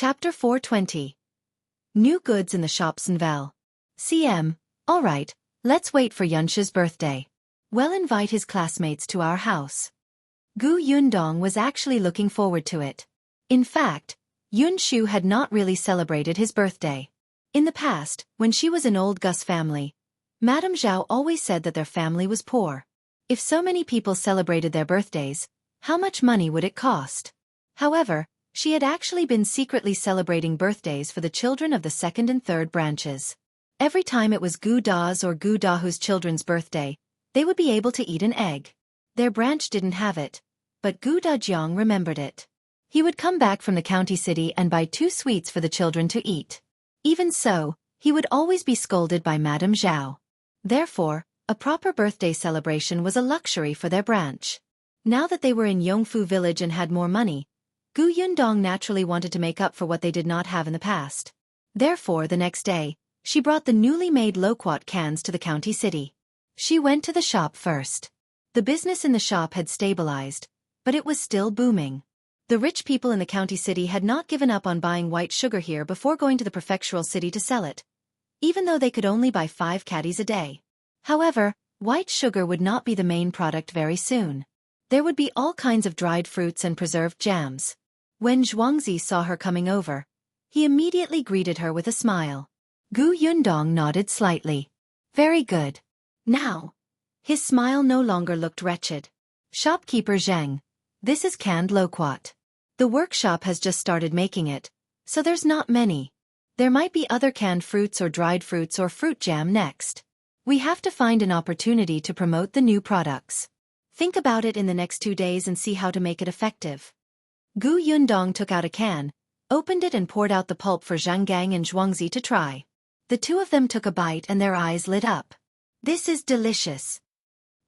Chapter 420. New goods in the shops Nvel. CM, alright, let's wait for Yunshu's birthday. We'll invite his classmates to our house. Yundong was actually looking forward to it. In fact, Yunshu had not really celebrated his birthday. In the past, when she was an old Gus family, Madame Zhao always said that their family was poor. If so many people celebrated their birthdays, how much money would it cost? However, she had actually been secretly celebrating birthdays for the children of the second and third branches. Every time it was Gu Da's or Gu Dahu's children's birthday, they would be able to eat an egg. Their branch didn't have it, but Gu Dajiang remembered it. He would come back from the county city and buy 2 sweets for the children to eat. Even so, he would always be scolded by Madame Zhao. Therefore, a proper birthday celebration was a luxury for their branch. Now that they were in Yongfu village and had more money, Gu Yundong naturally wanted to make up for what they did not have in the past. Therefore, the next day, she brought the newly made loquat cans to the county city. She went to the shop first. The business in the shop had stabilized, but it was still booming. The rich people in the county city had not given up on buying white sugar here before going to the prefectural city to sell it, even though they could only buy 5 caddies a day. However, white sugar would not be the main product very soon. There would be all kinds of dried fruits and preserved jams. When Zhuangzi saw her coming over, he immediately greeted her with a smile. Gu Yundong nodded slightly. Very good. Now. His smile no longer looked wretched. Shopkeeper Zheng. This is canned loquat. The workshop has just started making it, so there's not many. There might be other canned fruits or dried fruits or fruit jam next. We have to find an opportunity to promote the new products. Think about it in the next 2 days and see how to make it effective. Gu Yundong took out a can, opened it and poured out the pulp for Zhang Gang and Zhuangzi to try. The 2 of them took a bite and their eyes lit up. This is delicious.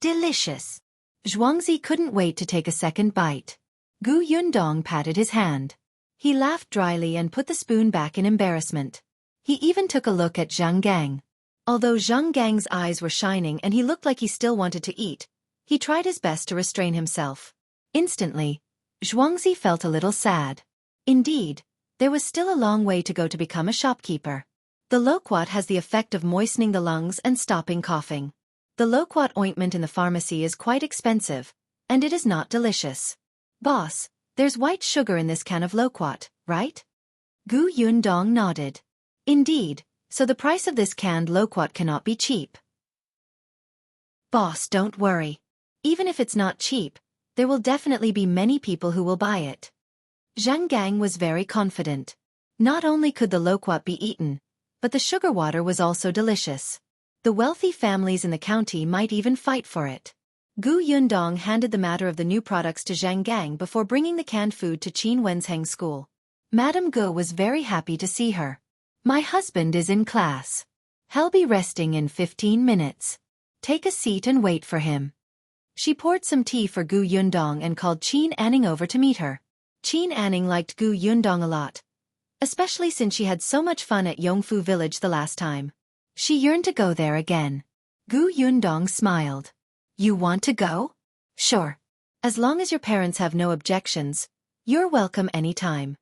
Delicious. Zhuangzi couldn't wait to take a second bite. Gu Yundong patted his hand. He laughed dryly and put the spoon back in embarrassment. He even took a look at Zhang Gang. Although Zhang Gang's eyes were shining and he looked like he still wanted to eat, he tried his best to restrain himself. Instantly, Zhuangzi felt a little sad. Indeed, there was still a long way to go to become a shopkeeper. The loquat has the effect of moistening the lungs and stopping coughing. The loquat ointment in the pharmacy is quite expensive, and it is not delicious. Boss, there's white sugar in this can of loquat, right? Gu Yundong nodded. Indeed, so the price of this canned loquat cannot be cheap. Boss, don't worry. Even if it's not cheap, there will definitely be many people who will buy it. Zhang Gang was very confident. Not only could the loquat be eaten, but the sugar water was also delicious. The wealthy families in the county might even fight for it. Gu Yundong handed the matter of the new products to Zhang Gang before bringing the canned food to Qin Wensheng School. Madame Gu was very happy to see her. My husband is in class. He'll be resting in 15 minutes. Take a seat and wait for him. She poured some tea for Gu Yundong and called Qin Anning over to meet her. Qin Anning liked Gu Yundong a lot, especially since she had so much fun at Yongfu village the last time. She yearned to go there again. Gu Yundong smiled. You want to go? Sure. As long as your parents have no objections, you're welcome anytime.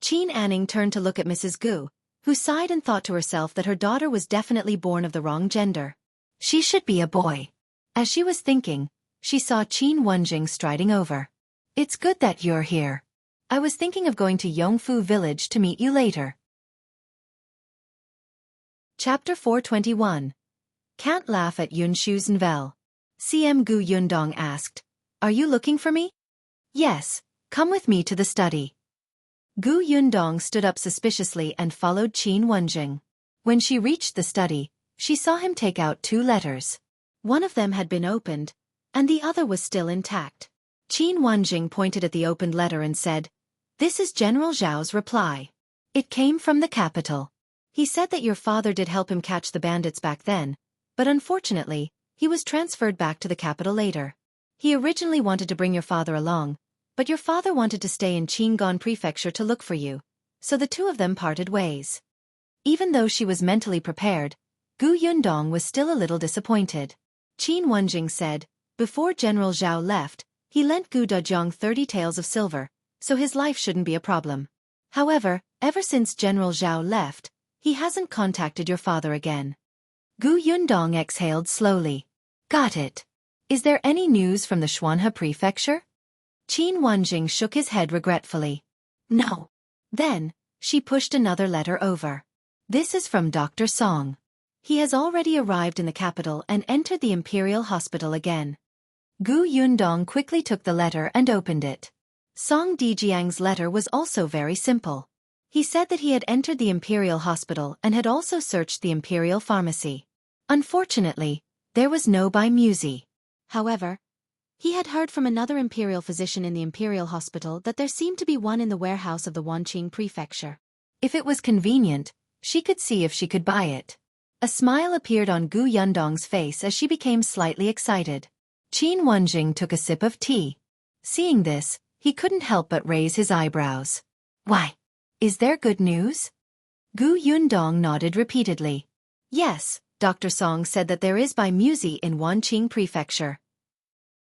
Qin Anning turned to look at Mrs. Gu, who sighed and thought to herself that her daughter was definitely born of the wrong gender. She should be a boy. As she was thinking, she saw Qin Wanqing striding over. It's good that you're here. I was thinking of going to Yongfu village to meet you later. Chapter 421. Can't laugh at Yunshu's Nvel. CM Gu Yundong asked, Are you looking for me? Yes, come with me to the study. Gu Yundong stood up suspiciously and followed Qin Wanqing. When she reached the study, she saw him take out 2 letters. One of them had been opened, and the other was still intact. Qin Wanqing pointed at the opened letter and said, This is General Zhao's reply. It came from the capital. He said that your father did help him catch the bandits back then, but unfortunately, he was transferred back to the capital later. He originally wanted to bring your father along, but your father wanted to stay in Qingyuan Prefecture to look for you, so the 2 of them parted ways. Even though she was mentally prepared, Gu Yundong was still a little disappointed. Qin Wanqing said, Before General Zhao left, he lent Gu Dajiang 30 taels of silver, so his life shouldn't be a problem. However, ever since General Zhao left, he hasn't contacted your father again. Yundong exhaled slowly. Got it. Is there any news from the Xuanhe Prefecture? Qin Wanqing shook his head regretfully. No. Then, she pushed another letter over. This is from Dr. Song. He has already arrived in the capital and entered the Imperial Hospital again. Yundong quickly took the letter and opened it. Song Dajiang's letter was also very simple. He said that he had entered the Imperial Hospital and had also searched the Imperial Pharmacy. Unfortunately, there was no Baimuzi. However, he had heard from another Imperial physician in the Imperial Hospital that there seemed to be one in the warehouse of the Wanqing Prefecture. If it was convenient, she could see if she could buy it. A smile appeared on Yundong's face as she became slightly excited. Qin Wanqing took a sip of tea. Seeing this, he couldn't help but raise his eyebrows. Why? Is there good news? Yundong nodded repeatedly. Yes, Dr. Song said that there is Baimuzi in Wanqing Prefecture.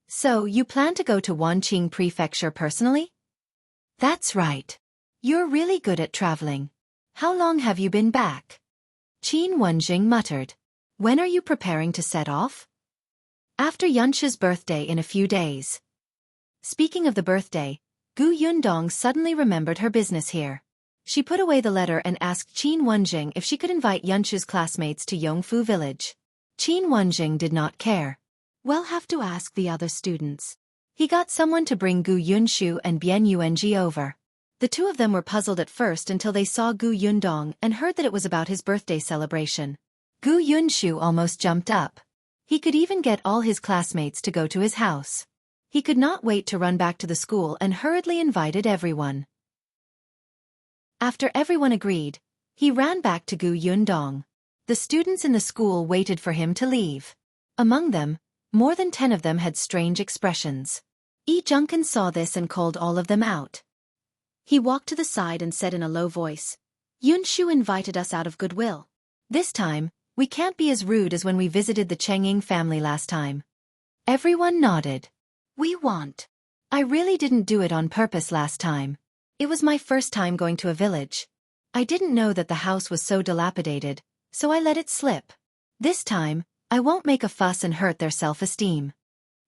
So, you plan to go to Wanqing Prefecture personally? That's right. You're really good at traveling. How long have you been back? Qin Wanqing muttered. When are you preparing to set off? After Yunshu's birthday in a few days. Speaking of the birthday, Yundong suddenly remembered her business here. She put away the letter and asked Qin Wanqing if she could invite Yunshu's classmates to Yongfu village. Qin Wanqing did not care. We'll have to ask the other students. He got someone to bring Yunshu and Yuanji over. The two of them were puzzled at first until they saw Yundong and heard that it was about his birthday celebration. Yunshu almost jumped up. He could even get all his classmates to go to his house. He could not wait to run back to the school and hurriedly invited everyone. After everyone agreed, he ran back to Yundong. The students in the school waited for him to leave. Among them, more than 10 of them had strange expressions. Junkin saw this and called all of them out. He walked to the side and said in a low voice, Yunshu invited us out of goodwill. This time, we can't be as rude as when we visited the Chenging family last time. Everyone nodded. We want. I really didn't do it on purpose last time. It was my first time going to a village. I didn't know that the house was so dilapidated, so I let it slip. This time, I won't make a fuss and hurt their self-esteem.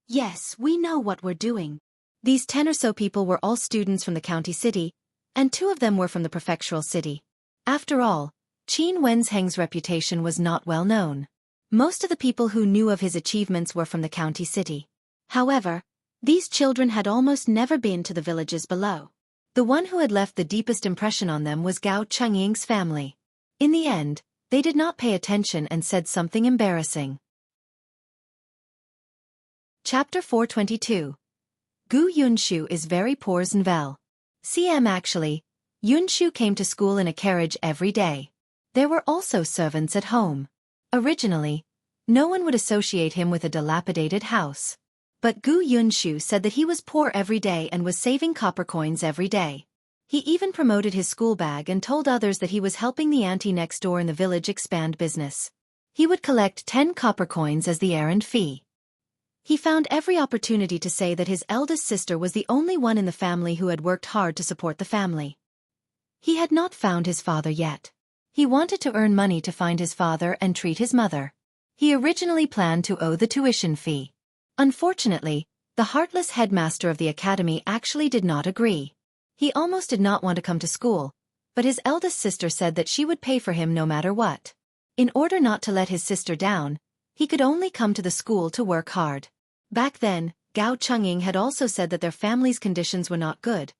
Yes, we know what we're doing. These 10 or so people were all students from the county city, and 2 of them were from the prefectural city. After all, Qin Wenzheng's reputation was not well known. Most of the people who knew of his achievements were from the county city. However, these children had almost never been to the villages below. The one who had left the deepest impression on them was Gao Chengying's family. In the end, they did not pay attention and said something embarrassing. Chapter 422. Yunshu is very poor Znvel. Actually, Yunshu came to school in a carriage every day. There were also servants at home. Originally, no one would associate him with a dilapidated house. But Yunshu said that he was poor every day and was saving copper coins every day. He even promoted his school bag and told others that he was helping the auntie next door in the village expand business. He would collect 10 copper coins as the errand fee. He found every opportunity to say that his eldest sister was the only one in the family who had worked hard to support the family. He had not found his father yet. He wanted to earn money to find his father and treat his mother. He originally planned to owe the tuition fee. Unfortunately, the heartless headmaster of the academy actually did not agree. He almost did not want to come to school, but his eldest sister said that she would pay for him no matter what. In order not to let his sister down, he could only come to the school to work hard. Back then, Gao Chengying had also said that their family's conditions were not good,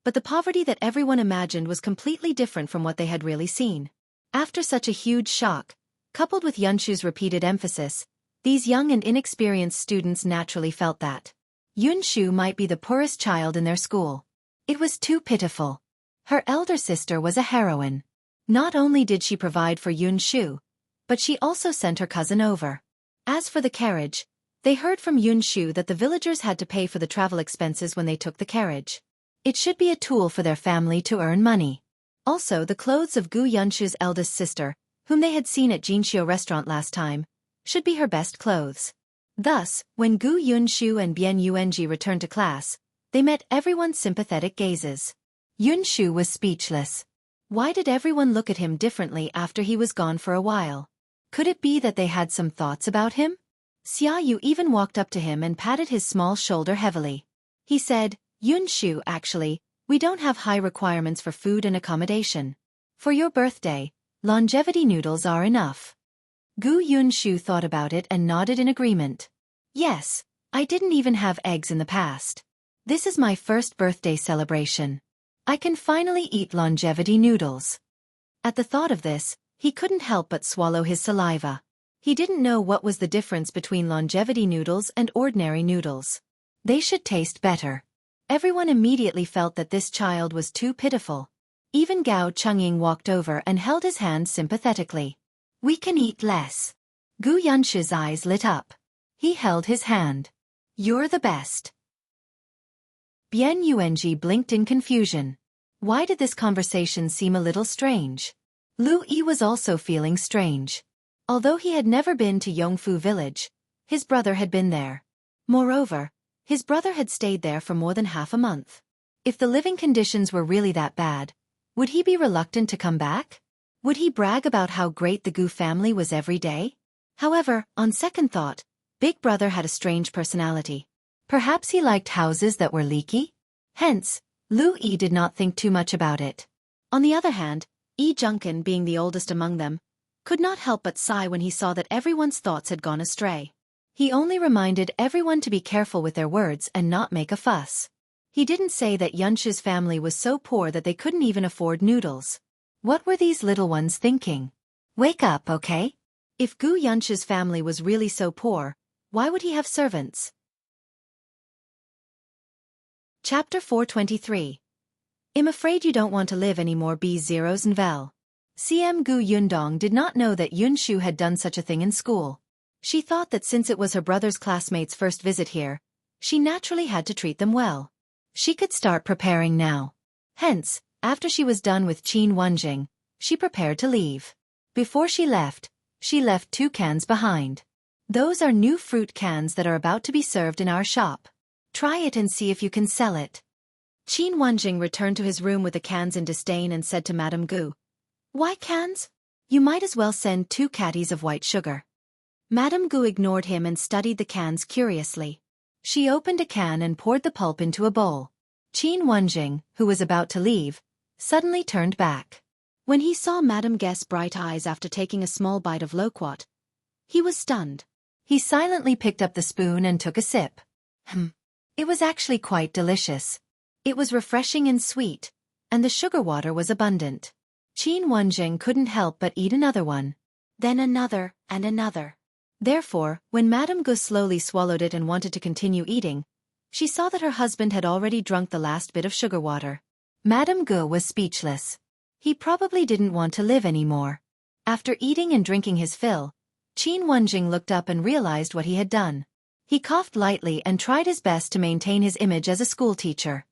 but the poverty that everyone imagined was completely different from what they had really seen. After such a huge shock, coupled with Yunshu's repeated emphasis, these young and inexperienced students naturally felt that Yunshu might be the poorest child in their school. It was too pitiful. Her elder sister was a heroine. Not only did she provide for Yunshu, but she also sent her cousin over. As for the carriage, they heard from Yunshu that the villagers had to pay for the travel expenses when they took the carriage. It should be a tool for their family to earn money. Also, the clothes of Yunshu's eldest sister, whom they had seen at Jianghu restaurant last time, should be her best clothes. Thus, when Yunshu and Yuanji returned to class, they met everyone's sympathetic gazes. Yunshu was speechless. Why did everyone look at him differently after he was gone for a while? Could it be that they had some thoughts about him? Xiaoyu even walked up to him and patted his small shoulder heavily. He said, Yunshu, actually, we don't have high requirements for food and accommodation. For your birthday, longevity noodles are enough. Yunshu thought about it and nodded in agreement. Yes, I didn't even have eggs in the past. This is my first birthday celebration. I can finally eat longevity noodles. At the thought of this, he couldn't help but swallow his saliva. He didn't know what was the difference between longevity noodles and ordinary noodles. They should taste better. Everyone immediately felt that this child was too pitiful. Even Gao Chungying walked over and held his hand sympathetically. We can eat less. Yunshu's eyes lit up. He held his hand. You're the best. Bian Yuanji blinked in confusion. Why did this conversation seem a little strange? Lu Yi was also feeling strange. Although he had never been to Yongfu village, his brother had been there. Moreover, his brother had stayed there for more than half a month. If the living conditions were really that bad, would he be reluctant to come back? Would he brag about how great the Gu family was every day? However, on second thought, Big Brother had a strange personality. Perhaps he liked houses that were leaky? Hence, Lu Yi did not think too much about it. On the other hand, Yi Junkin, being the oldest among them, could not help but sigh when he saw that everyone's thoughts had gone astray. He only reminded everyone to be careful with their words and not make a fuss. He didn't say that Yunshu's family was so poor that they couldn't even afford noodles. What were these little ones thinking? Wake up, okay? If Yunshu's family was really so poor, why would he have servants? Chapter 423. I'm afraid you don't want to live anymore, B0s and Vel. CM Yundong did not know that Yunshu had done such a thing in school. She thought that since it was her brother's classmates' first visit here, she naturally had to treat them well. She could start preparing now. Hence, after she was done with Qin Wanqing, she prepared to leave. Before she left 2 cans behind. Those are new fruit cans that are about to be served in our shop. Try it and see if you can sell it. Qin Wanqing returned to his room with the cans in disdain and said to Madame Gu, Why cans? You might as well send 2 caddies of white sugar. Madame Gu ignored him and studied the cans curiously. She opened a can and poured the pulp into a bowl. Qin Wanqing, who was about to leave, suddenly turned back. When he saw Madame Guest's bright eyes after taking a small bite of loquat, he was stunned. He silently picked up the spoon and took a sip. It was actually quite delicious. It was refreshing and sweet, and the sugar water was abundant. Qin Wanqing couldn't help but eat another one. Then another, and another. Therefore, when Madame Gu slowly swallowed it and wanted to continue eating, she saw that her husband had already drunk the last bit of sugar water. Madame Gu was speechless. He probably didn't want to live anymore. After eating and drinking his fill, Qin Wanqing looked up and realized what he had done. He coughed lightly and tried his best to maintain his image as a schoolteacher.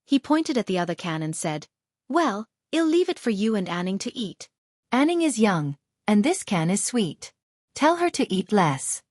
He pointed at the other can and said, Well, I'll leave it for you and Anning to eat. Anning is young, and this can is sweet. Tell her to eat less.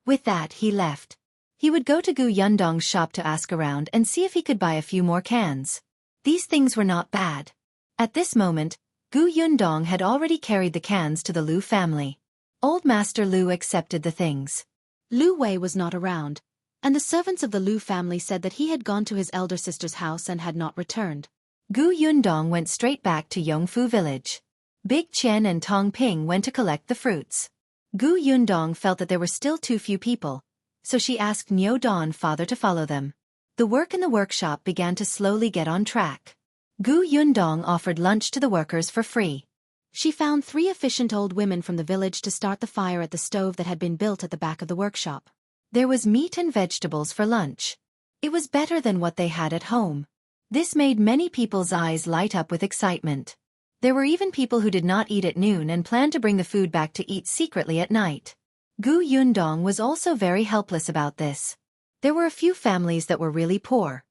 With that he left. He would go to Yundong's shop to ask around and see if he could buy a few more cans. These things were not bad. At this moment, Yundong had already carried the cans to the Lu family. Old Master Lu accepted the things. Lu Wei was not around, and the servants of the Lu family said that he had gone to his elder sister's house and had not returned. Yundong went straight back to Yongfu village. Big Chen and Tong Ping went to collect the fruits. Yundong felt that there were still too few people, so she asked Niu Don father to follow them. The work in the workshop began to slowly get on track. Yundong offered lunch to the workers for free. She found 3 efficient old women from the village to start the fire at the stove that had been built at the back of the workshop. There was meat and vegetables for lunch. It was better than what they had at home. This made many people's eyes light up with excitement. There were even people who did not eat at noon and planned to bring the food back to eat secretly at night. Yundong was also very helpless about this. There were a few families that were really poor.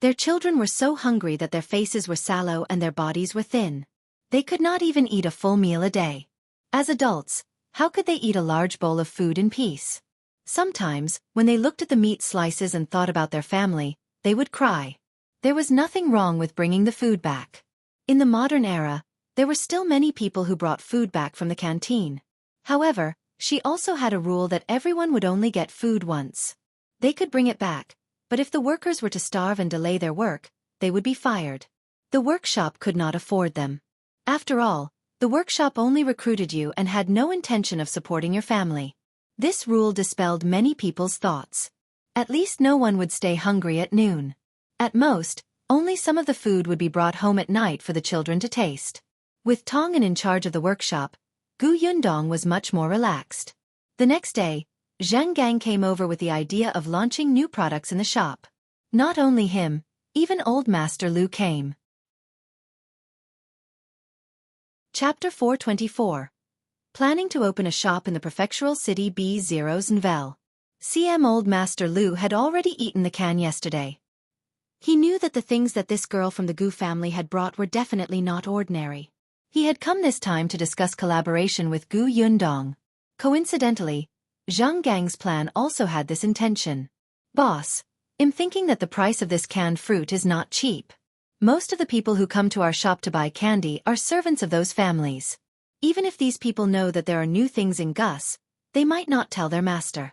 Their children were so hungry that their faces were sallow and their bodies were thin. They could not even eat a full meal a day. As adults, how could they eat a large bowl of food in peace? Sometimes, when they looked at the meat slices and thought about their family, they would cry. There was nothing wrong with bringing the food back. In the modern era, there were still many people who brought food back from the canteen. However, she also had a rule that everyone would only get food once. They could bring it back, but if the workers were to starve and delay their work, they would be fired. The workshop could not afford them. After all, the workshop only recruited you and had no intention of supporting your family. This rule dispelled many people's thoughts. At least no one would stay hungry at noon. At most, only some of the food would be brought home at night for the children to taste. With Tong'an in charge of the workshop, Yundong was much more relaxed. The next day, Zhang Gang came over with the idea of launching new products in the shop. Not only him, even Old Master Lu came. Chapter 424. Planning to open a shop in the prefectural city B0 CM Old Master Lu had already eaten the can yesterday. He knew that the things that this girl from the Gu family had brought were definitely not ordinary. He had come this time to discuss collaboration with Gu Yundong. Coincidentally, Zhang Gang's plan also had this intention. Boss, I'm thinking that the price of this canned fruit is not cheap. Most of the people who come to our shop to buy candy are servants of those families. Even if these people know that there are new things in Gus, they might not tell their master.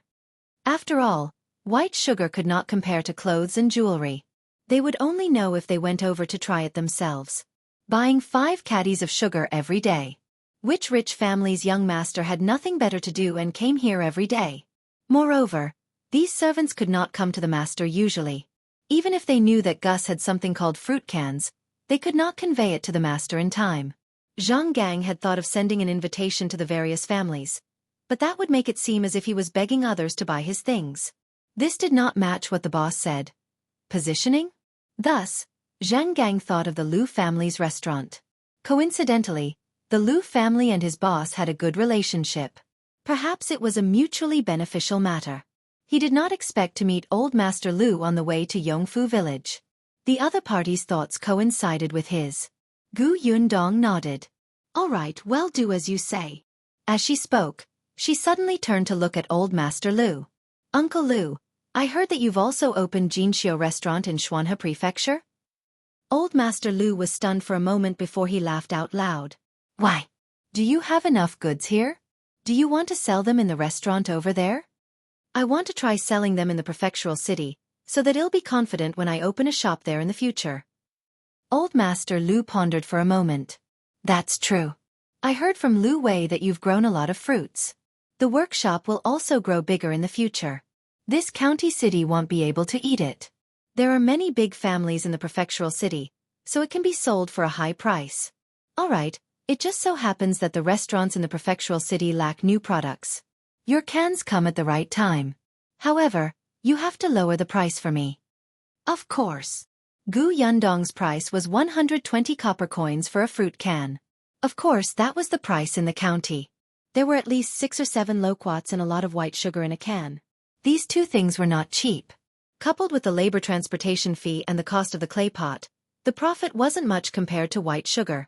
After all, white sugar could not compare to clothes and jewelry. They would only know if they went over to try it themselves. Buying 5 caddies of sugar every day. Which rich family's young master had nothing better to do and came here every day? Moreover, these servants could not come to the master usually. Even if they knew that Gus had something called fruit cans, they could not convey it to the master in time. Zhang Gang had thought of sending an invitation to the various families, but that would make it seem as if he was begging others to buy his things. This did not match what the boss said. Positioning? Thus, Zhang Gang thought of the Lu family's restaurant. Coincidentally, the Lu family and his boss had a good relationship. Perhaps it was a mutually beneficial matter. He did not expect to meet Old Master Lu on the way to Yongfu village. The other party's thoughts coincided with his. Gu Yundong nodded. All right, well, do as you say. As she spoke, she suddenly turned to look at Old Master Lu. Uncle Lu, I heard that you've also opened Jianghu restaurant in Xuanhe Prefecture? Old Master Lu was stunned for a moment before he laughed out loud. Why? Do you have enough goods here? Do you want to sell them in the restaurant over there? I want to try selling them in the prefectural city, so that I'll be confident when I open a shop there in the future. Old Master Lu pondered for a moment. That's true. I heard from Lu Wei that you've grown a lot of fruits. The workshop will also grow bigger in the future. This county city won't be able to eat it. There are many big families in the prefectural city, so it can be sold for a high price. All right, it just so happens that the restaurants in the prefectural city lack new products. Your cans come at the right time. However, you have to lower the price for me. Of course. Gu Yundong's price was 120 copper coins for a fruit can. Of course, that was the price in the county. There were at least 6 or 7 loquats and a lot of white sugar in a can. These 2 things were not cheap. Coupled with the labor transportation fee and the cost of the clay pot, the profit wasn't much compared to white sugar.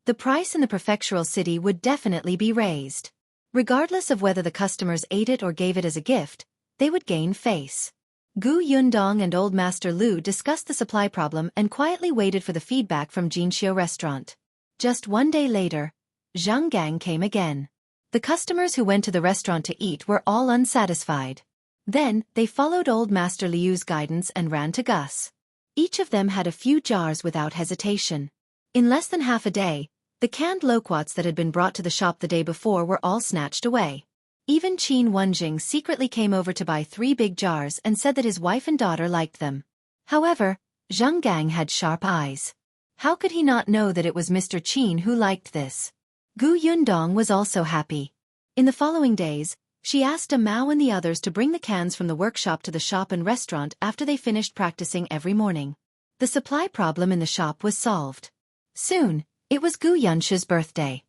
The price in the prefectural city would definitely be raised. Regardless of whether the customers ate it or gave it as a gift, they would gain face. Gu Yundong and Old Master Lu discussed the supply problem and quietly waited for the feedback from Jianghu restaurant. Just one day later, Zhang Gang came again. The customers who went to the restaurant to eat were all unsatisfied. Then, they followed Old Master Liu's guidance and ran to Gus. Each of them had a few jars without hesitation. In less than half a day, the canned loquats that had been brought to the shop the day before were all snatched away. Even Wanqing secretly came over to buy 3 big jars and said that his wife and daughter liked them. However, Zhang Gang had sharp eyes. How could he not know that it was Mr. Qin who liked this? Gu Yundong was also happy. In the following days, she asked Mao and the others to bring the cans from the workshop to the shop and restaurant after they finished practicing every morning. The supply problem in the shop was solved. Soon, it was Gu Yunshu's birthday.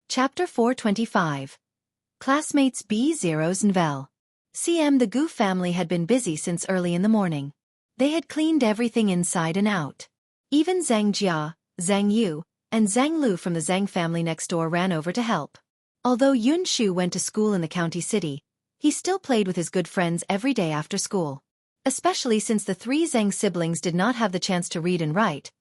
Chapter 425. Classmates B0's Nvel. CM The Gu family had been busy since early in the morning. They had cleaned everything inside and out. Even Zhang Jia, Zhang Yu, and Zhang Lu from the Zhang family next door ran over to help. Although Yunshu went to school in the county city, He still played with his good friends every day after school. Especially since the three Zheng siblings did not have the chance to read and write,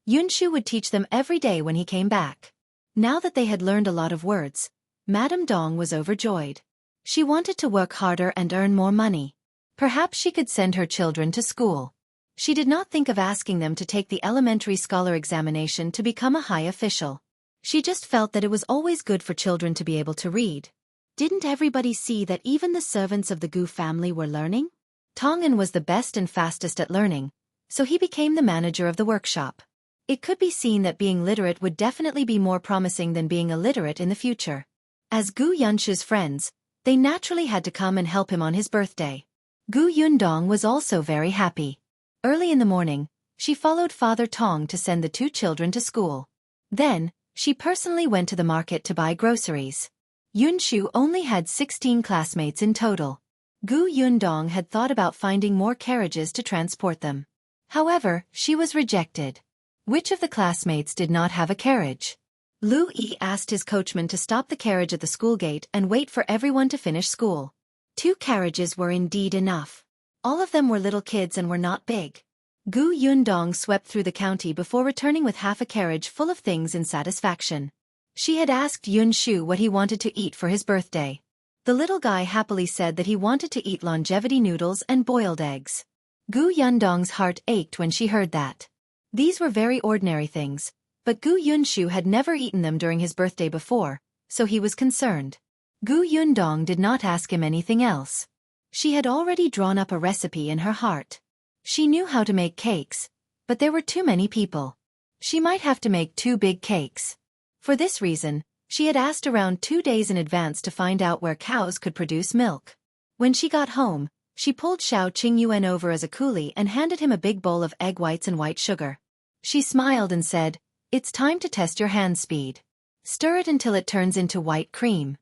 Yunshu would teach them every day when he came back. Now that they had learned a lot of words, Madame Dong was overjoyed. She wanted to work harder and earn more money. Perhaps she could send her children to school. She did not think of asking them to take the elementary scholar examination to become a high official. She just felt that it was always good for children to be able to read. Didn't everybody see that even the servants of the Gu family were learning? Tongan was the best and fastest at learning, so he became the manager of the workshop. It could be seen that being literate would definitely be more promising than being illiterate in the future. As Gu Yunshu's friends, they naturally had to come and help him on his birthday. Gu Yundong was also very happy. Early in the morning, she followed Father Tong to send the two children to school. Then, she personally went to the market to buy groceries. Yunshu only had 16 classmates in total. Gu Yundong had thought about finding more carriages to transport them. However, she was rejected. Which of the classmates did not have a carriage? Lu Yi asked his coachman to stop the carriage at the school gate and wait for everyone to finish school. 2 carriages were indeed enough. All of them were little kids and were not big. Gu Yundong swept through the county before returning with half a carriage full of things in satisfaction. She had asked Yunshu what he wanted to eat for his birthday. The little guy happily said that he wanted to eat longevity noodles and boiled eggs. Gu Yundong's heart ached when she heard that. These were very ordinary things, but Gu Yunshu had never eaten them during his birthday before, so he was concerned. Gu Yundong did not ask him anything else. She had already drawn up a recipe in her heart. She knew how to make cakes, but there were too many people. She might have to make 2 big cakes. For this reason, she had asked around 2 days in advance to find out where cows could produce milk. When she got home, she pulled Shao Qingyuan over as a coolie and handed him a big bowl of egg whites and white sugar. She smiled and said, "It's time to test your hand speed. Stir it until it turns into white cream."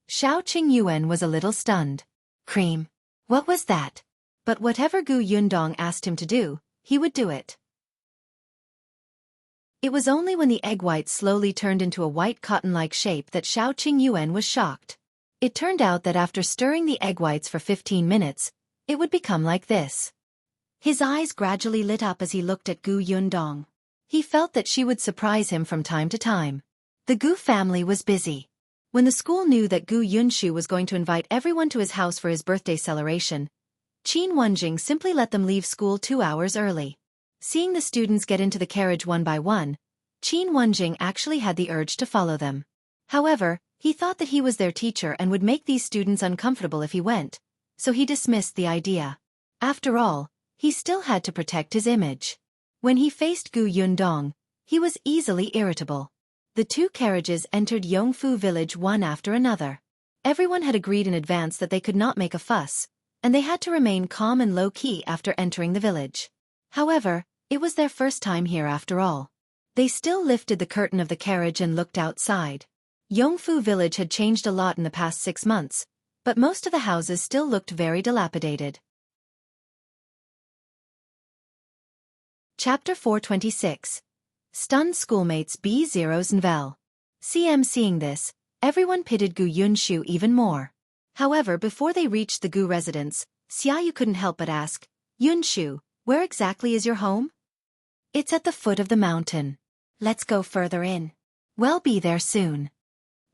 Shao Qingyuan was a little stunned. Cream? What was that? But whatever Gu Yundong asked him to do, he would do it. It was only when the egg whites slowly turned into a white cotton-like shape that Shao Qingyuan was shocked. It turned out that after stirring the egg whites for 15 minutes, it would become like this. His eyes gradually lit up as he looked at Gu Yundong. He felt that she would surprise him from time to time. The Gu family was busy. When the school knew that Gu Yunshu was going to invite everyone to his house for his birthday celebration, Qin Wanqing simply let them leave school 2 hours early. Seeing the students get into the carriage one by one, Qin Wanqing actually had the urge to follow them. However, he thought that he was their teacher and would make these students uncomfortable if he went, so he dismissed the idea. After all, he still had to protect his image. When he faced Gu Yundong, he was easily irritable. The 2 carriages entered Yongfu village one after another. Everyone had agreed in advance that they could not make a fuss, and they had to remain calm and low-key after entering the village. However, it was their first time here after all. They still lifted the curtain of the carriage and looked outside. Yongfu village had changed a lot in the past 6 months, but most of the houses still looked very dilapidated. Chapter 426. Stunned schoolmates B0's Nvel. Seeing this, everyone pitied Gu Yunshu even more. However, before they reached the Gu residence, Xiaoyu couldn't help but ask, "Yunshu, where exactly is your home?" "It's at the foot of the mountain." "Let's go further in." "We'll be there soon."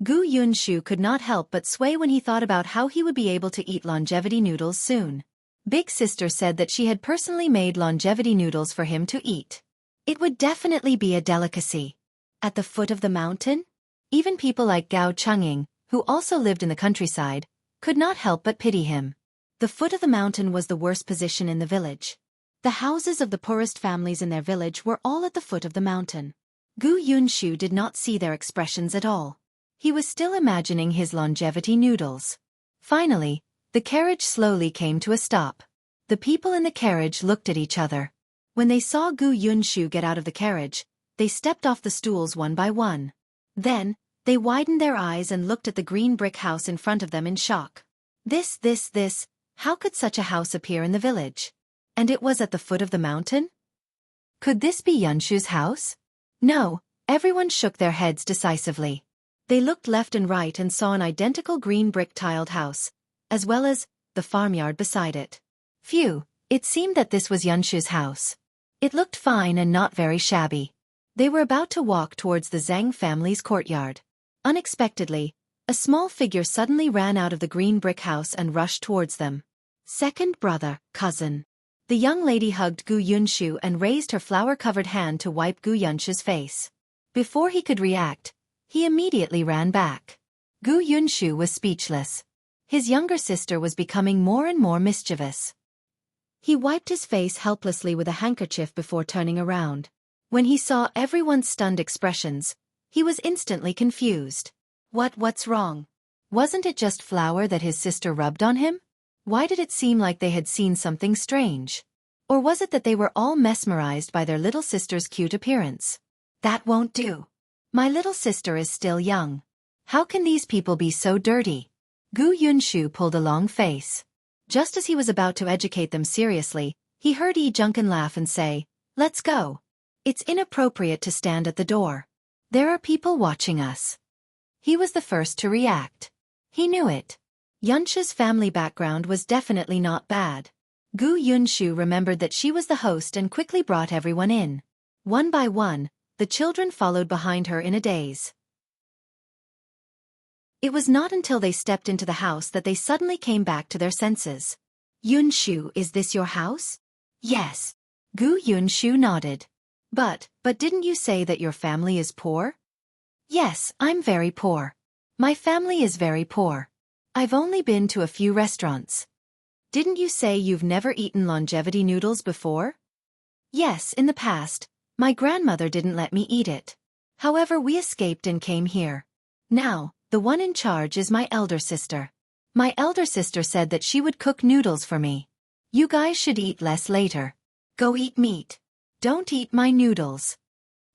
Gu Yunshu could not help but sway when he thought about how he would be able to eat longevity noodles soon. Big Sister said that she had personally made longevity noodles for him to eat. It would definitely be a delicacy. At the foot of the mountain? Even people like Gao Chenging, who also lived in the countryside, could not help but pity him. The foot of the mountain was the worst position in the village. The houses of the poorest families in their village were all at the foot of the mountain. Gu Yunshu did not see their expressions at all. He was still imagining his longevity noodles. Finally, the carriage slowly came to a stop. The people in the carriage looked at each other. When they saw Gu Yunshu get out of the carriage, they stepped off the stools one by one. Then, they widened their eyes and looked at the green brick house in front of them in shock. This, how could such a house appear in the village? And it was at the foot of the mountain? Could this be Yunshu's house? No, everyone shook their heads decisively. They looked left and right and saw an identical green brick tiled house, as well as the farmyard beside it. Phew, it seemed that this was Yunshu's house. It looked fine and not very shabby. They were about to walk towards the Zhang family's courtyard. Unexpectedly, a small figure suddenly ran out of the green brick house and rushed towards them. Second brother, cousin. The young lady hugged Gu Yunshu and raised her flour-covered hand to wipe Gu Yunshu's face. Before he could react, he immediately ran back. Gu Yunshu was speechless. His younger sister was becoming more and more mischievous. He wiped his face helplessly with a handkerchief before turning around. When he saw everyone's stunned expressions, he was instantly confused. What's wrong? Wasn't it just flour that his sister rubbed on him? Why did it seem like they had seen something strange? Or was it that they were all mesmerized by their little sister's cute appearance? That won't do. My little sister is still young. How can these people be so dirty? Gu Yunshu pulled a long face. Just as he was about to educate them seriously, he heard Yi Junkin laugh and say, "Let's go. It's inappropriate to stand at the door. There are people watching us." He was the first to react. He knew it. Yunshu's family background was definitely not bad. Gu Yunshu remembered that she was the host and quickly brought everyone in. One by one, the children followed behind her in a daze. It was not until they stepped into the house that they suddenly came back to their senses. "Yunshu, is this your house?" "Yes." Gu Yunshu nodded. But didn't you say that your family is poor?" "Yes, I'm very poor. My family is very poor. I've only been to a few restaurants." "Didn't you say you've never eaten longevity noodles before?" "Yes, in the past. My grandmother didn't let me eat it. However, we escaped and came here. Now, the one in charge is my elder sister. My elder sister said that she would cook noodles for me. You guys should eat less later. Go eat meat. Don't eat my noodles."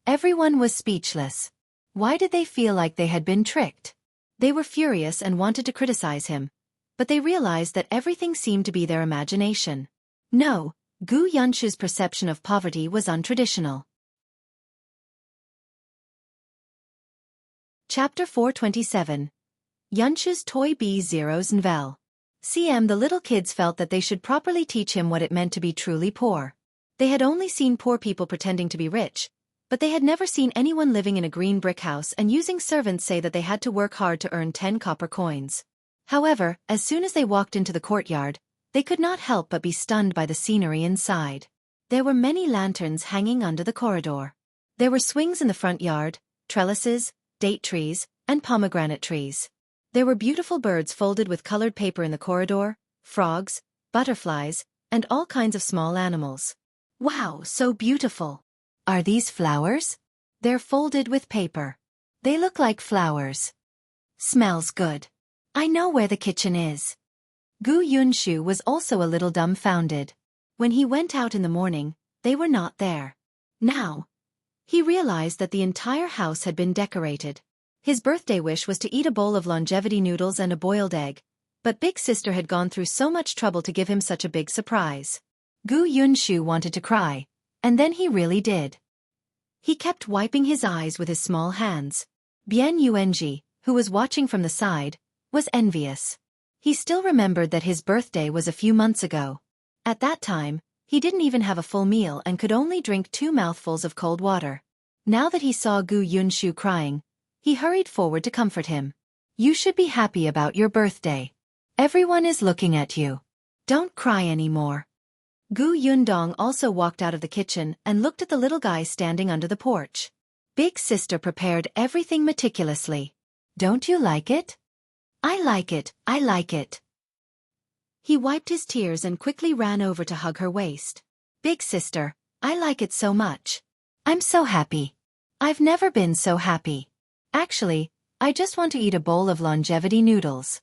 Everyone was speechless. Why did they feel like they had been tricked? They were furious and wanted to criticize him, but they realized that everything seemed to be their imagination. No, Gu Yunshu's perception of poverty was untraditional. Chapter 427. Yunshu's Toy B0's Nvel. The little kids felt that they should properly teach him what it meant to be truly poor. They had only seen poor people pretending to be rich, but they had never seen anyone living in a green brick house and using servants say that they had to work hard to earn 10 copper coins. However, as soon as they walked into the courtyard, they could not help but be stunned by the scenery inside. There were many lanterns hanging under the corridor. There were swings in the front yard, trellises, date trees, and pomegranate trees. There were beautiful birds folded with colored paper in the corridor, frogs, butterflies, and all kinds of small animals. Wow, so beautiful. Are these flowers? They're folded with paper. They look like flowers. Smells good. I know where the kitchen is. Gu Yunshu was also a little dumbfounded. When he went out in the morning, they were not there. Now, he realized that the entire house had been decorated. His birthday wish was to eat a bowl of longevity noodles and a boiled egg, but Big Sister had gone through so much trouble to give him such a big surprise. Gu Yunshu wanted to cry, and then he really did. He kept wiping his eyes with his small hands. Bian Yuanji, who was watching from the side, was envious. He still remembered that his birthday was a few months ago. At that time, he didn't even have a full meal and could only drink 2 mouthfuls of cold water. Now that he saw Gu Yunshu crying, he hurried forward to comfort him. "You should be happy about your birthday. Everyone is looking at you. Don't cry anymore." Gu Yundong also walked out of the kitchen and looked at the little guy standing under the porch. Big Sister prepared everything meticulously. "Don't you like it?" I like it. He wiped his tears and quickly ran over to hug her waist. "Big Sister, I like it so much. I'm so happy. I've never been so happy. Actually, I just want to eat a bowl of longevity noodles."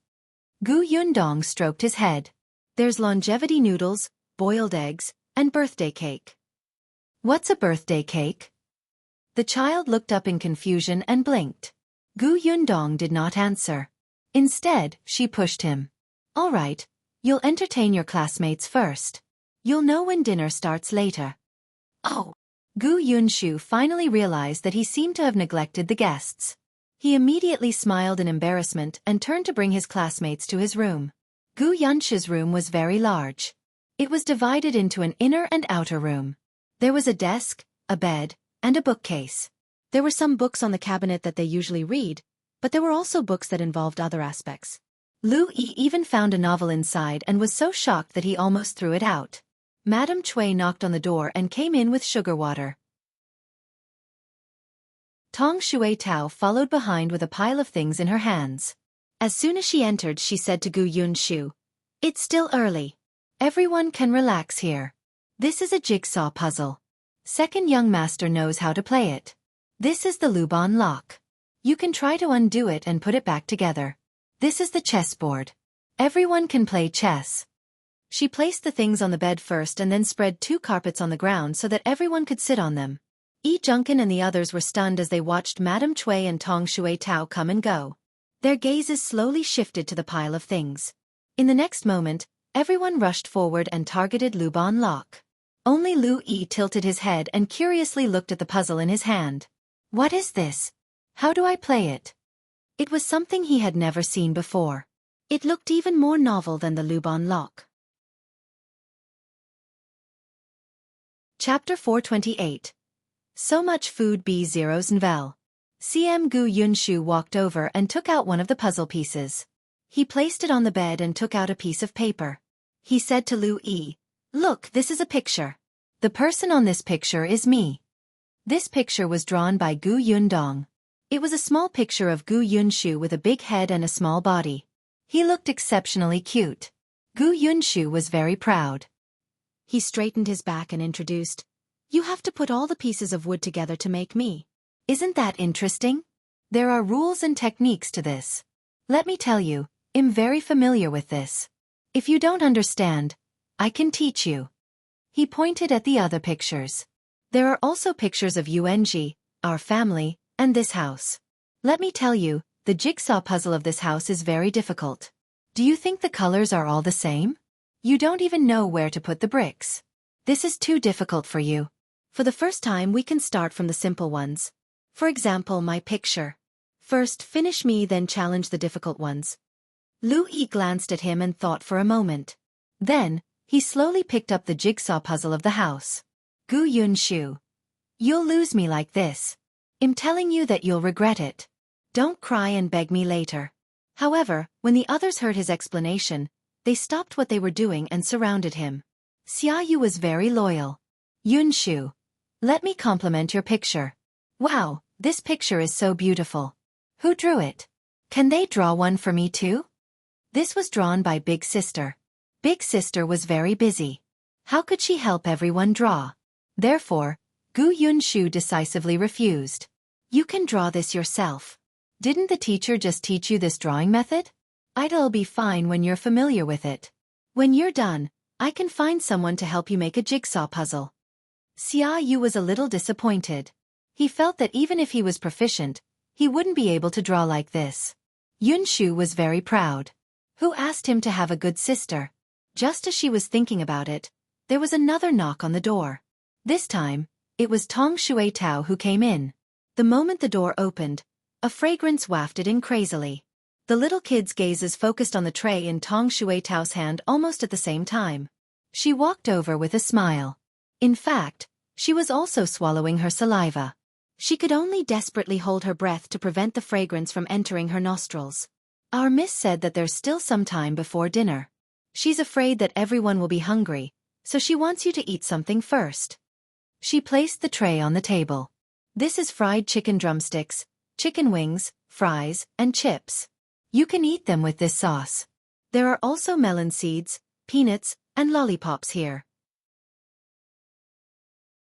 Gu Yundong stroked his head. "There's longevity noodles, boiled eggs, and birthday cake." "What's a birthday cake?" The child looked up in confusion and blinked. Gu Yundong did not answer. Instead, she pushed him. "All right, you'll entertain your classmates first. You'll know when dinner starts later." Oh! Gu Yunshu finally realized that he seemed to have neglected the guests. He immediately smiled in embarrassment and turned to bring his classmates to his room. Gu Yunshu's room was very large. It was divided into an inner and outer room. There was a desk, a bed, and a bookcase. There were some books on the cabinet that they usually read, but there were also books that involved other aspects. Lu Yi even found a novel inside and was so shocked that he almost threw it out. Madame Xue knocked on the door and came in with sugar water. Tong Xue Tao followed behind with a pile of things in her hands. As soon as she entered, she said to Gu Yunshu, "It's still early. Everyone can relax here. This is a jigsaw puzzle. Second young master knows how to play it. This is the Luban lock. You can try to undo it and put it back together. This is the chessboard. Everyone can play chess." She placed the things on the bed first and then spread 2 carpets on the ground so that everyone could sit on them. Yi Junkin and the others were stunned as they watched Madame Xue and Tong Xue Tao come and go. Their gazes slowly shifted to the pile of things. In the next moment, everyone rushed forward and targeted Luban lock. Only Lu Yi tilted his head and curiously looked at the puzzle in his hand. "What is this? How do I play it?" It was something he had never seen before. It looked even more novel than the Luban lock. Chapter 428. So much food B0's Nvel. CM Gu Yunshu walked over and took out one of the puzzle pieces. He placed it on the bed and took out a piece of paper. He said to Lu Yi, "Look, this is a picture. The person on this picture is me." This picture was drawn by Gu Yundong. It was a small picture of Gu Yunshu with a big head and a small body. He looked exceptionally cute. Gu Yunshu was very proud. He straightened his back and introduced, "You have to put all the pieces of wood together to make me. Isn't that interesting? There are rules and techniques to this. Let me tell you, I'm very familiar with this. If you don't understand, I can teach you." He pointed at the other pictures. There are also pictures of Yuanji, our family, and this house. Let me tell you, the jigsaw puzzle of this house is very difficult. Do you think the colors are all the same? You don't even know where to put the bricks. This is too difficult for you. For the first time we can start from the simple ones. For example, my picture. First finish me, then challenge the difficult ones. Lu Yi glanced at him and thought for a moment. Then, he slowly picked up the jigsaw puzzle of the house. "Gu Yunshu. You'll lose me like this. I'm telling you that you'll regret it. Don't cry and beg me later." However, when the others heard his explanation, they stopped what they were doing and surrounded him. Xiaoyu was very loyal. "Yunshu, let me compliment your picture. Wow, this picture is so beautiful. Who drew it? Can they draw one for me too?" This was drawn by Big Sister. Big Sister was very busy. How could she help everyone draw? Therefore, Gu Yunshu decisively refused. "You can draw this yourself. Didn't the teacher just teach you this drawing method? It'll be fine when you're familiar with it. When you're done, I can find someone to help you make a jigsaw puzzle." Xia Yu was a little disappointed. He felt that even if he was proficient, he wouldn't be able to draw like this. Yunshu was very proud. Who asked him to have a good sister? Just as she was thinking about it, there was another knock on the door. This time, it was Tong Xue Tao who came in. The moment the door opened, a fragrance wafted in crazily. The little kid's gazes focused on the tray in Tong Xue Tao's hand almost at the same time. She walked over with a smile. In fact, she was also swallowing her saliva. She could only desperately hold her breath to prevent the fragrance from entering her nostrils. Our miss said that there's still some time before dinner. She's afraid that everyone will be hungry, so she wants you to eat something first. She placed the tray on the table. This is fried chicken drumsticks, chicken wings, fries, and chips. You can eat them with this sauce. There are also melon seeds, peanuts, and lollipops here.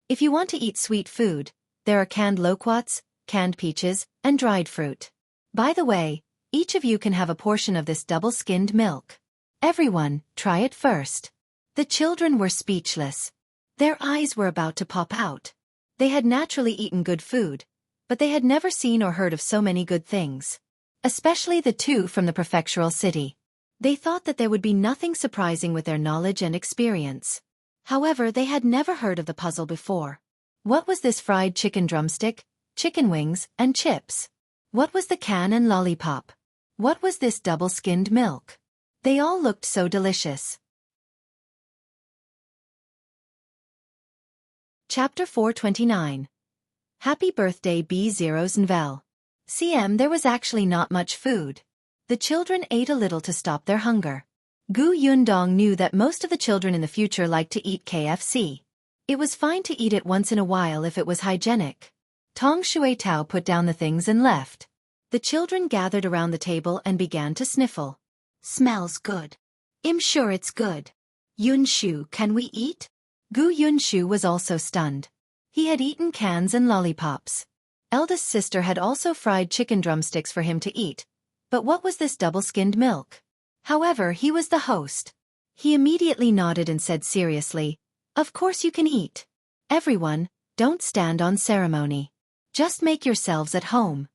If you want to eat sweet food, there are canned loquats, canned peaches, and dried fruit. By the way, each of you can have a portion of this double-skinned milk. Everyone, try it first. The children were speechless. Their eyes were about to pop out. They had naturally eaten good food, but they had never seen or heard of so many good things. Especially the two from the prefectural city. They thought that there would be nothing surprising with their knowledge and experience. However, they had never heard of the puzzle before. What was this fried chicken drumstick, chicken wings, and chips? What was the can and lollipop? What was this double-skinned milk? They all looked so delicious. Chapter 429. Happy birthday B0s and Vel. There was actually not much food. The children ate a little to stop their hunger. Yundong knew that most of the children in the future liked to eat KFC. It was fine to eat it once in a while if it was hygienic. Tong Shui Tao put down the things and left. The children gathered around the table and began to sniffle. Smells good. I'm sure it's good. Yunshu, can we eat? Yunshu was also stunned. He had eaten cans and lollipops. Eldest sister had also fried chicken drumsticks for him to eat. But what was this double-skinned milk? However, he was the host. He immediately nodded and said seriously, "Of course you can eat. Everyone, don't stand on ceremony. Just make yourselves at home."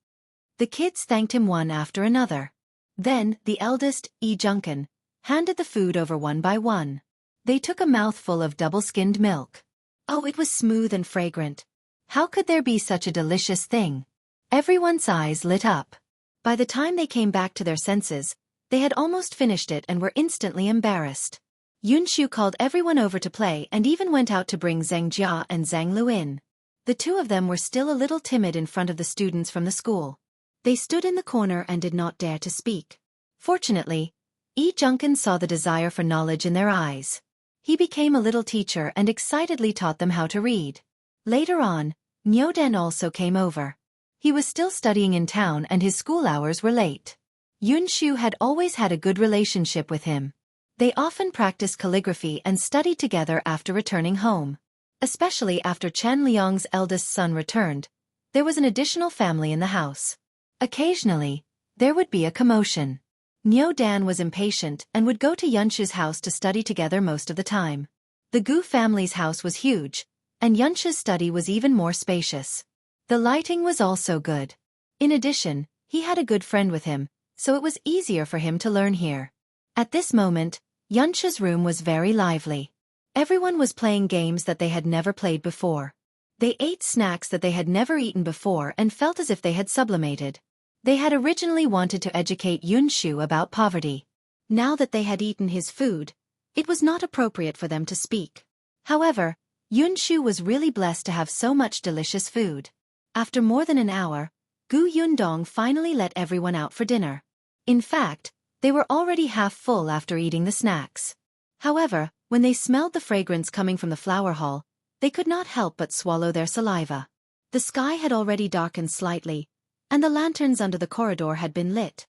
The kids thanked him one after another. Then, the eldest, Junkin, handed the food over one by one. They took a mouthful of double-skinned milk. Oh, it was smooth and fragrant. How could there be such a delicious thing? Everyone's eyes lit up. By the time they came back to their senses, they had almost finished it and were instantly embarrassed. Yunshu called everyone over to play and even went out to bring Zhang Jia and Zhang Lu in. The two of them were still a little timid in front of the students from the school. They stood in the corner and did not dare to speak. Fortunately, Junkin saw the desire for knowledge in their eyes. He became a little teacher and excitedly taught them how to read. Later on, Nyoden also came over. He was still studying in town and his school hours were late. Yunshu had always had a good relationship with him. They often practiced calligraphy and studied together after returning home. Especially after Chen Liang's eldest son returned, there was an additional family in the house. Occasionally, there would be a commotion. Nyodan was impatient and would go to Yunshu's house to study together most of the time. The Gu family's house was huge, and Yunshu's study was even more spacious. The lighting was also good. In addition, he had a good friend with him, so it was easier for him to learn here. At this moment, Yunshu's room was very lively. Everyone was playing games that they had never played before. They ate snacks that they had never eaten before and felt as if they had sublimated. They had originally wanted to educate Yunshu about poverty. Now that they had eaten his food, it was not appropriate for them to speak. However, Yunshu was really blessed to have so much delicious food. After more than an hour, Yundong finally let everyone out for dinner. In fact, they were already half full after eating the snacks. However, when they smelled the fragrance coming from the flower hall, they could not help but swallow their saliva. The sky had already darkened slightly, and the lanterns under the corridor had been lit.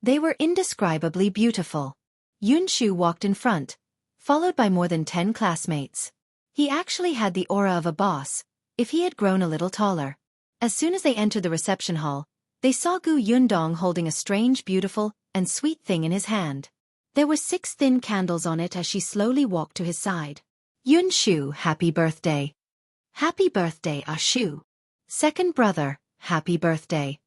They were indescribably beautiful. Yunshu walked in front, followed by more than 10 classmates. He actually had the aura of a boss, if he had grown a little taller. As soon as they entered the reception hall, they saw Yundong holding a strange, beautiful, and sweet thing in his hand. There were 6 thin candles on it as she slowly walked to his side. Yunshu, happy birthday. Happy birthday, Ashu. Second brother, happy birthday.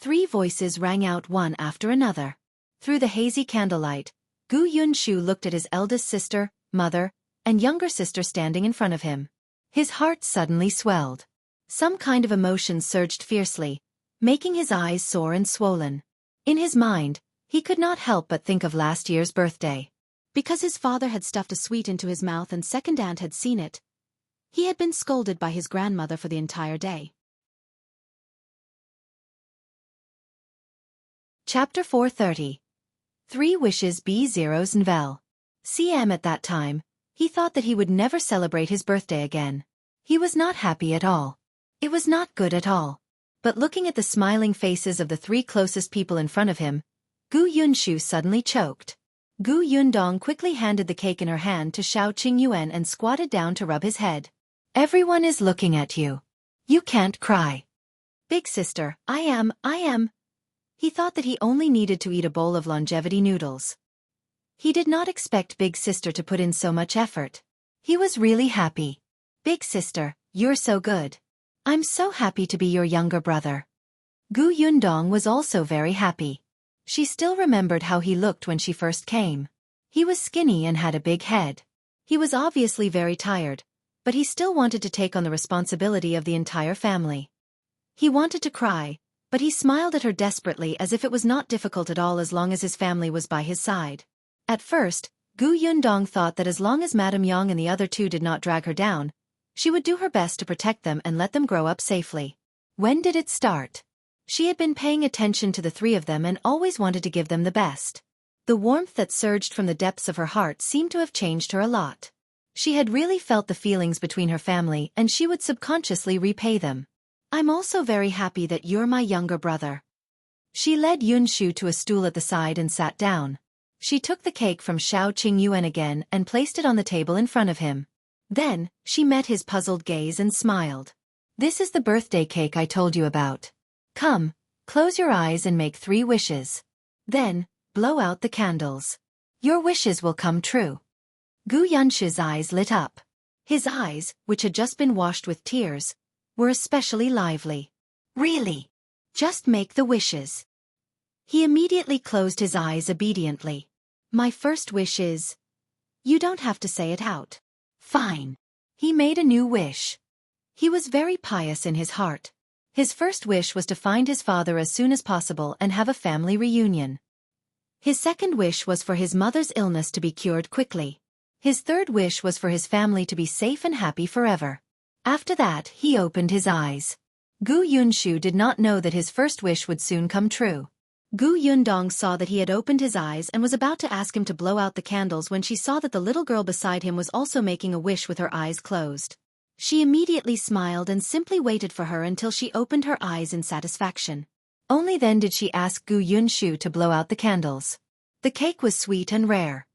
3 voices rang out one after another. Through the hazy candlelight, Yunshu looked at his eldest sister, mother, and younger sister standing in front of him. His heart suddenly swelled. Some kind of emotion surged fiercely, making his eyes sore and swollen. In his mind, he could not help but think of last year's birthday. Because his father had stuffed a sweet into his mouth and second aunt had seen it, he had been scolded by his grandmother for the entire day. Chapter 430. 3 Wishes B0s and Vel. At that time, he thought that he would never celebrate his birthday again. He was not happy at all. It was not good at all. But looking at the smiling faces of the 3 closest people in front of him, Yunshu suddenly choked. Yundong quickly handed the cake in her hand to Shao Qingyuan and squatted down to rub his head. Everyone is looking at you. You can't cry. Big sister, I am. He thought that he only needed to eat a bowl of longevity noodles. He did not expect Big Sister to put in so much effort. He was really happy. Big Sister, you're so good. I'm so happy to be your younger brother. Yundong was also very happy. She still remembered how he looked when she first came. He was skinny and had a big head. He was obviously very tired, but he still wanted to take on the responsibility of the entire family. He wanted to cry, But he smiled at her desperately as if it was not difficult at all as long as his family was by his side. At first, Yundong thought that as long as Madame Yang and the other two did not drag her down, she would do her best to protect them and let them grow up safely. When did it start? She had been paying attention to the three of them and always wanted to give them the best. The warmth that surged from the depths of her heart seemed to have changed her a lot. She had really felt the feelings between her family and she would subconsciously repay them. I'm also very happy that you're my younger brother. She led Yunshu to a stool at the side and sat down. She took the cake from Qingyuan again and placed it on the table in front of him. Then, she met his puzzled gaze and smiled. This is the birthday cake I told you about. Come, close your eyes and make 3 wishes. Then, blow out the candles. Your wishes will come true. Yunshu's eyes lit up. His eyes, which had just been washed with tears, were especially lively. Really? Just make the wishes. He immediately closed his eyes obediently. My first wish is... You don't have to say it out. Fine. He made a new wish. He was very pious in his heart. His first wish was to find his father as soon as possible and have a family reunion. His second wish was for his mother's illness to be cured quickly. His third wish was for his family to be safe and happy forever. After that, he opened his eyes. Yunshu did not know that his first wish would soon come true. Yundong saw that he had opened his eyes and was about to ask him to blow out the candles when she saw that the little girl beside him was also making a wish with her eyes closed. She immediately smiled and simply waited for her until she opened her eyes in satisfaction. Only then did she ask Yunshu to blow out the candles. The cake was sweet and rare.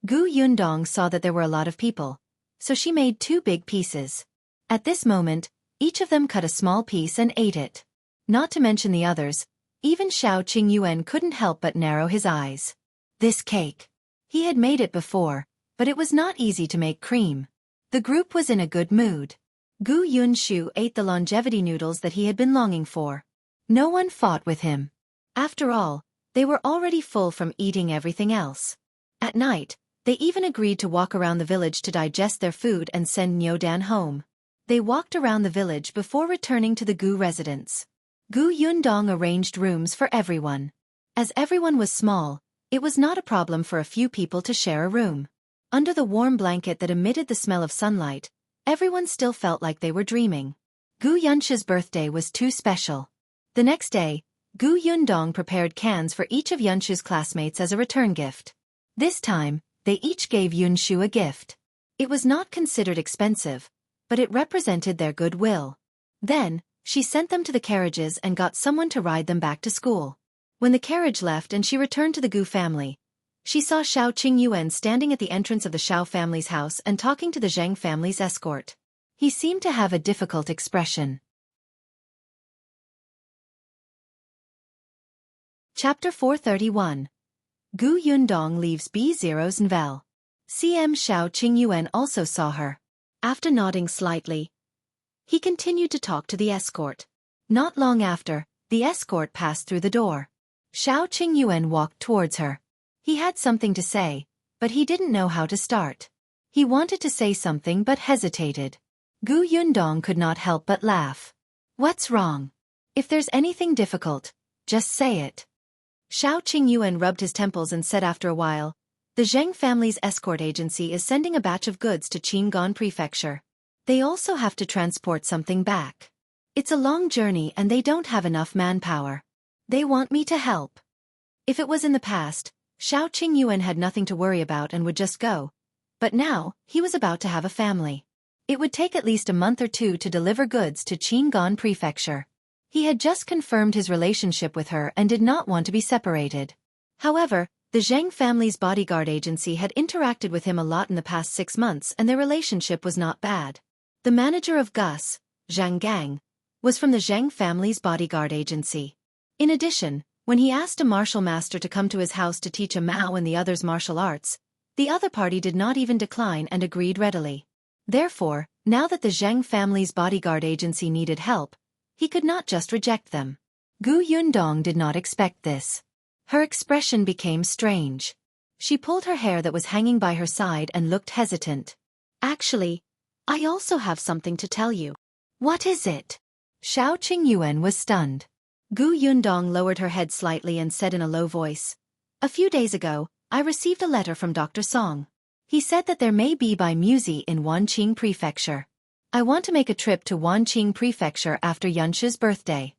Yundong saw that there were a lot of people, so she made 2 big pieces. At this moment, each of them cut a small piece and ate it. Not to mention the others, even Qingyuan couldn't help but narrow his eyes. This cake. He had made it before, but it was not easy to make cream. The group was in a good mood. Yunshu ate the longevity noodles that he had been longing for. No one fought with him. After all, they were already full from eating everything else. At night, they even agreed to walk around the village to digest their food and send Nyodan home. They walked around the village before returning to the residence. Yundong arranged rooms for everyone. As everyone was small, it was not a problem for a few people to share a room. Under the warm blanket that emitted the smell of sunlight, everyone still felt like they were dreaming. Yunshu's birthday was too special. The next day, Yundong prepared cans for each of Yunshu's classmates as a return gift. This time, they each gave Yunshu a gift. It was not considered expensive, but it represented their goodwill. Then, she sent them to the carriages and got someone to ride them back to school. When the carriage left and she returned to the Gu family, she saw Qingyuan standing at the entrance of the Shao family's house and talking to the Zhang family's escort. He seemed to have a difficult expression. Chapter 431. Yundong leaves B0's Nvel. CM Qingyuan also saw her. After nodding slightly, he continued to talk to the escort. Not long after, the escort passed through the door. Qingyuan walked towards her. He had something to say, but he didn't know how to start. He wanted to say something but hesitated. Yundong could not help but laugh. What's wrong? If there's anything difficult, just say it. Qingyuan rubbed his temples and said after a while, the Zhang family's escort agency is sending a batch of goods to Qingyuan Prefecture. They also have to transport something back. It's a long journey and they don't have enough manpower. They want me to help. If it was in the past, Qingyuan had nothing to worry about and would just go. But now, he was about to have a family. It would take at least a month or 2 to deliver goods to Qingyuan Prefecture. He had just confirmed his relationship with her and did not want to be separated. However, the Zhang family's bodyguard agency had interacted with him a lot in the past 6 months and their relationship was not bad. The manager of Gus, Zhang Gang, was from the Zhang family's bodyguard agency. In addition, when he asked a martial master to come to his house to teach a Mao and the others martial arts, the other party did not even decline and agreed readily. Therefore, now that the Zhang family's bodyguard agency needed help, he could not just reject them. Yundong did not expect this. Her expression became strange. She pulled her hair that was hanging by her side and looked hesitant. Actually, I also have something to tell you. What is it? Shao Qingyuan was stunned. Gu Yundong lowered her head slightly and said in a low voice, "A few days ago, I received a letter from Dr. Song. He said that there may be by Musi in Wanqing Prefecture. I want to make a trip to Wanqing Prefecture after Yunshu's birthday."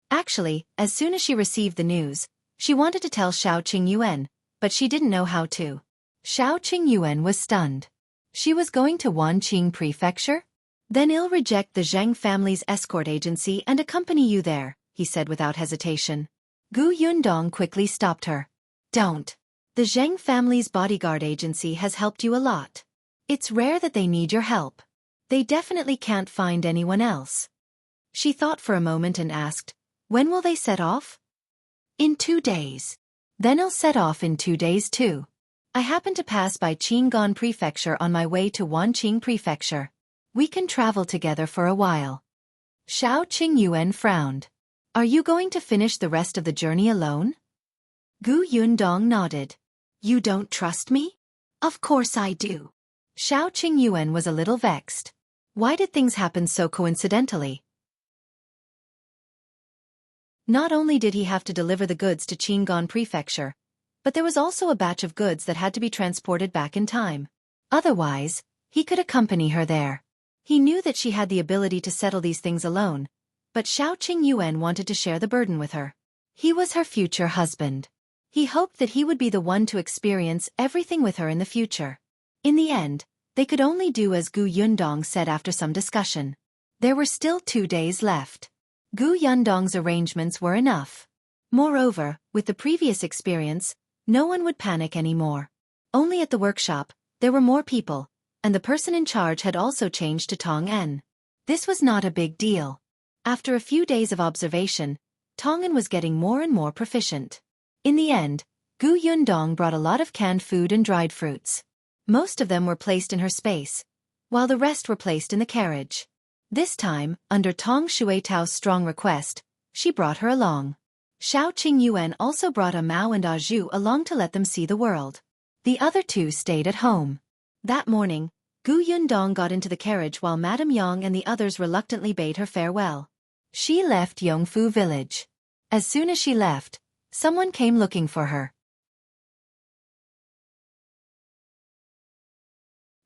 Actually, as soon as she received the news, she wanted to tell Shao Qingyuan, but she didn't know how to. Shao Qingyuan was stunned. She was going to Wanqing Prefecture? "Then I'll reject the Zhang family's escort agency and accompany you there," he said without hesitation. Gu Yundong quickly stopped her. "Don't. The Zhang family's bodyguard agency has helped you a lot. It's rare that they need your help. They definitely can't find anyone else." She thought for a moment and asked, "When will they set off?" "In 2 days. Then I'll set off in 2 days too. I happen to pass by Qingyuan Prefecture on my way to Wanqing Prefecture. We can travel together for a while." Shao Qingyuan frowned. "Are you going to finish the rest of the journey alone?" Gu Yundong nodded. "You don't trust me?" "Of course I do." Shao Qingyuan was a little vexed. Why did things happen so coincidentally? Not only did he have to deliver the goods to Qingyuan Prefecture, but there was also a batch of goods that had to be transported back in time. Otherwise, he could accompany her there. He knew that she had the ability to settle these things alone, but Shao Qingyuan wanted to share the burden with her. He was her future husband. He hoped that he would be the one to experience everything with her in the future. In the end, they could only do as Gu Yundong said after some discussion. There were still 2 days left. Gu Yundong's arrangements were enough. Moreover, with the previous experience, no one would panic anymore. Only at the workshop, there were more people, and the person in charge had also changed to Tong En. This was not a big deal. After a few days of observation, Tong En was getting more and more proficient. In the end, Gu Yundong brought a lot of canned food and dried fruits. Most of them were placed in her space, while the rest were placed in the carriage. This time, under Tong Shuetao's strong request, she brought her along. Shao Qingyuan also brought a Mao and a Zhu along to let them see the world. The other 2 stayed at home. That morning, Gu Yundong got into the carriage while Madame Yang and the others reluctantly bade her farewell. She left Yongfu village. As soon as she left, someone came looking for her.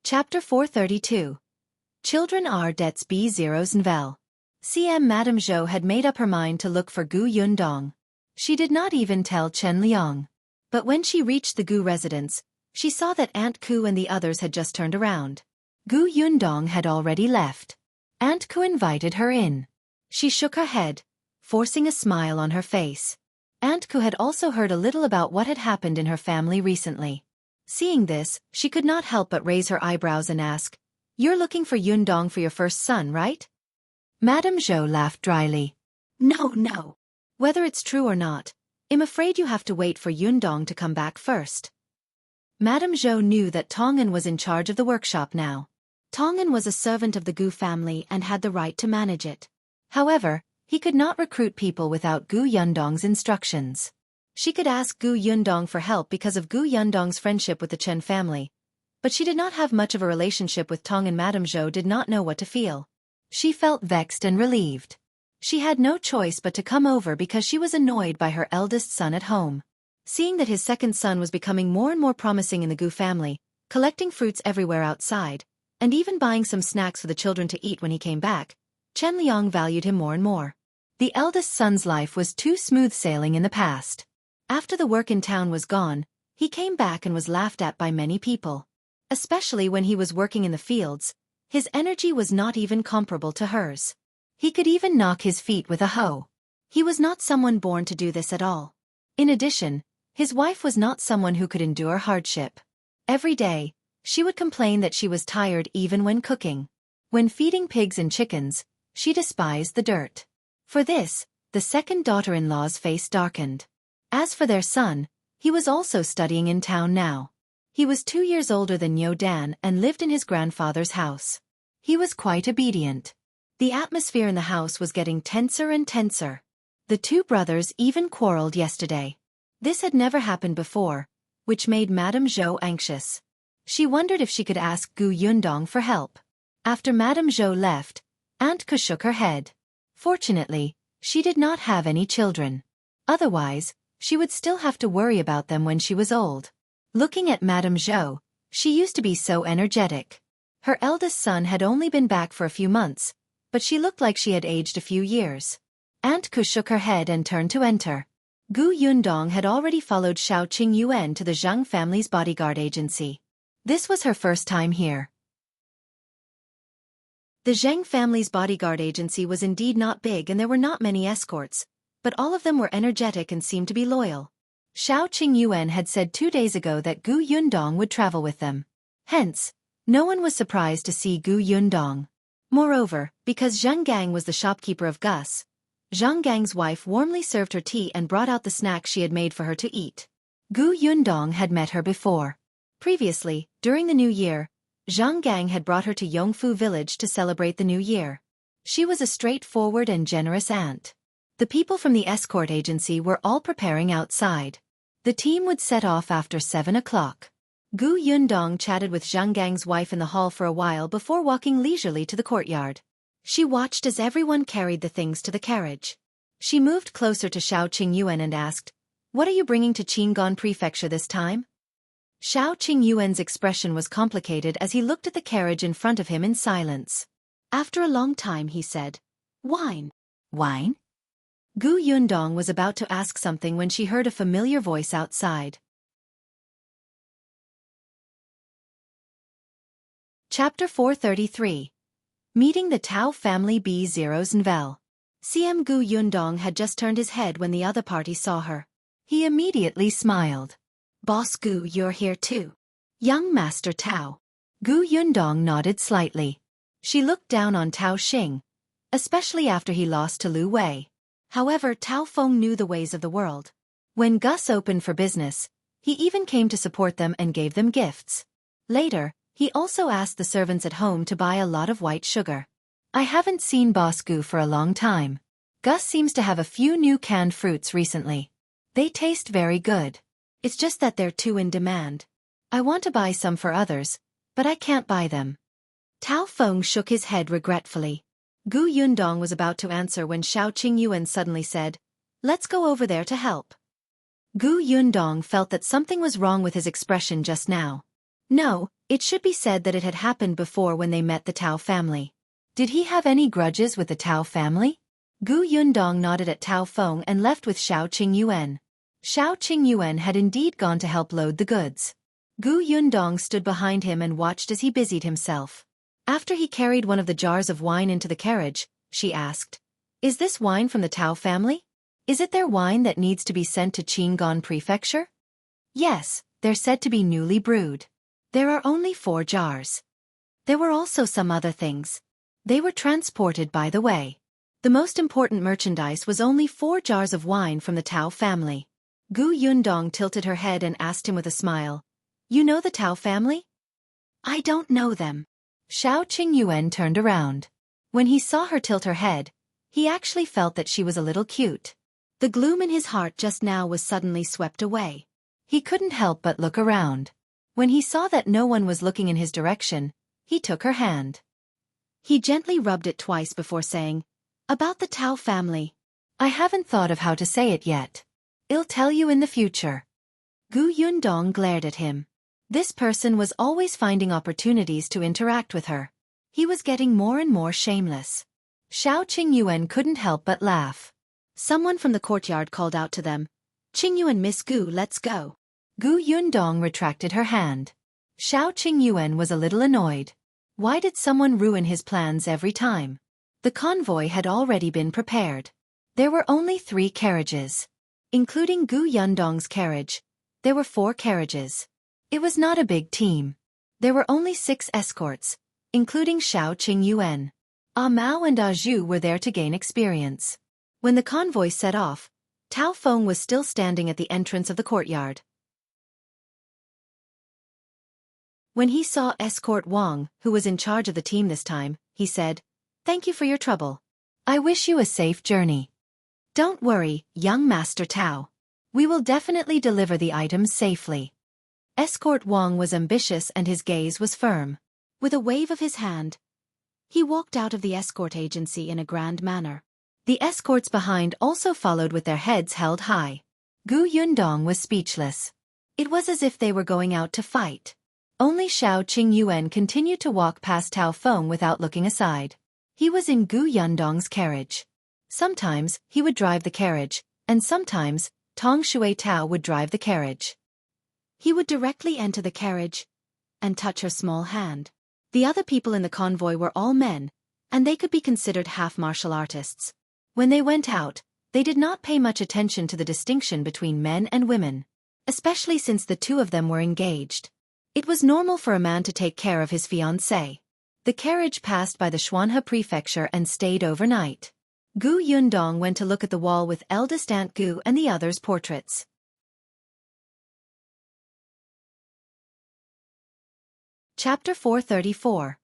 Chapter 432. Children are debts B0s and Vel. CM Madame Zhou had made up her mind to look for Gu Yundong. She did not even tell Chen Liang. But when she reached the Gu residence, she saw that Aunt Ku and the others had just turned around. Gu Yundong had already left. Aunt Ku invited her in. She shook her head, forcing a smile on her face. Aunt Ku had also heard a little about what had happened in her family recently. Seeing this, she could not help but raise her eyebrows and ask, "You're looking for Yundong for your first son, right?" Madame Zhou laughed dryly. No. Whether it's true or not, I'm afraid you have to wait for Yundong to come back first." Madame Zhou knew that Tongan was in charge of the workshop now. Tongan was a servant of the Gu family and had the right to manage it. However, he could not recruit people without Gu Yundong's instructions. She could ask Gu Yundong for help because of Gu Yundong's friendship with the Chen family, but she did not have much of a relationship with Tong, and Madame Zhou did not know what to feel. She felt vexed and relieved. She had no choice but to come over because she was annoyed by her eldest son at home. Seeing that his second son was becoming more and more promising in the Gu family, collecting fruits everywhere outside, and even buying some snacks for the children to eat when he came back, Chen Liang valued him more and more. The eldest son's life was too smooth sailing in the past. After the work in town was gone, he came back and was laughed at by many people. Especially when he was working in the fields, his energy was not even comparable to hers. He could even knock his feet with a hoe. He was not someone born to do this at all. In addition, his wife was not someone who could endure hardship. Every day, she would complain that she was tired even when cooking. When feeding pigs and chickens, she despised the dirt. For this, the second daughter-in-law's face darkened. As for their son, he was also studying in town now. He was 2 years older than Yo Dan and lived in his grandfather's house. He was quite obedient. The atmosphere in the house was getting tenser and tenser. The 2 brothers even quarreled yesterday. This had never happened before, which made Madame Zhou anxious. She wondered if she could ask Gu Yundong for help. After Madame Zhou left, Aunt Ku shook her head. Fortunately, she did not have any children. Otherwise, she would still have to worry about them when she was old. Looking at Madame Zhou, she used to be so energetic. Her eldest son had only been back for a few months, but she looked like she had aged a few years. Aunt Ku shook her head and turned to enter. Gu Yundong had already followed Shao Qingyuan to the Zhang family's bodyguard agency. This was her first time here. The Zhang family's bodyguard agency was indeed not big and there were not many escorts, but all of them were energetic and seemed to be loyal. Shao Qingyuan had said 2 days ago that Gu Yundong would travel with them. Hence, no one was surprised to see Gu Yundong. Moreover, because Zhang Gang was the shopkeeper of Gus, Zhang Gang's wife warmly served her tea and brought out the snacks she had made for her to eat. Gu Yundong had met her before. Previously, during the New Year, Zhang Gang had brought her to Yongfu village to celebrate the New Year. She was a straightforward and generous aunt. The people from the escort agency were all preparing outside. The team would set off after 7 o'clock. Gu Yundong chatted with Zhang Gang's wife in the hall for a while before walking leisurely to the courtyard. She watched as everyone carried the things to the carriage. She moved closer to Shao Qingyuan and asked, "What are you bringing to Qingyuan Prefecture this time?" Shao Qingyuan's expression was complicated as he looked at the carriage in front of him in silence. After a long time he said, "Wine." "Wine?" Gu Yundong was about to ask something when she heard a familiar voice outside. Chapter 433. Meeting the Tao family B0's Nvel. CM Gu Yundong had just turned his head when the other party saw her. He immediately smiled. "Boss Gu, you're here too." "Young Master Tao." Gu Yundong nodded slightly. She looked down on Tao Xing, especially after he lost to Lu Wei. However, Tao Feng knew the ways of the world. When Gus opened for business, he even came to support them and gave them gifts. Later, he also asked the servants at home to buy a lot of white sugar. "I haven't seen Boss Gu for a long time. Gus seems to have a few new canned fruits recently. They taste very good. It's just that they're too in demand. I want to buy some for others, but I can't buy them." Tao Feng shook his head regretfully. Gu Yundong was about to answer when Shao Qingyuan suddenly said, "Let's go over there to help." Gu Yundong felt that something was wrong with his expression just now. No, it should be said that it had happened before when they met the Tao family. Did he have any grudges with the Tao family? Gu Yundong nodded at Tao Feng and left with Shao Qingyuan. Shao Qingyuan had indeed gone to help load the goods. Gu Yundong stood behind him and watched as he busied himself. After he carried one of the jars of wine into the carriage, she asked, "Is this wine from the Tao family? Is it their wine that needs to be sent to Qingyuan Prefecture?" "Yes, they're said to be newly brewed. There are only 4 jars. There were also some other things. They were transported by the way. The most important merchandise was only 4 jars of wine from the Tao family." Gu Yundong tilted her head and asked him with a smile, "You know the Tao family?" "I don't know them." Shao Qingyuan turned around. When he saw her tilt her head, he actually felt that she was a little cute. The gloom in his heart just now was suddenly swept away. He couldn't help but look around. When he saw that no one was looking in his direction, he took her hand. He gently rubbed it twice before saying, "About the Tao family. I haven't thought of how to say it yet. I'll tell you in the future." Gu Yundong glared at him. This person was always finding opportunities to interact with her. He was getting more and more shameless. Shao Qingyuan couldn't help but laugh. Someone from the courtyard called out to them, "Qingyuan Miss Gu, let's go." Gu Yundong retracted her hand. Shao Qingyuan was a little annoyed. Why did someone ruin his plans every time? The convoy had already been prepared. There were only 3 carriages. Including Gu Yundong's carriage, there were 4 carriages. It was not a big team. There were only 6 escorts, including Shao Qingyuan. Ah Mao and Ah Zhu were there to gain experience. When the convoy set off, Tao Feng was still standing at the entrance of the courtyard. When he saw Escort Wang, who was in charge of the team this time, he said, "Thank you for your trouble. I wish you a safe journey." "Don't worry, young Master Tao. We will definitely deliver the items safely." Escort Wang was ambitious and his gaze was firm. With a wave of his hand, he walked out of the escort agency in a grand manner. The escorts behind also followed with their heads held high. Yundong was speechless. It was as if they were going out to fight. Only Qingyuan continued to walk past Tao Feng without looking aside. He was in Yundong's carriage. Sometimes he would drive the carriage, and sometimes Shui Tao would drive the carriage. He would directly enter the carriage and touch her small hand. The other people in the convoy were all men, and they could be considered half martial artists. When they went out, they did not pay much attention to the distinction between men and women, especially since the two of them were engaged. It was normal for a man to take care of his fiancée. The carriage passed by the Xuanhe Prefecture and stayed overnight. Yundong went to look at the wall with eldest Aunt Gu and the others' portraits. Chapter 434.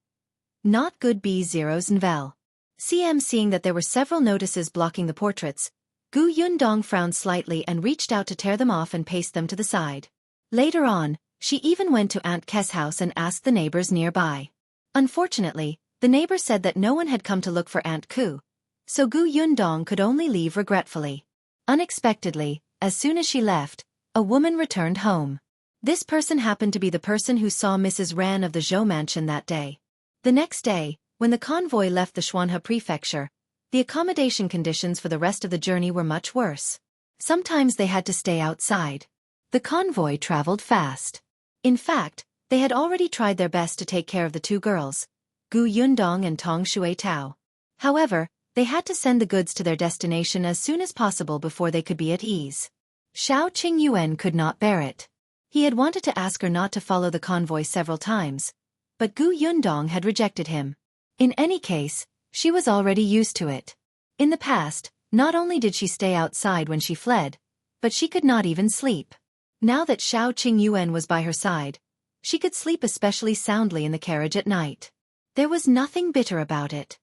Not Good B0's Nvel. Seeing that there were several notices blocking the portraits, Yundong frowned slightly and reached out to tear them off and paste them to the side. Later on, she even went to Aunt Ke's house and asked the neighbors nearby. Unfortunately, the neighbor said that no one had come to look for Aunt Ku, so Yundong could only leave regretfully. Unexpectedly, as soon as she left, a woman returned home. This person happened to be the person who saw Mrs. Ran of the Zhou mansion that day. The next day, when the convoy left the Xuanhe Prefecture, the accommodation conditions for the rest of the journey were much worse. Sometimes they had to stay outside. The convoy traveled fast. In fact, they had already tried their best to take care of the two girls, Yundong and Shui Tao. However, they had to send the goods to their destination as soon as possible before they could be at ease. Qingyuan could not bear it. He had wanted to ask her not to follow the convoy several times, but Yundong had rejected him. In any case, she was already used to it. In the past, not only did she stay outside when she fled, but she could not even sleep. Now that Qingyuan was by her side, she could sleep especially soundly in the carriage at night. There was nothing bitter about it.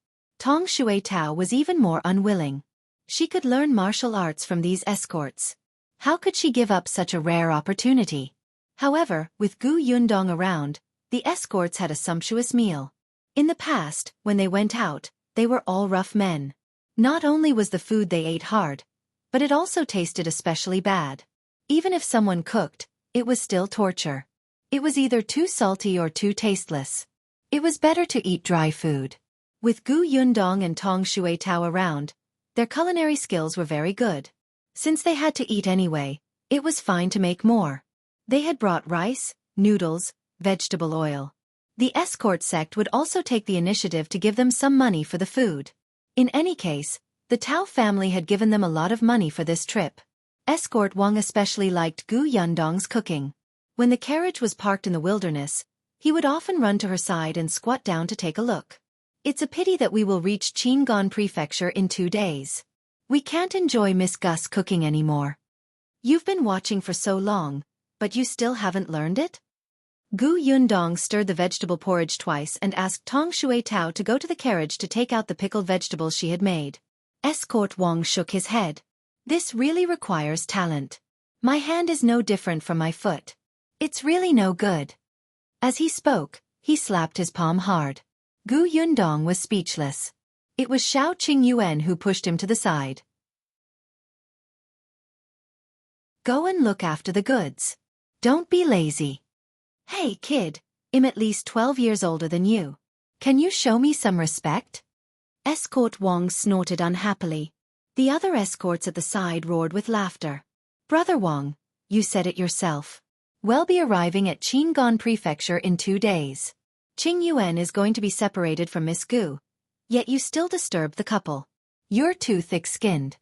Shui Tao was even more unwilling. She could learn martial arts from these escorts. How could she give up such a rare opportunity? However, with Yundong around, the escorts had a sumptuous meal. In the past, when they went out, they were all rough men. Not only was the food they ate hard, but it also tasted especially bad. Even if someone cooked, it was still torture. It was either too salty or too tasteless. It was better to eat dry food. With Yundong and Shui Tao around, their culinary skills were very good. Since they had to eat anyway, it was fine to make more. They had brought rice, noodles, vegetable oil. The escort sect would also take the initiative to give them some money for the food. In any case, the Tao family had given them a lot of money for this trip. Escort Wang especially liked Yundong's cooking. When the carriage was parked in the wilderness, he would often run to her side and squat down to take a look. It's a pity that we will reach Qingyuan Prefecture in 2 days. We can't enjoy Miss Gus cooking anymore. You've been watching for so long, but you still haven't learned it? Yundong stirred the vegetable porridge twice and asked Shui Tao to go to the carriage to take out the pickled vegetables she had made. Escort Wang shook his head. This really requires talent. My hand is no different from my foot. It's really no good. As he spoke, he slapped his palm hard. Yundong was speechless. It was Qingyuan who pushed him to the side. Go and look after the goods. Don't be lazy. Hey kid, I'm at least 12 years older than you. Can you show me some respect? Escort Wang snorted unhappily. The other escorts at the side roared with laughter. Brother Wang, you said it yourself. We'll be arriving at Qingyuan Prefecture in 2 days. Qingyuan is going to be separated from Miss Gu. Yet you still disturbed the couple. You're too thick-skinned.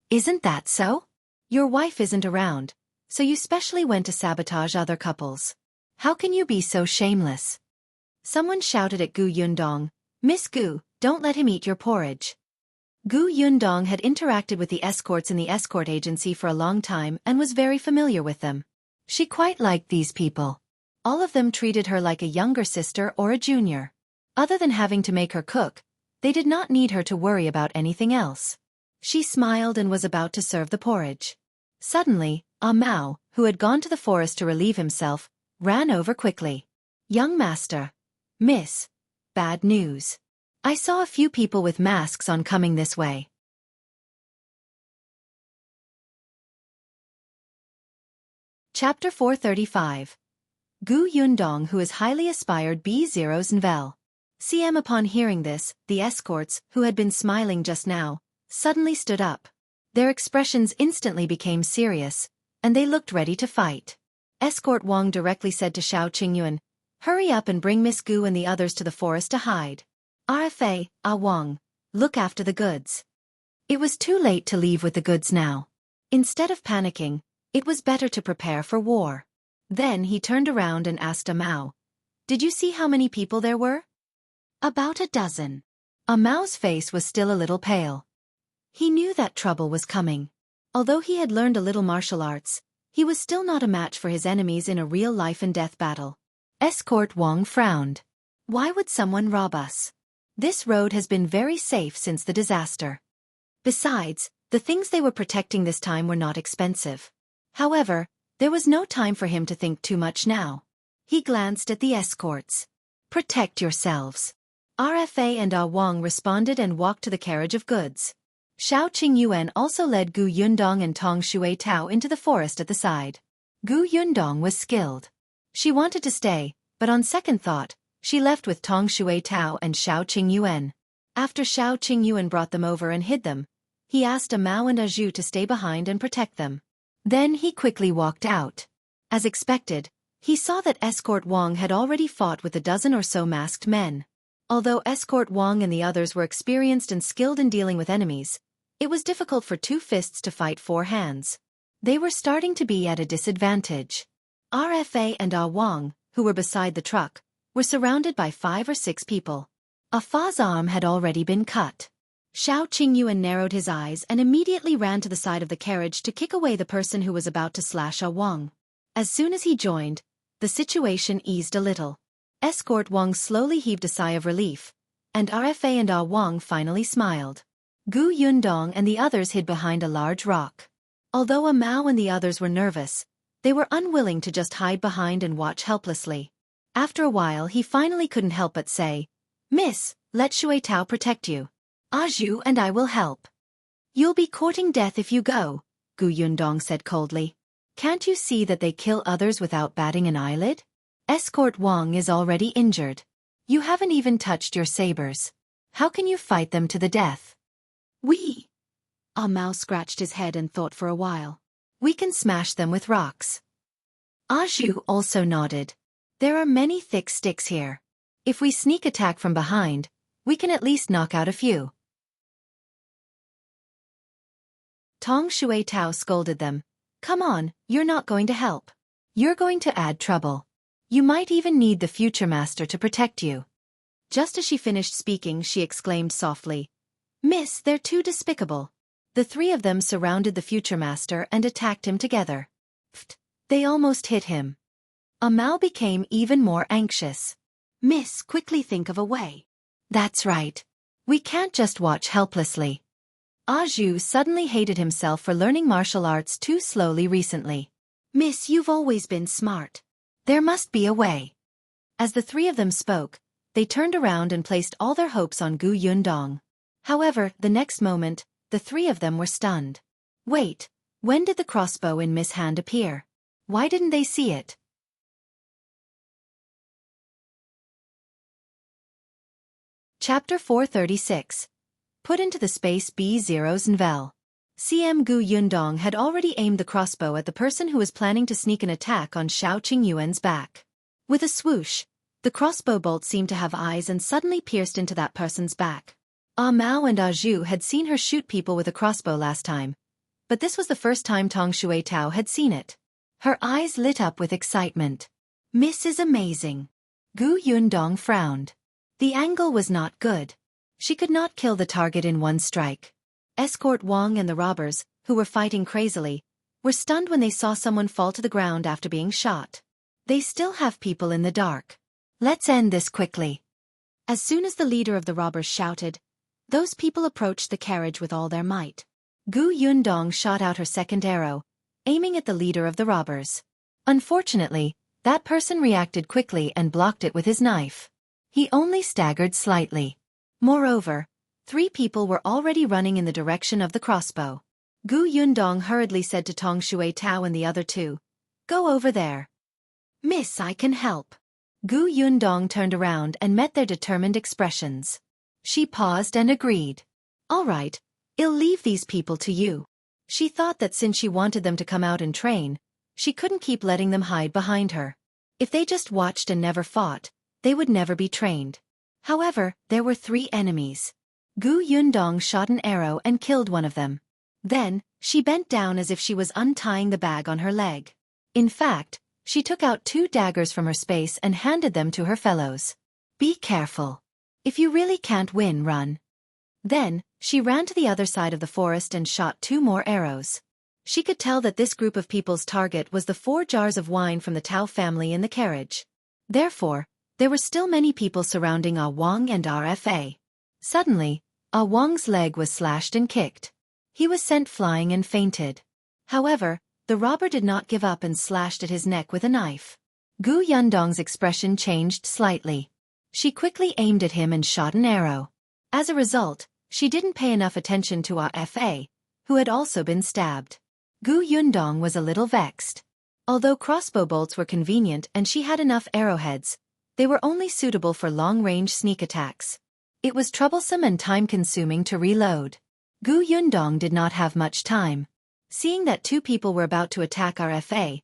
Isn't that so? Your wife isn't around, so you specially went to sabotage other couples. How can you be so shameless? Someone shouted at Yundong, Miss Gu, don't let him eat your porridge. Yundong had interacted with the escorts in the escort agency for a long time and was very familiar with them. She quite liked these people. All of them treated her like a younger sister or a junior. Other than having to make her cook, they did not need her to worry about anything else. She smiled and was about to serve the porridge. Suddenly, Mao, who had gone to the forest to relieve himself, ran over quickly. Young master. Miss. Bad news. I saw a few people with masks on coming this way. Chapter 435. Gu Yundong, who is highly aspired B0's Nvel. CM. Upon hearing this, the escorts, who had been smiling just now, suddenly stood up. Their expressions instantly became serious, and they looked ready to fight. Escort Wang directly said to Shao Qingyuan, "Hurry up and bring Miss Gu and the others to the forest to hide. RFA, Wang, look after the goods." It was too late to leave with the goods now. Instead of panicking, it was better to prepare for war. Then he turned around and asked Mao, "Did you see how many people there were?" "About a dozen." Mao's face was still a little pale. He knew that trouble was coming. Although he had learned a little martial arts, he was still not a match for his enemies in a real life-and-death battle. Escort Wang frowned. "Why would someone rob us? This road has been very safe since the disaster. Besides, the things they were protecting this time were not expensive." However, there was no time for him to think too much now. He glanced at the escorts. "Protect yourselves." RFA and Wang responded and walked to the carriage of goods. Shao Qingyuan also led Gu Yundong and Tong Xue Tao into the forest at the side. Gu Yundong was skilled. She wanted to stay, but on second thought, she left with Tong Xue Tao and Shao Qingyuan. After Shao Qingyuan brought them over and hid them, he asked Mao and Zhu to stay behind and protect them. Then he quickly walked out. As expected, he saw that Escort Wang had already fought with a dozen or so masked men. Although Escort Wang and the others were experienced and skilled in dealing with enemies, it was difficult for two fists to fight four hands. They were starting to be at a disadvantage. RFA and Wang, who were beside the truck, were surrounded by 5 or 6 people. Fa's arm had already been cut. Shao Qingyuan narrowed his eyes and immediately ran to the side of the carriage to kick away the person who was about to slash Wang. As soon as he joined, the situation eased a little. Escort Wang slowly heaved a sigh of relief, and RFA and Wang finally smiled. Gu Yundong and the others hid behind a large rock. Although Mao and the others were nervous, they were unwilling to just hide behind and watch helplessly. After a while he finally couldn't help but say, "Miss, let Xue Tao protect you. Zhu and I will help." "You'll be courting death if you go," Gu Yundong said coldly. "Can't you see that they kill others without batting an eyelid? Escort Wang is already injured. You haven't even touched your sabers. How can you fight them to the death?" "We..." Mao scratched his head and thought for a while. "We can smash them with rocks." Zhu also nodded. "There are many thick sticks here. If we sneak attack from behind, we can at least knock out a few." Tong Xue Tao scolded them. "Come on, you're not going to help. You're going to add trouble. You might even need the future master to protect you." Just as she finished speaking, she exclaimed softly, "Miss, they're too despicable." The 3 of them surrounded the future master and attacked him together. Pfft, they almost hit him. Mao became even more anxious. "Miss, quickly think of a way." "That's right. We can't just watch helplessly." Zhu suddenly hated himself for learning martial arts too slowly recently. "Miss, you've always been smart. There must be a way." As the 3 of them spoke, they turned around and placed all their hopes on Gu Yundong. However, the next moment, the 3 of them were stunned. Wait, when did the crossbow in Miss' hand appear? Why didn't they see it? Chapter 436. Put into the space B0's Nvel. CM Gu Yundong had already aimed the crossbow at the person who was planning to sneak an attack on Shao Qingyuan's back. With a swoosh, the crossbow bolt seemed to have eyes and suddenly pierced into that person's back. Mao and Zhu had seen her shoot people with a crossbow last time, but this was the first time Tong Xue Tao had seen it. Her eyes lit up with excitement. "Miss is amazing." Gu Yundong frowned. The angle was not good. She could not kill the target in one strike. Escort Wang and the robbers, who were fighting crazily, were stunned when they saw someone fall to the ground after being shot. They still have people in the dark. Let's end this quickly. As soon as the leader of the robbers shouted, those people approached the carriage with all their might. Gu Yundong shot out her second arrow, aiming at the leader of the robbers. Unfortunately, that person reacted quickly and blocked it with his knife. He only staggered slightly. Moreover, 3 people were already running in the direction of the crossbow. Gu Yundong hurriedly said to Tong Xue Tao and the other 2, Go over there. Miss, I can help. Gu Yundong turned around and met their determined expressions. She paused and agreed. All right, I'll leave these people to you. She thought that since she wanted them to come out and train, she couldn't keep letting them hide behind her. If they just watched and never fought, they would never be trained. However, there were 3 enemies. Gu Yundong shot an arrow and killed one of them. Then, she bent down as if she was untying the bag on her leg. In fact, she took out 2 daggers from her space and handed them to her fellows. Be careful. If you really can't win, run. Then, she ran to the other side of the forest and shot 2 more arrows. She could tell that this group of people's target was the 4 jars of wine from the Tao family in the carriage. Therefore, there were still many people surrounding Ah Wang and RFA. Suddenly, Ah Wang's leg was slashed and kicked. He was sent flying and fainted. However, the robber did not give up and slashed at his neck with a knife. Gu Yundong's expression changed slightly. She quickly aimed at him and shot an arrow. As a result, she didn't pay enough attention to RFA, who had also been stabbed. Gu Yundong was a little vexed. Although crossbow bolts were convenient and she had enough arrowheads, they were only suitable for long-range sneak attacks. It was troublesome and time-consuming to reload. Gu Yundong did not have much time. Seeing that 2 people were about to attack RFA,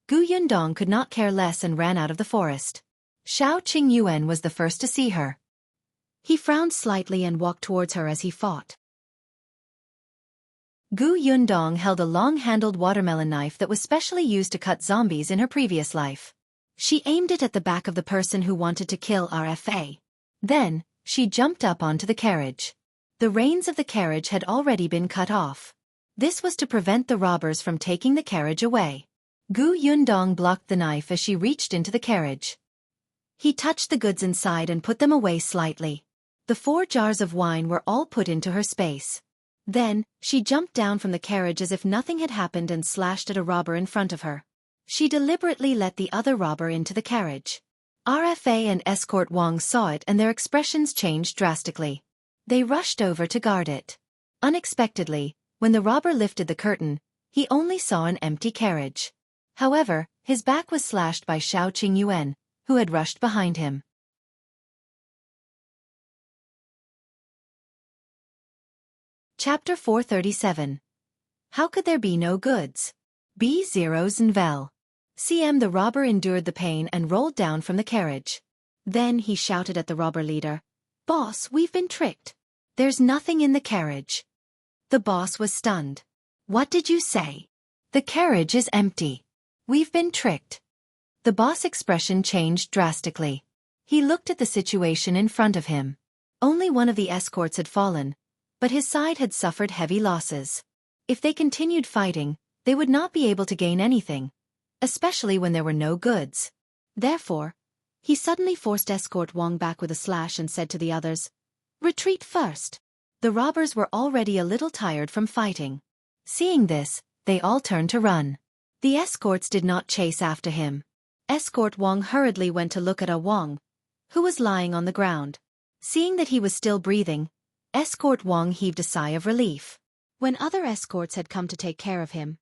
Gu Yundong could not care less and ran out of the forest. Shao Qingyuan was the first to see her. He frowned slightly and walked towards her as he fought. Gu Yundong held a long-handled watermelon knife that was specially used to cut zombies in her previous life. She aimed it at the back of the person who wanted to kill RFA. Then, she jumped up onto the carriage. The reins of the carriage had already been cut off. This was to prevent the robbers from taking the carriage away. Gu Yundong blocked the knife as she reached into the carriage. He touched the goods inside and put them away slightly. The 4 jars of wine were all put into her space. Then, she jumped down from the carriage as if nothing had happened and slashed at a robber in front of her. She deliberately let the other robber into the carriage. RFA and escort Wang saw it and their expressions changed drastically. They rushed over to guard it. Unexpectedly, when the robber lifted the curtain, he only saw an empty carriage. However, his back was slashed by Shao Qingyuan, who had rushed behind him. Chapter 437. How could there be no goods? B0s and Vel. The robber endured the pain and rolled down from the carriage. Then he shouted at the robber leader, "Boss, we've been tricked. There's nothing in the carriage." The boss was stunned. "What did you say?" "The carriage is empty. We've been tricked." The boss' expression changed drastically. He looked at the situation in front of him. Only one of the escorts had fallen, but his side had suffered heavy losses. If they continued fighting, they would not be able to gain anything, especially when there were no goods. Therefore, he suddenly forced escort Wang back with a slash and said to the others, "Retreat first." The robbers were already a little tired from fighting. Seeing this, they all turned to run. The escorts did not chase after him. Escort Wang hurriedly went to look at Wang, who was lying on the ground. Seeing that he was still breathing, escort Wang heaved a sigh of relief. When other escorts had come to take care of him,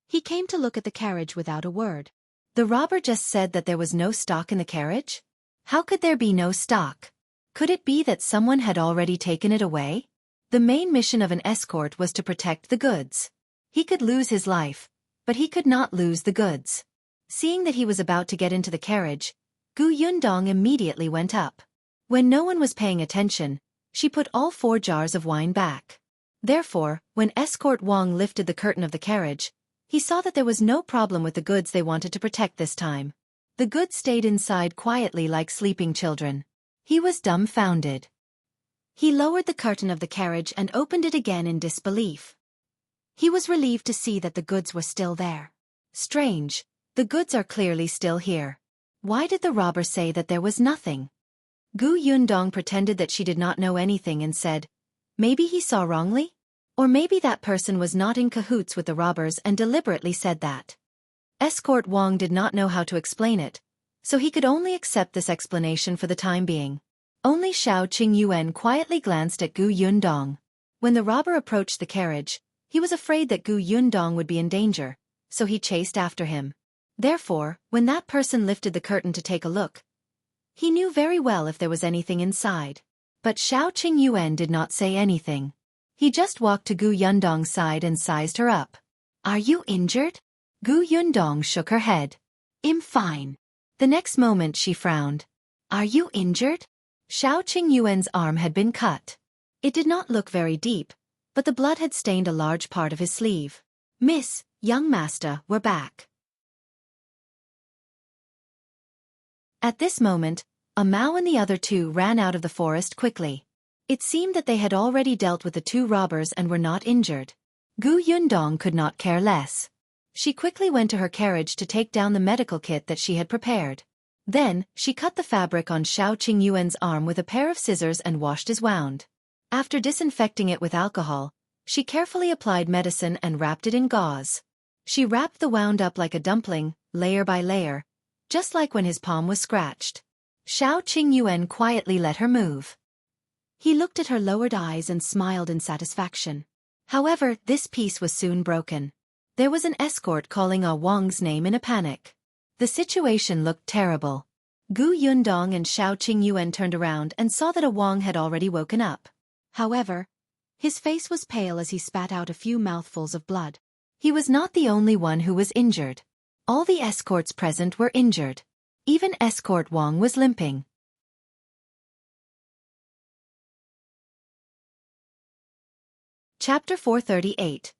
he came to look at the carriage without a word. The robber just said that there was no stock in the carriage? How could there be no stock? Could it be that someone had already taken it away? The main mission of an escort was to protect the goods. He could lose his life, but he could not lose the goods. Seeing that he was about to get into the carriage, Gu Yundong immediately went up. When no one was paying attention, she put all 4 jars of wine back. Therefore, when escort Wang lifted the curtain of the carriage, he saw that there was no problem with the goods they wanted to protect this time. The goods stayed inside quietly like sleeping children. He was dumbfounded. He lowered the curtain of the carriage and opened it again in disbelief. He was relieved to see that the goods were still there. Strange, the goods are clearly still here. Why did the robber say that there was nothing? Gu Yundong pretended that she did not know anything and said, "Maybe he saw wrongly? Or maybe that person was not in cahoots with the robbers and deliberately said that." Escort Wang did not know how to explain it, so he could only accept this explanation for the time being. Only Shao Qingyuan quietly glanced at Gu Yundong. When the robber approached the carriage, he was afraid that Gu Yundong would be in danger, so he chased after him. Therefore, when that person lifted the curtain to take a look, he knew very well if there was anything inside. But Qingyuan did not say anything. He just walked to Gu Yundong's side and sized her up. "Are you injured?" Gu Yundong shook her head. "I'm fine." The next moment she frowned. "Are you injured?" Qingyuan's arm had been cut. It did not look very deep, but the blood had stained a large part of his sleeve. "Miss, young master, we're back." At this moment, a Mao and the other two ran out of the forest quickly. It seemed that they had already dealt with the two robbers and were not injured. Gu Yundong could not care less. She quickly went to her carriage to take down the medical kit that she had prepared. Then, she cut the fabric on Qingyuan's arm with a pair of scissors and washed his wound. After disinfecting it with alcohol, she carefully applied medicine and wrapped it in gauze. She wrapped the wound up like a dumpling, layer by layer, just like when his palm was scratched. Qingyuan quietly let her move. He looked at her lowered eyes and smiled in satisfaction. However, this peace was soon broken. There was an escort calling Wang's name in a panic. The situation looked terrible. Gu Yundong and Qingyuan turned around and saw that Wang had already woken up. However, his face was pale as he spat out a few mouthfuls of blood. He was not the only one who was injured. All the escorts present were injured. Even escort Wang was limping. Chapter 438.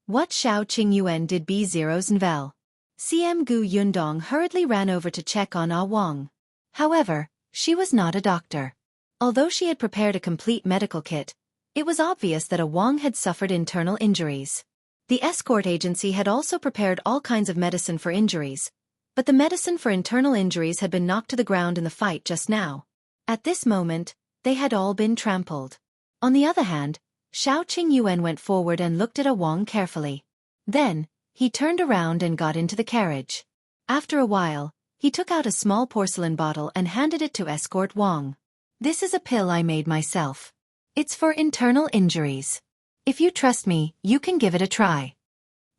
What Qingyuan did B0's Nvel. CM Gu Yundong hurriedly ran over to check on Wang. However, she was not a doctor. Although she had prepared a complete medical kit, it was obvious that Wang had suffered internal injuries. The escort agency had also prepared all kinds of medicine for injuries, but the medicine for internal injuries had been knocked to the ground in the fight just now. At this moment, they had all been trampled. On the other hand, Qingyuan went forward and looked at Wang carefully. Then, he turned around and got into the carriage. After a while, he took out a small porcelain bottle and handed it to escort Wang. "This is a pill I made myself. It's for internal injuries. If you trust me, you can give it a try."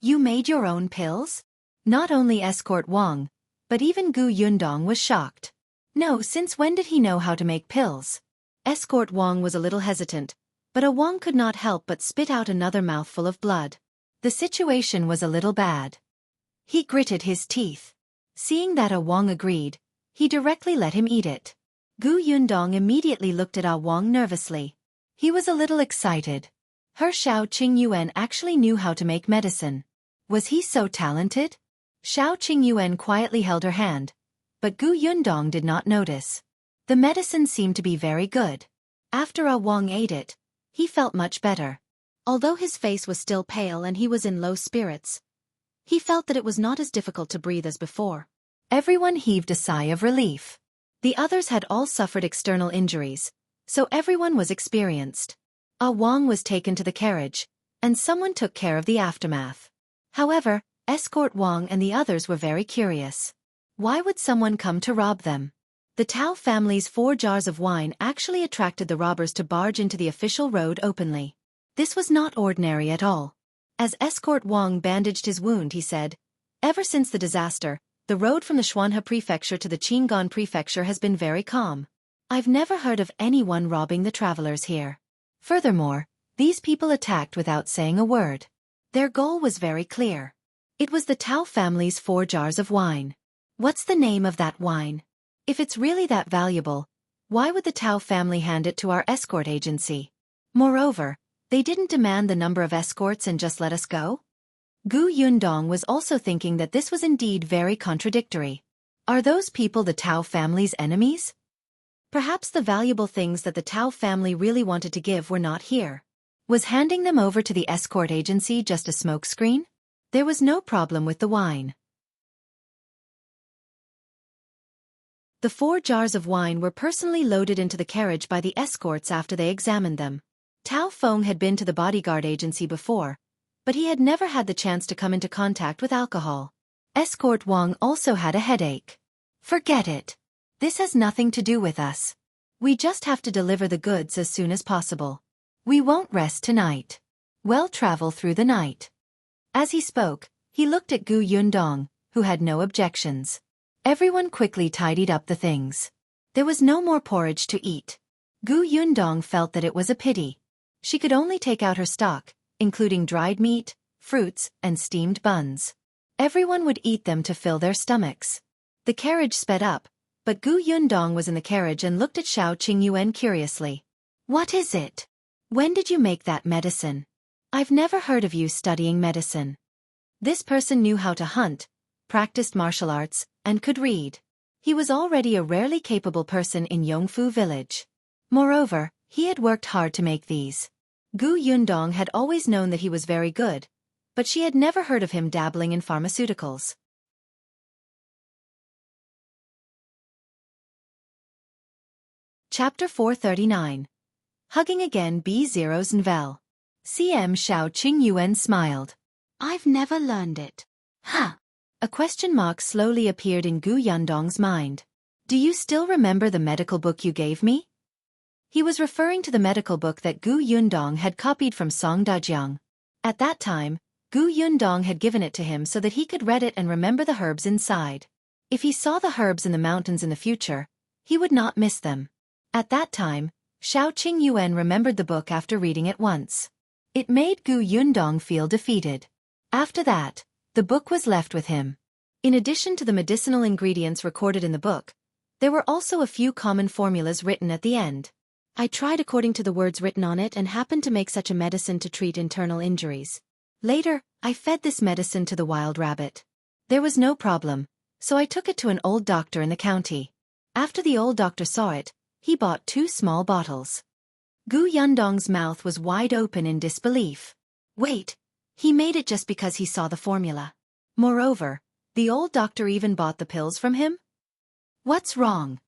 "You made your own pills?" Not only escort Wang, but even Gu Yundong was shocked. No, since when did he know how to make pills? Escort Wang was a little hesitant, but Wang could not help but spit out another mouthful of blood. The situation was a little bad. He gritted his teeth. Seeing that Wang agreed, he directly let him eat it. Gu Yundong immediately looked at Wang nervously. He was a little excited. Her Qingyuan actually knew how to make medicine. Was he so talented? Qingyuan quietly held her hand, but Gu Yundong did not notice. The medicine seemed to be very good. After Wang ate it, he felt much better. Although his face was still pale and he was in low spirits, he felt that it was not as difficult to breathe as before. Everyone heaved a sigh of relief. The others had all suffered external injuries, so everyone was experienced. Wang was taken to the carriage, and someone took care of the aftermath. However, escort Wang and the others were very curious. Why would someone come to rob them? The Tao family's 4 jars of wine actually attracted the robbers to barge into the official road openly. This was not ordinary at all. As escort Wang bandaged his wound, he said, "Ever since the disaster, the road from the Xuanhe Prefecture to the Qingyuan Prefecture has been very calm. I've never heard of anyone robbing the travelers here. Furthermore, these people attacked without saying a word. Their goal was very clear. It was the Tao family's 4 jars of wine. What's the name of that wine? If it's really that valuable, why would the Tao family hand it to our escort agency? Moreover, they didn't demand the number of escorts and just let us go?" Gu Yundong was also thinking that this was indeed very contradictory. Are those people the Tao family's enemies? Perhaps the valuable things that the Tao family really wanted to give were not here. Was handing them over to the escort agency just a smokescreen? There was no problem with the wine. The 4 jars of wine were personally loaded into the carriage by the escorts after they examined them. Tao Feng had been to the bodyguard agency before, but he had never had the chance to come into contact with alcohol. Escort Wang also had a headache. "Forget it. This has nothing to do with us. We just have to deliver the goods as soon as possible. We won't rest tonight. We'll travel through the night." As he spoke, he looked at Gu Yundong, who had no objections. Everyone quickly tidied up the things. There was no more porridge to eat. Yundong felt that it was a pity. She could only take out her stock, including dried meat, fruits, and steamed buns. Everyone would eat them to fill their stomachs. The carriage sped up, but Yundong was in the carriage and looked at Shao Qingyuan curiously. "What is it? When did you make that medicine? I've never heard of you studying medicine." This person knew how to hunt, practiced martial arts, and could read. He was already a rarely capable person in Yongfu village. Moreover, he had worked hard to make these. Yundong had always known that he was very good, but she had never heard of him dabbling in pharmaceuticals. Chapter 439. Hugging again B0's Nvel. CM Shao Qingyuan smiled. "I've never learned it." "Huh." A question mark slowly appeared in Yundong's mind. "Do you still remember the medical book you gave me?" He was referring to the medical book that Yundong had copied from Song Dajiang. At that time, Yundong had given it to him so that he could read it and remember the herbs inside. If he saw the herbs in the mountains in the future, he would not miss them. At that time, Shao Qingyuan remembered the book after reading it once. It made Yundong feel defeated. After that, the book was left with him. In addition to the medicinal ingredients recorded in the book, there were also a few common formulas written at the end. "I tried according to the words written on it and happened to make such a medicine to treat internal injuries. Later, I fed this medicine to the wild rabbit. There was no problem, so I took it to an old doctor in the county. After the old doctor saw it, he bought 2 small bottles." Yundong's mouth was wide open in disbelief. Wait, he made it just because he saw the formula. Moreover, the old doctor even bought the pills from him? What's wrong?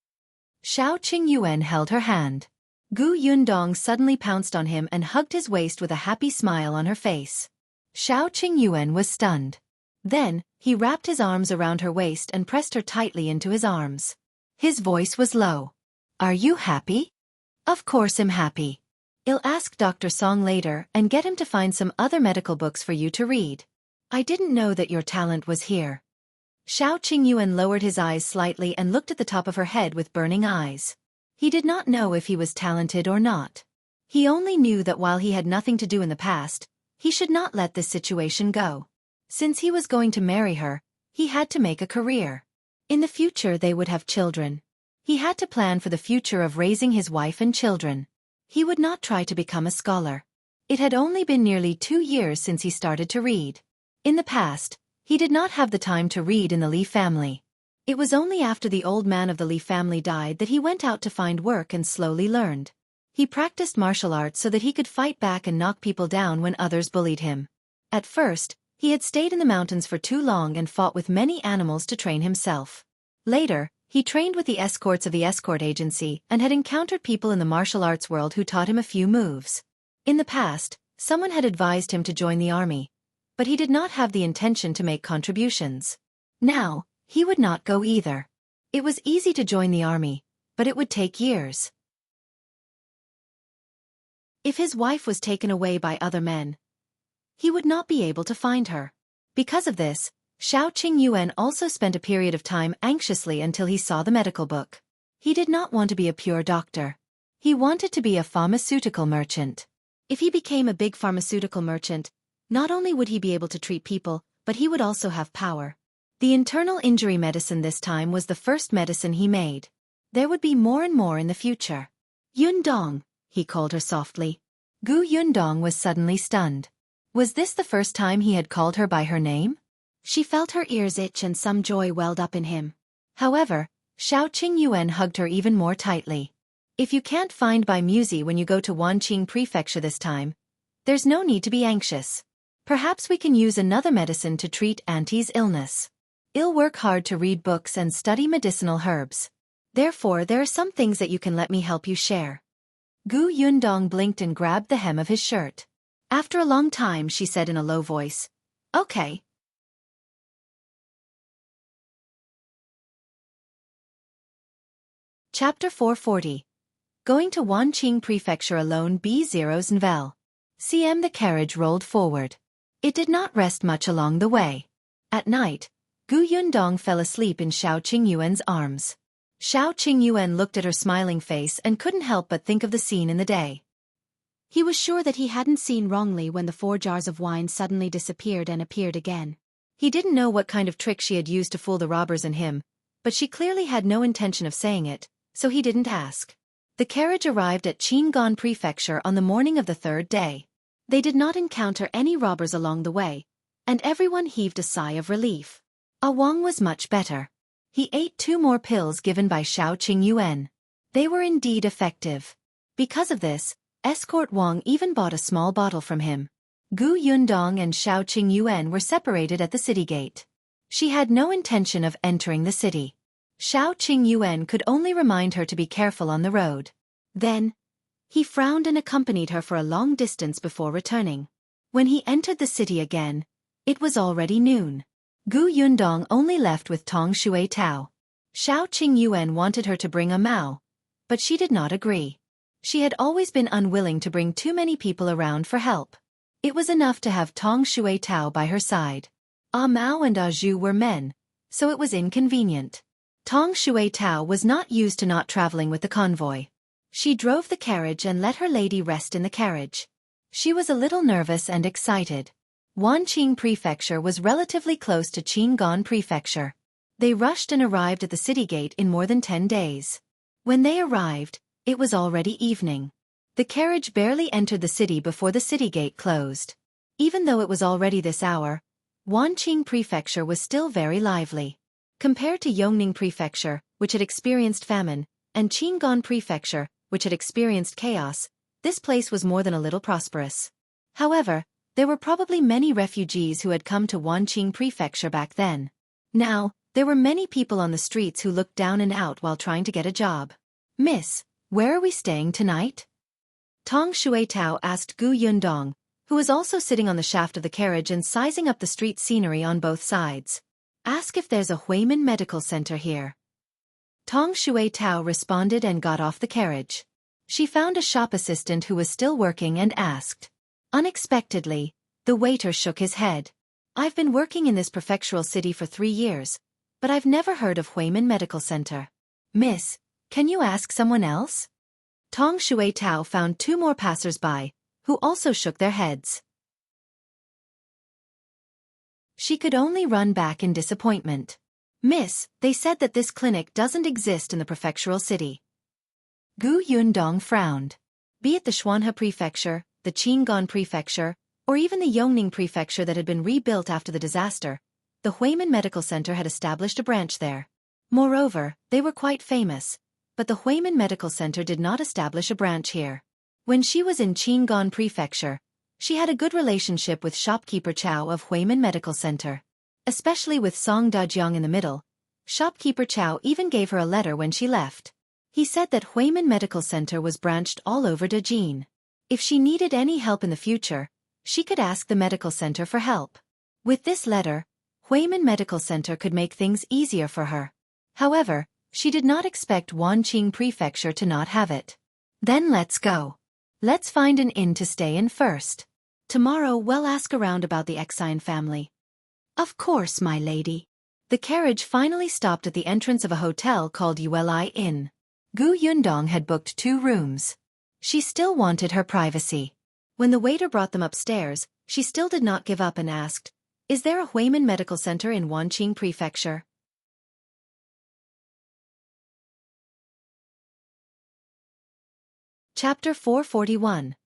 Shao Qingyuan held her hand. Yundong suddenly pounced on him and hugged his waist with a happy smile on her face. Shao Qingyuan was stunned. Then, he wrapped his arms around her waist and pressed her tightly into his arms. His voice was low. "Are you happy?" "Of course I'm happy. I'll ask Dr. Song later and get him to find some other medical books for you to read. I didn't know that your talent was here." Shao Qingyuan lowered his eyes slightly and looked at the top of her head with burning eyes. He did not know if he was talented or not. He only knew that while he had nothing to do in the past, he should not let this situation go. Since he was going to marry her, he had to make a career. In the future they would have children. He had to plan for the future of raising his wife and children. He would not try to become a scholar. It had only been nearly 2 years since he started to read. In the past, he did not have the time to read in the Li family. It was only after the old man of the Li family died that he went out to find work and slowly learned. He practiced martial arts so that he could fight back and knock people down when others bullied him. At first, he had stayed in the mountains for too long and fought with many animals to train himself. Later, he trained with the escorts of the escort agency and had encountered people in the martial arts world who taught him a few moves. In the past, someone had advised him to join the army, but he did not have the intention to make contributions. Now, he would not go either. It was easy to join the army, but it would take years. If his wife was taken away by other men, he would not be able to find her. Because of this, Shao Qingyuan also spent a period of time anxiously until he saw the medical book. He did not want to be a pure doctor. He wanted to be a pharmaceutical merchant. If he became a big pharmaceutical merchant, not only would he be able to treat people, but he would also have power. The internal injury medicine this time was the first medicine he made. There would be more and more in the future. "Yundong," he called her softly. Yundong was suddenly stunned. Was this the first time he had called her by her name? She felt her ears itch and some joy welled up in him. However, Shao Qingyuan hugged her even more tightly. "If you can't find Bai Musi when you go to Wanqing Prefecture this time, there's no need to be anxious. Perhaps we can use another medicine to treat Auntie's illness. I'll work hard to read books and study medicinal herbs. Therefore there are some things that you can let me help you share." Yundong blinked and grabbed the hem of his shirt. After a long time she said in a low voice, "Okay." Chapter 440. Going to Wanqing Prefecture alone B0's Nvel. CM The carriage rolled forward. It did not rest much along the way. At night, Gu Yundong fell asleep in Shao Qingyuan's arms. Shao Qingyuan looked at her smiling face and couldn't help but think of the scene in the day. He was sure that he hadn't seen wrongly when the 4 jars of wine suddenly disappeared and appeared again. He didn't know what kind of trick she had used to fool the robbers and him, but she clearly had no intention of saying it, so he didn't ask. The carriage arrived at Qingyuan Prefecture on the morning of the 3rd day. They did not encounter any robbers along the way, and everyone heaved a sigh of relief. Wang was much better. He ate 2 more pills given by Shao Qingyuan. They were indeed effective. Because of this, Escort Wang even bought a small bottle from him. Gu Yundong and Shao Qingyuan were separated at the city gate. She had no intention of entering the city. Shao Qingyuan could only remind her to be careful on the road. Then, he frowned and accompanied her for a long distance before returning. When he entered the city again, it was already noon. Gu Yundong only left with Tong Xue Tao. Shao Qingyuan wanted her to bring a Mao, but she did not agree. She had always been unwilling to bring too many people around for help. It was enough to have Tong Xue Tao by her side. Mao and Zhu were men, so it was inconvenient. Tong Xue Tao was not used to not traveling with the convoy. She drove the carriage and let her lady rest in the carriage. She was a little nervous and excited. Wanqing Prefecture was relatively close to Qingyuan Prefecture. They rushed and arrived at the city gate in more than 10 days. When they arrived, it was already evening. The carriage barely entered the city before the city gate closed. Even though it was already this hour, Wanqing Prefecture was still very lively. Compared to Yongning Prefecture, which had experienced famine, and Qingyuan Prefecture, which had experienced chaos, this place was more than a little prosperous. However, there were probably many refugees who had come to Wanqing Prefecture back then. Now, there were many people on the streets who looked down and out while trying to get a job. "Miss, where are we staying tonight?" Tong Xue Tao asked Gu Yundong, who was also sitting on the shaft of the carriage and sizing up the street scenery on both sides. "Ask if there's a Huimin Medical Center here." Tong Xue Tao responded and got off the carriage. She found a shop assistant who was still working and asked. Unexpectedly, the waiter shook his head. "I've been working in this prefectural city for 3 years, but I've never heard of Huimin Medical Center. Miss, can you ask someone else?" Tong Xue Tao found 2 more passers-by, who also shook their heads. She could only run back in disappointment. "Miss, they said that this clinic doesn't exist in the prefectural city." Gu Yundong frowned. Be it the Xuanhe Prefecture, the Qingyuan Prefecture, or even the Yongning Prefecture that had been rebuilt after the disaster, the Huimin Medical Center had established a branch there. Moreover, they were quite famous, but the Huimin Medical Center did not establish a branch here. When she was in Qingyuan Prefecture, she had a good relationship with shopkeeper Chao of Huimin Medical Center. Especially with Song Dajiang in the middle, shopkeeper Chao even gave her a letter when she left. He said that Huimin Medical Center was branched all over Dajiang. If she needed any help in the future, she could ask the medical center for help. With this letter, Huimin Medical Center could make things easier for her. However, she did not expect Wanqing Prefecture to not have it. "Then let's go. Let's find an inn to stay in first. Tomorrow we'll ask around about the Xian family." "Of course, my lady." The carriage finally stopped at the entrance of a hotel called Uli Inn. Gu Yundong had booked 2 rooms. She still wanted her privacy. When the waiter brought them upstairs, she still did not give up and asked, "Is there a Huimin Medical Center in Wanqing Prefecture?" Chapter 441.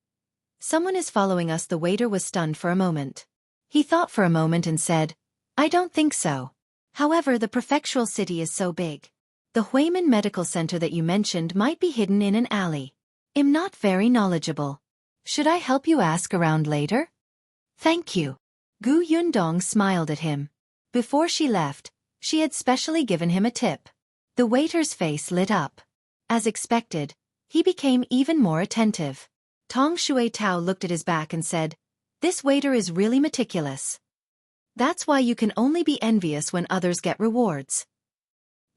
Someone is following us. The waiter was stunned for a moment. He thought for a moment and said, "I don't think so. However, the prefectural city is so big. The Huimin Medical Center that you mentioned might be hidden in an alley. I'm not very knowledgeable. Should I help you ask around later?" "Thank you." Gu Yundong smiled at him. Before she left, she had specially given him a tip. The waiter's face lit up. As expected, he became even more attentive. Tong Xue Tao looked at his back and said, "This waiter is really meticulous. That's why you can only be envious when others get rewards."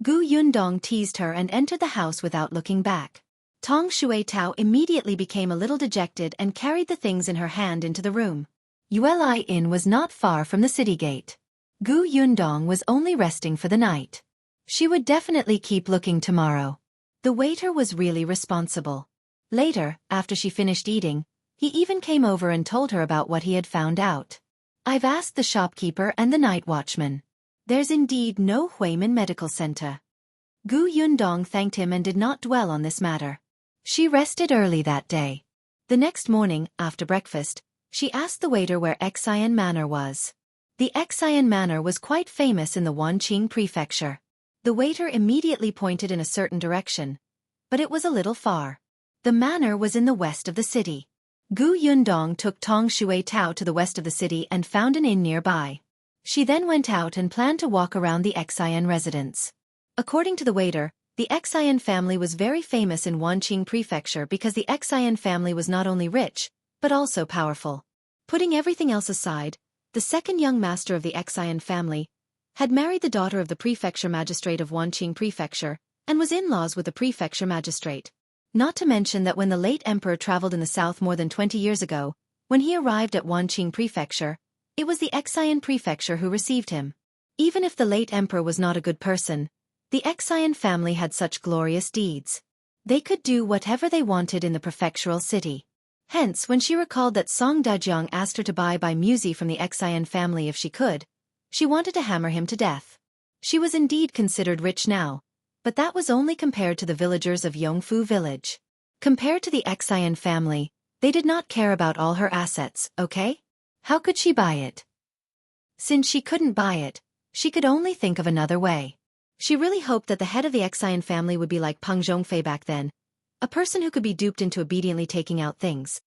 Gu Yundong teased her and entered the house without looking back. Tong Xue Tao immediately became a little dejected and carried the things in her hand into the room. Uli Inn was not far from the city gate. Gu Yundong was only resting for the night. She would definitely keep looking tomorrow. The waiter was really responsible. Later, after she finished eating, he even came over and told her about what he had found out. I've asked the shopkeeper and the night watchman. There's indeed no Huimin medical center. Gu Yundong thanked him and did not dwell on this matter. She rested early that day. The next morning, after breakfast, she asked the waiter where Xian Manor was. The Xian Manor was quite famous in the Wanqing Prefecture. The waiter immediately pointed in a certain direction, but it was a little far. The manor was in the west of the city. Gu Yundong took Tong Xue Tao to the west of the city and found an inn nearby. She then went out and planned to walk around the Xian residence. According to the waiter, the Xian family was very famous in Wanqing Prefecture because the Xian family was not only rich, but also powerful. Putting everything else aside, the second young master of the Xian family had married the daughter of the Prefecture magistrate of Wanqing Prefecture and was in-laws with the Prefecture magistrate. Not to mention that when the late emperor traveled in the south more than 20 years ago, when he arrived at Wanqing Prefecture, it was the Xian Prefecture who received him. Even if the late emperor was not a good person, the Xian family had such glorious deeds. They could do whatever they wanted in the prefectural city. Hence, when she recalled that Song Dajiang asked her to buy Musi from the Xian family if she could, she wanted to hammer him to death. She was indeed considered rich now, but that was only compared to the villagers of Yongfu village. Compared to the Xian family, they did not care about all her assets, okay? How could she buy it? Since she couldn't buy it, she could only think of another way. She really hoped that the head of the Xian family would be like Peng Zhongfei back then, a person who could be duped into obediently taking out things.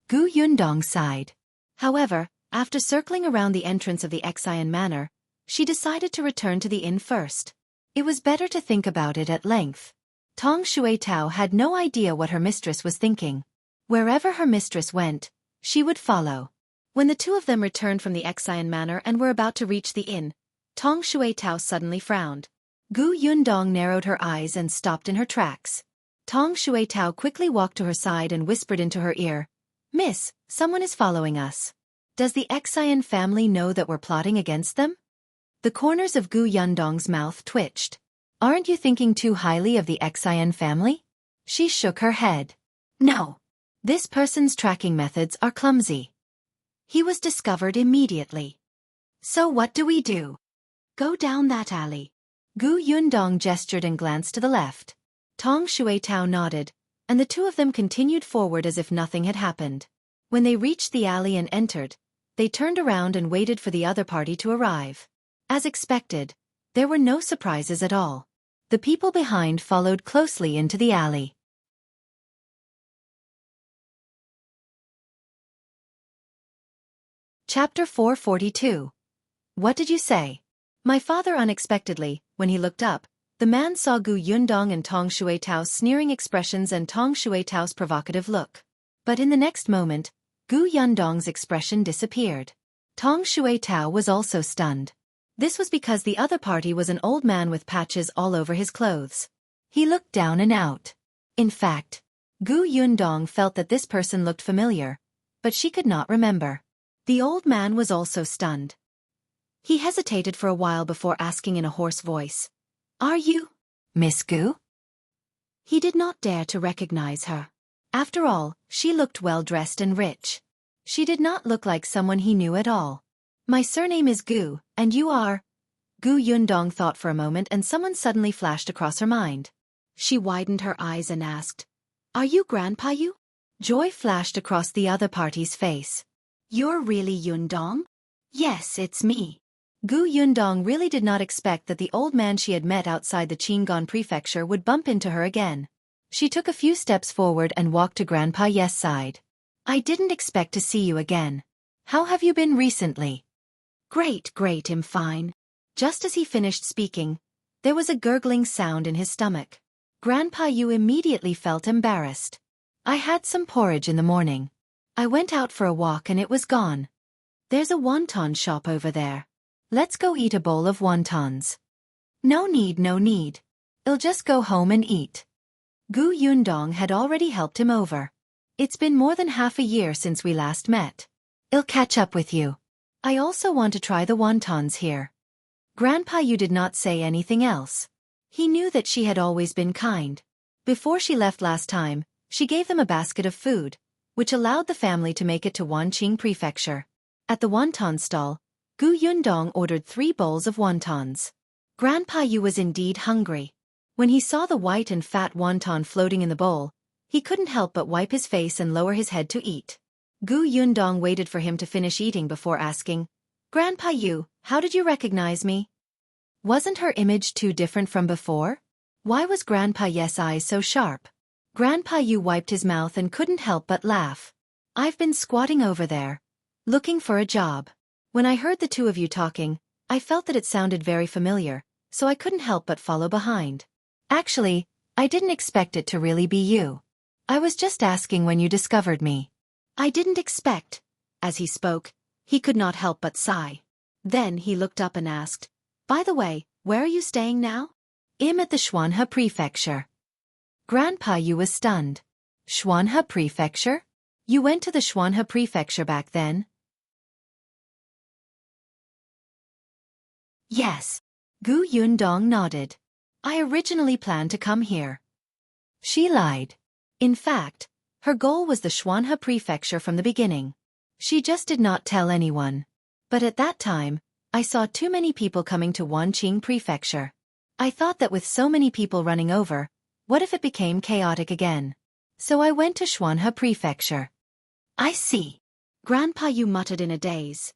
Gu Yundong sighed. However, after circling around the entrance of the Xian manor, she decided to return to the inn first. It was better to think about it at length. Tong Xue Tao had no idea what her mistress was thinking. Wherever her mistress went, she would follow. When the two of them returned from the Xian manor and were about to reach the inn, Tong Xue Tao suddenly frowned. Gu Yundong narrowed her eyes and stopped in her tracks. Tong Xue Tao quickly walked to her side and whispered into her ear, "Miss, someone is following us. Does the Xian family know that we're plotting against them?" The corners of Gu Yundong's mouth twitched. "Aren't you thinking too highly of the Xian family?" She shook her head. "No. This person's tracking methods are clumsy. He was discovered immediately. So what do we do?" "Go down that alley." Gu Yundong gestured and glanced to the left. Tong Xue Tao nodded, and the two of them continued forward as if nothing had happened. When they reached the alley and entered, they turned around and waited for the other party to arrive. As expected, there were no surprises at all. The people behind followed closely into the alley. Chapter 442. What did you say? My father unexpectedly, when he looked up, the man saw Gu Yundong and Tong Xue Tao's sneering expressions and Tong Xue Tao's provocative look. But in the next moment, Gu Yundong's expression disappeared. Tong Xue Tao was also stunned. This was because the other party was an old man with patches all over his clothes. He looked down and out. In fact, Gu Yundong felt that this person looked familiar, but she could not remember. The old man was also stunned. He hesitated for a while before asking in a hoarse voice, "Are you Miss Gu?" He did not dare to recognize her. After all, she looked well-dressed and rich. She did not look like someone he knew at all. "My surname is Gu, and you are?" Gu Yundong thought for a moment and someone suddenly flashed across her mind. She widened her eyes and asked, "Are you Grandpa Yu?" Joy flashed across the other party's face. "You're really Yundong?" "Yes, it's me." Gu Yundong really did not expect that the old man she had met outside the Qingyuan prefecture would bump into her again. She took a few steps forward and walked to Grandpa Ye's side. "I didn't expect to see you again. How have you been recently?" Great, I'm fine." Just as he finished speaking, there was a gurgling sound in his stomach. Grandpa Yu immediately felt embarrassed. "I had some porridge in the morning. I went out for a walk and it was gone. There's a wonton shop over there. Let's go eat a bowl of wontons." No need. I'll just go home and eat." Gu Yundong had already helped him over. "It's been more than half a year since we last met. I'll catch up with you. I also want to try the wontons here. Grandpa Yu did not say anything else. He knew that she had always been kind. Before she left last time, she gave them a basket of food, which allowed the family to make it to Wanqing Prefecture. At the wonton stall, Yundong ordered 3 bowls of wontons. Grandpa Yu was indeed hungry. When he saw the white and fat wonton floating in the bowl, he couldn't help but wipe his face and lower his head to eat. Yundong waited for him to finish eating before asking, "Grandpa Yu, how did you recognize me?" Wasn't her image too different from before? Why was Grandpa Yu's eyes so sharp? Grandpa Yu wiped his mouth and couldn't help but laugh. "I've been squatting over there, looking for a job. When I heard the two of you talking, I felt that it sounded very familiar, so I couldn't help but follow behind. Actually, I didn't expect it to really be you. I was just asking when you discovered me." "I didn't expect." As he spoke, he could not help but sigh. Then he looked up and asked, "By the way, where are you staying now?" "I'm at the Xuanhe Prefecture." Grandpa Yu was stunned. Xuanhe Prefecture? You went to the Xuanhe Prefecture back then? Yes. Yundong nodded. "I originally planned to come here." She lied. In fact, her goal was the Xuanhe Prefecture from the beginning. She just did not tell anyone. But at that time, I saw too many people coming to Wanqing Prefecture. I thought that with so many people running over, what if it became chaotic again? So I went to Xuanhe Prefecture. "I see." Grandpa Yu muttered in a daze.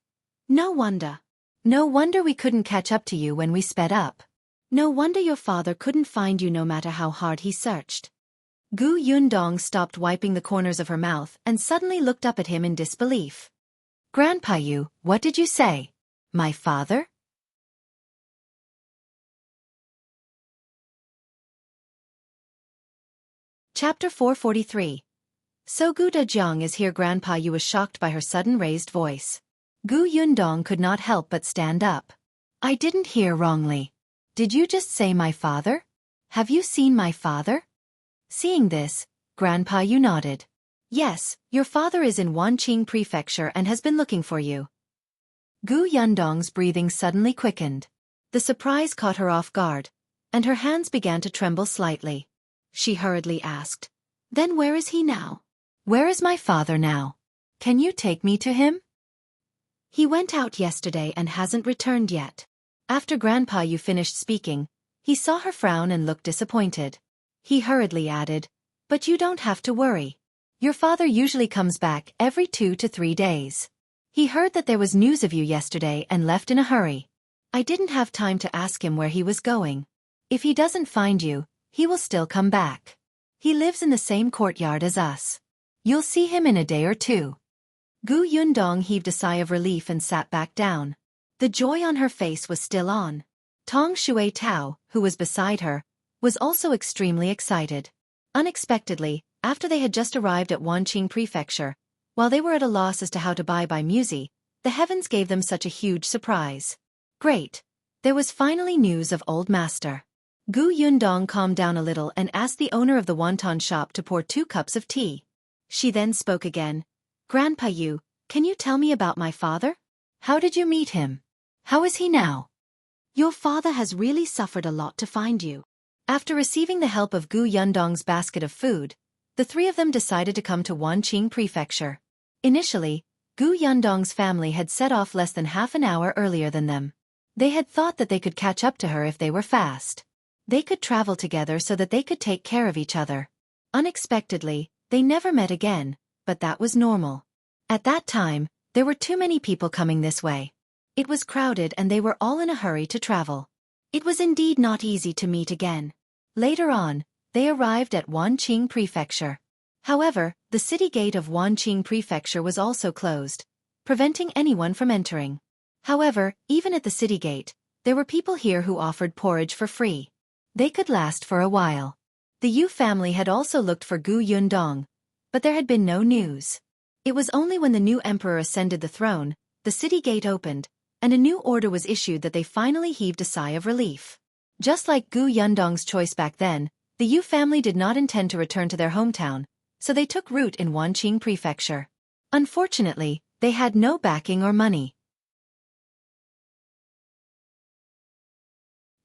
No wonder we couldn't catch up to you when we sped up. No wonder your father couldn't find you no matter how hard he searched." Yundong stopped wiping the corners of her mouth and suddenly looked up at him in disbelief. "Grandpa Yu, what did you say? My father?" Chapter 443. "So Dajiang is here." Grandpa Yu was shocked by her sudden raised voice. Yundong could not help but stand up. "I didn't hear wrongly. Did you just say my father? Have you seen my father?" Seeing this, Grandpa Yu nodded. "Yes, your father is in Wanqing Prefecture and has been looking for you." Yundong's breathing suddenly quickened. The surprise caught her off guard, and her hands began to tremble slightly. She hurriedly asked, "Then where is he now?" "Where is my father now? Can you take me to him?" "He went out yesterday and hasn't returned yet." After Grandpa Yu finished speaking, he saw her frown and looked disappointed. He hurriedly added, "But you don't have to worry. Your father usually comes back every 2 to 3 days. He heard that there was news of you yesterday and left in a hurry. I didn't have time to ask him where he was going. If he doesn't find you, he will still come back. He lives in the same courtyard as us. You'll see him in a day or 2. Yundong heaved a sigh of relief and sat back down. The joy on her face was still on. Tong Xue Tao, who was beside her, was also extremely excited. Unexpectedly, after they had just arrived at Wanqing Prefecture, while they were at a loss as to how to buy Musi, the heavens gave them such a huge surprise. Great! There was finally news of Old Master. Yundong calmed down a little and asked the owner of the wonton shop to pour 2 cups of tea. She then spoke again. "Grandpa Yu, can you tell me about my father? How did you meet him? How is he now?" "Your father has really suffered a lot to find you." After receiving the help of Yundong's basket of food, the 3 of them decided to come to Wanqing Prefecture. Initially, Yundong's family had set off less than half an hour earlier than them. They had thought that they could catch up to her if they were fast. They could travel together so that they could take care of each other. Unexpectedly, they never met again, but that was normal. At that time, there were too many people coming this way. It was crowded and they were all in a hurry to travel. It was indeed not easy to meet again. Later on, they arrived at Wanqing Prefecture. However, the city gate of Wanqing Prefecture was also closed, preventing anyone from entering. However, even at the city gate, there were people here who offered porridge for free. They could last for a while. The Yu family had also looked for Yundong, but there had been no news. It was only when the new emperor ascended the throne, the city gate opened, and a new order was issued that they finally heaved a sigh of relief. Just like Yundong's choice back then, the Yu family did not intend to return to their hometown, so they took root in Wanqing Prefecture. Unfortunately, They had no backing or money.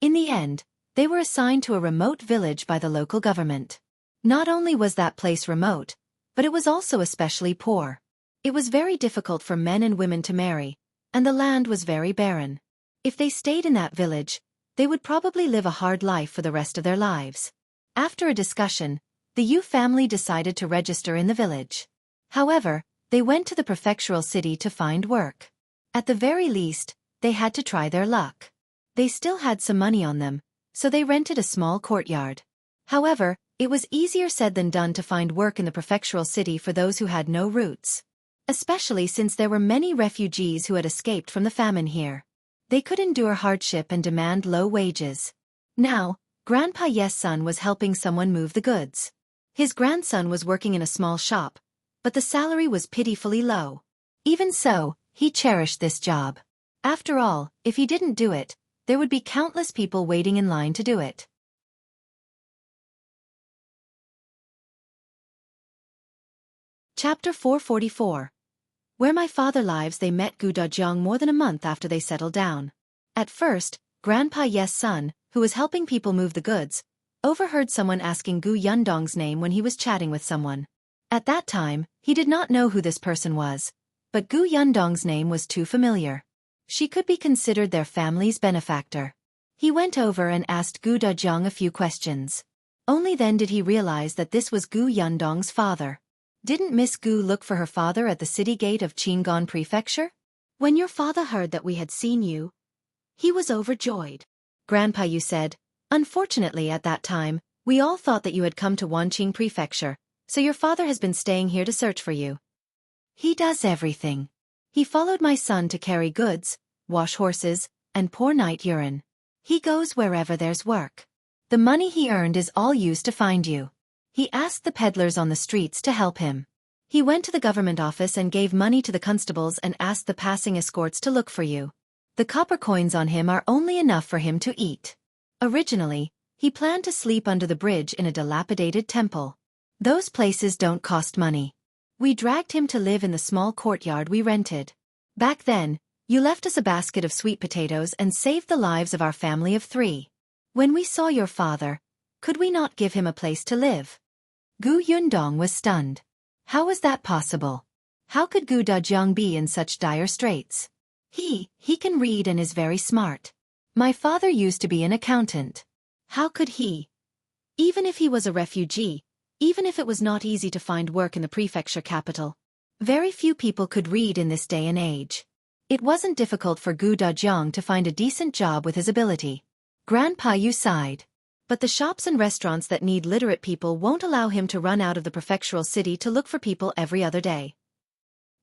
In the end, they were assigned to a remote village by the local government. Not only was that place remote, but it was also especially poor. It was very difficult for men and women to marry, and the land was very barren. If they stayed in that village, they would probably live a hard life for the rest of their lives. After a discussion, the Yu family decided to register in the village. However, they went to the prefectural city to find work. At the very least, they had to try their luck. They still had some money on them, so they rented a small courtyard. However, it was easier said than done to find work in the prefectural city for those who had no roots. Especially since there were many refugees who had escaped from the famine here. They could endure hardship and demand low wages. Now, Grandpa Yes' son was helping someone move the goods. His grandson was working in a small shop, but the salary was pitifully low. Even so, he cherished this job. After all, if he didn't do it, there would be countless people waiting in line to do it. Chapter 444. Where my father lives. They met Gu Dajiang more than a month after they settled down. At first, Grandpa Yes' son, who was helping people move the goods, overheard someone asking Gu Yundong's name when he was chatting with someone. At that time, he did not know who this person was, but Gu Yundong's name was too familiar. She could be considered their family's benefactor. He went over and asked Gu Dajiang a few questions. Only then did he realize that this was Gu Yundong's father. Didn't Miss Gu look for her father at the city gate of Qingyuan Prefecture? When your father heard that we had seen you, he was overjoyed. Grandpa Yu said, unfortunately at that time, we all thought that you had come to Wanqing Prefecture, so your father has been staying here to search for you. He does everything. He followed my son to carry goods, wash horses, and pour night urine. He goes wherever there's work. The money he earned is all used to find you. He asked the peddlers on the streets to help him. He went to the government office and gave money to the constables and asked the passing escorts to look for you. The copper coins on him are only enough for him to eat. Originally, he planned to sleep under the bridge in a dilapidated temple. Those places don't cost money. We dragged him to live in the small courtyard we rented. Back then, you left us a basket of sweet potatoes and saved the lives of our family of 3. When we saw your father, could we not give him a place to live? Gu Yundong was stunned. How was that possible? How could Gu Dajiang be in such dire straits? He can read and is very smart. My father used to be an accountant. How could he? Even if he was a refugee, even if it was not easy to find work in the prefecture capital. Very few people could read in this day and age. It wasn't difficult for Gu Dajiang to find a decent job with his ability. Grandpa Yu sighed. But the shops and restaurants that need literate people won't allow him to run out of the prefectural city to look for people every other day.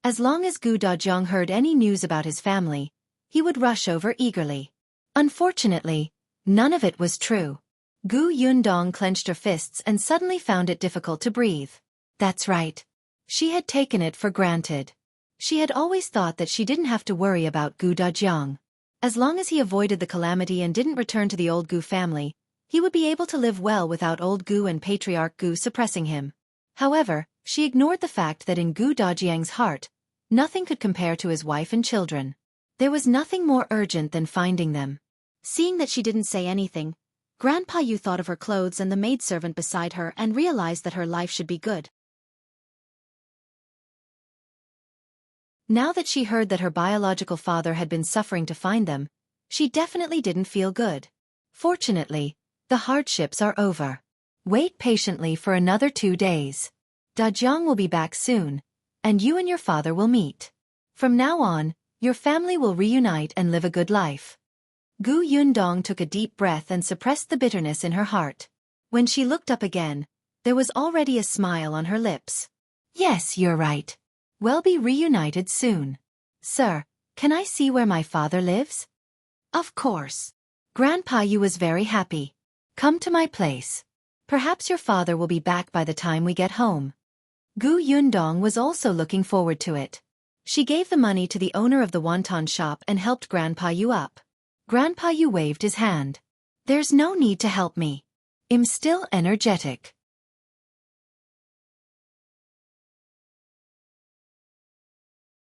As long as Gu Dajiang heard any news about his family, he would rush over eagerly. Unfortunately, none of it was true. Gu Yundong clenched her fists and suddenly found it difficult to breathe. That's right. She had taken it for granted. She had always thought that she didn't have to worry about Gu Dajiang. As long as he avoided the calamity and didn't return to the old Gu family, he would be able to live well without old Gu and Patriarch Gu suppressing him. However, she ignored the fact that in Gu Dajiang's heart, nothing could compare to his wife and children. There was nothing more urgent than finding them. Seeing that she didn't say anything, Grandpa Yu thought of her clothes and the maidservant beside her and realized that her life should be good. Now that she heard that her biological father had been suffering to find them, she definitely didn't feel good. Fortunately, the hardships are over. Wait patiently for another 2 days. Dajiang will be back soon, and you and your father will meet. From now on, your family will reunite and live a good life. Gu Yundong took a deep breath and suppressed the bitterness in her heart. When she looked up again, there was already a smile on her lips. Yes, you're right. We'll be reunited soon. Sir, can I see where my father lives? Of course. Grandpa Yu was very happy. Come to my place. Perhaps your father will be back by the time we get home. Gu Yundong was also looking forward to it. She gave the money to the owner of the wonton shop and helped Grandpa Yu up. Grandpa Yu waved his hand. There's no need to help me. I'm still energetic.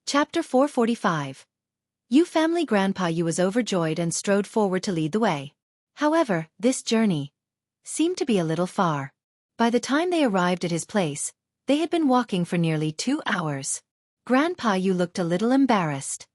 Chapter 445. Yu family. Grandpa Yu was overjoyed and strode forward to lead the way. However, this journey seemed to be a little far. By the time they arrived at his place, they had been walking for nearly 2 hours. Grandpa Yu looked a little embarrassed.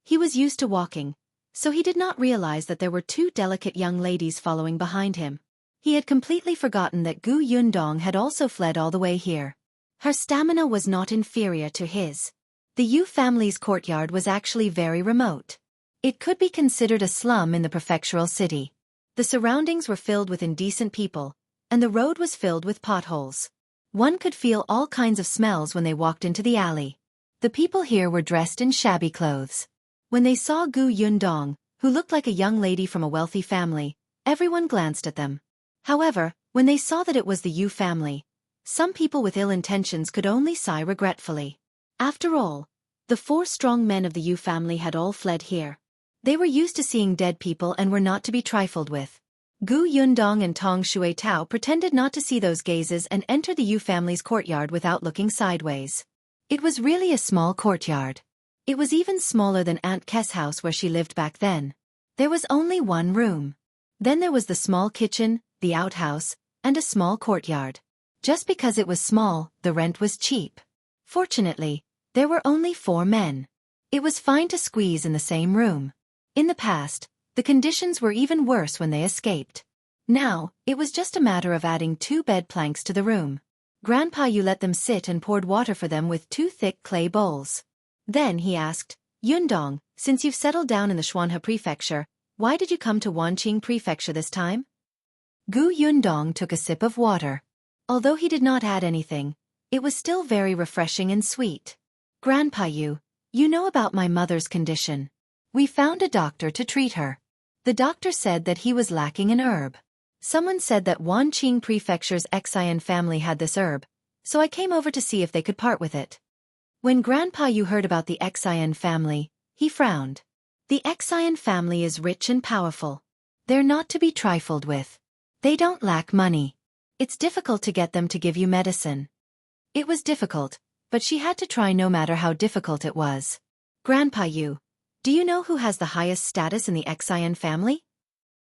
He was used to walking, so he did not realize that there were 2 delicate young ladies following behind him. He had completely forgotten that Gu Yundong had also fled all the way here. Her stamina was not inferior to his. The Yu family's courtyard was actually very remote. It could be considered a slum in the prefectural city. The surroundings were filled with indecent people, and the road was filled with potholes. One could feel all kinds of smells when they walked into the alley. The people here were dressed in shabby clothes. When they saw Gu Yundong, who looked like a young lady from a wealthy family, everyone glanced at them. However, when they saw that it was the Yu family, some people with ill intentions could only sigh regretfully. After all, the 4 strong men of the Yu family had all fled here. They were used to seeing dead people and were not to be trifled with. Gu Yundong and Tong Shui Tao pretended not to see those gazes and entered the Yu family's courtyard without looking sideways. It was really a small courtyard. It was even smaller than Aunt Kes' house where she lived back then. There was only 1 room. Then there was the small kitchen, the outhouse, and a small courtyard. Just because it was small, the rent was cheap. Fortunately, there were only 4 men. It was fine to squeeze in the same room. In the past, the conditions were even worse when they escaped. Now, it was just a matter of adding 2 bed planks to the room. Grandpa Yu let them sit and poured water for them with 2 thick clay bowls. Then he asked, Yundong, since you've settled down in the Xuanhe Prefecture, why did you come to Wanqing Prefecture this time? Gu Yundong took a sip of water. Although he did not add anything, it was still very refreshing and sweet. Grandpa Yu, you know about my mother's condition. We found a doctor to treat her. The doctor said that he was lacking an herb. Someone said that Wanqing Prefecture's Xian family had this herb, so I came over to see if they could part with it. When Grandpa Yu heard about the Xian family, he frowned. The Xian family is rich and powerful. They're not to be trifled with. They don't lack money. It's difficult to get them to give you medicine. It was difficult, but she had to try no matter how difficult it was. Grandpa Yu, do you know who has the highest status in the Xian family?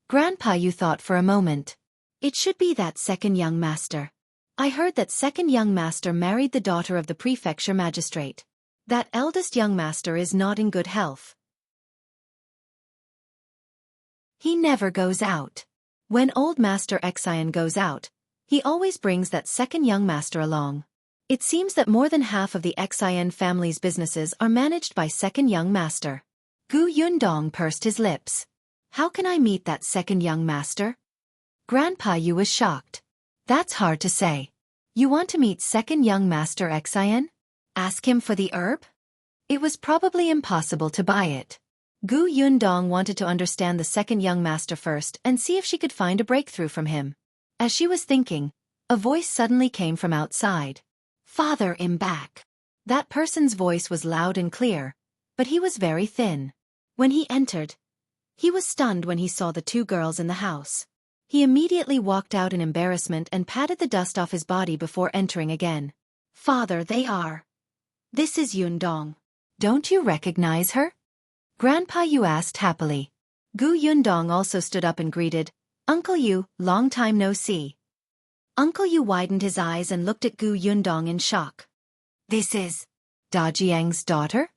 Grandpa Yu thought for a moment. It should be that second young master. I heard that second young master married the daughter of the prefecture magistrate. That eldest young master is not in good health. He never goes out. When old master Xian goes out, he always brings that second young master along. It seems that more than half of the Xian family's businesses are managed by second young master. Gu Yundong pursed his lips. How can I meet that second young master? Grandpa Yu was shocked. That's hard to say. You want to meet second young master Xian? Ask him for the herb? It was probably impossible to buy it. Gu Yundong wanted to understand the second young master first and see if she could find a breakthrough from him. As she was thinking, a voice suddenly came from outside. Father, I'm back. That person's voice was loud and clear, but he was very thin. When he entered, he was stunned when he saw the 2 girls in the house. He immediately walked out in embarrassment and patted the dust off his body before entering again. Father, they are. This is Yundong. Don't you recognize her? Grandpa Yu asked happily. Gu Yundong also stood up and greeted, Uncle Yu, long time no see. Uncle Yu widened his eyes and looked at Gu Yundong in shock. This is Dajiang's daughter?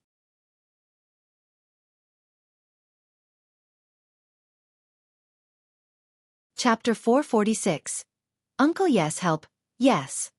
Chapter 446. Uncle Yes help, yes.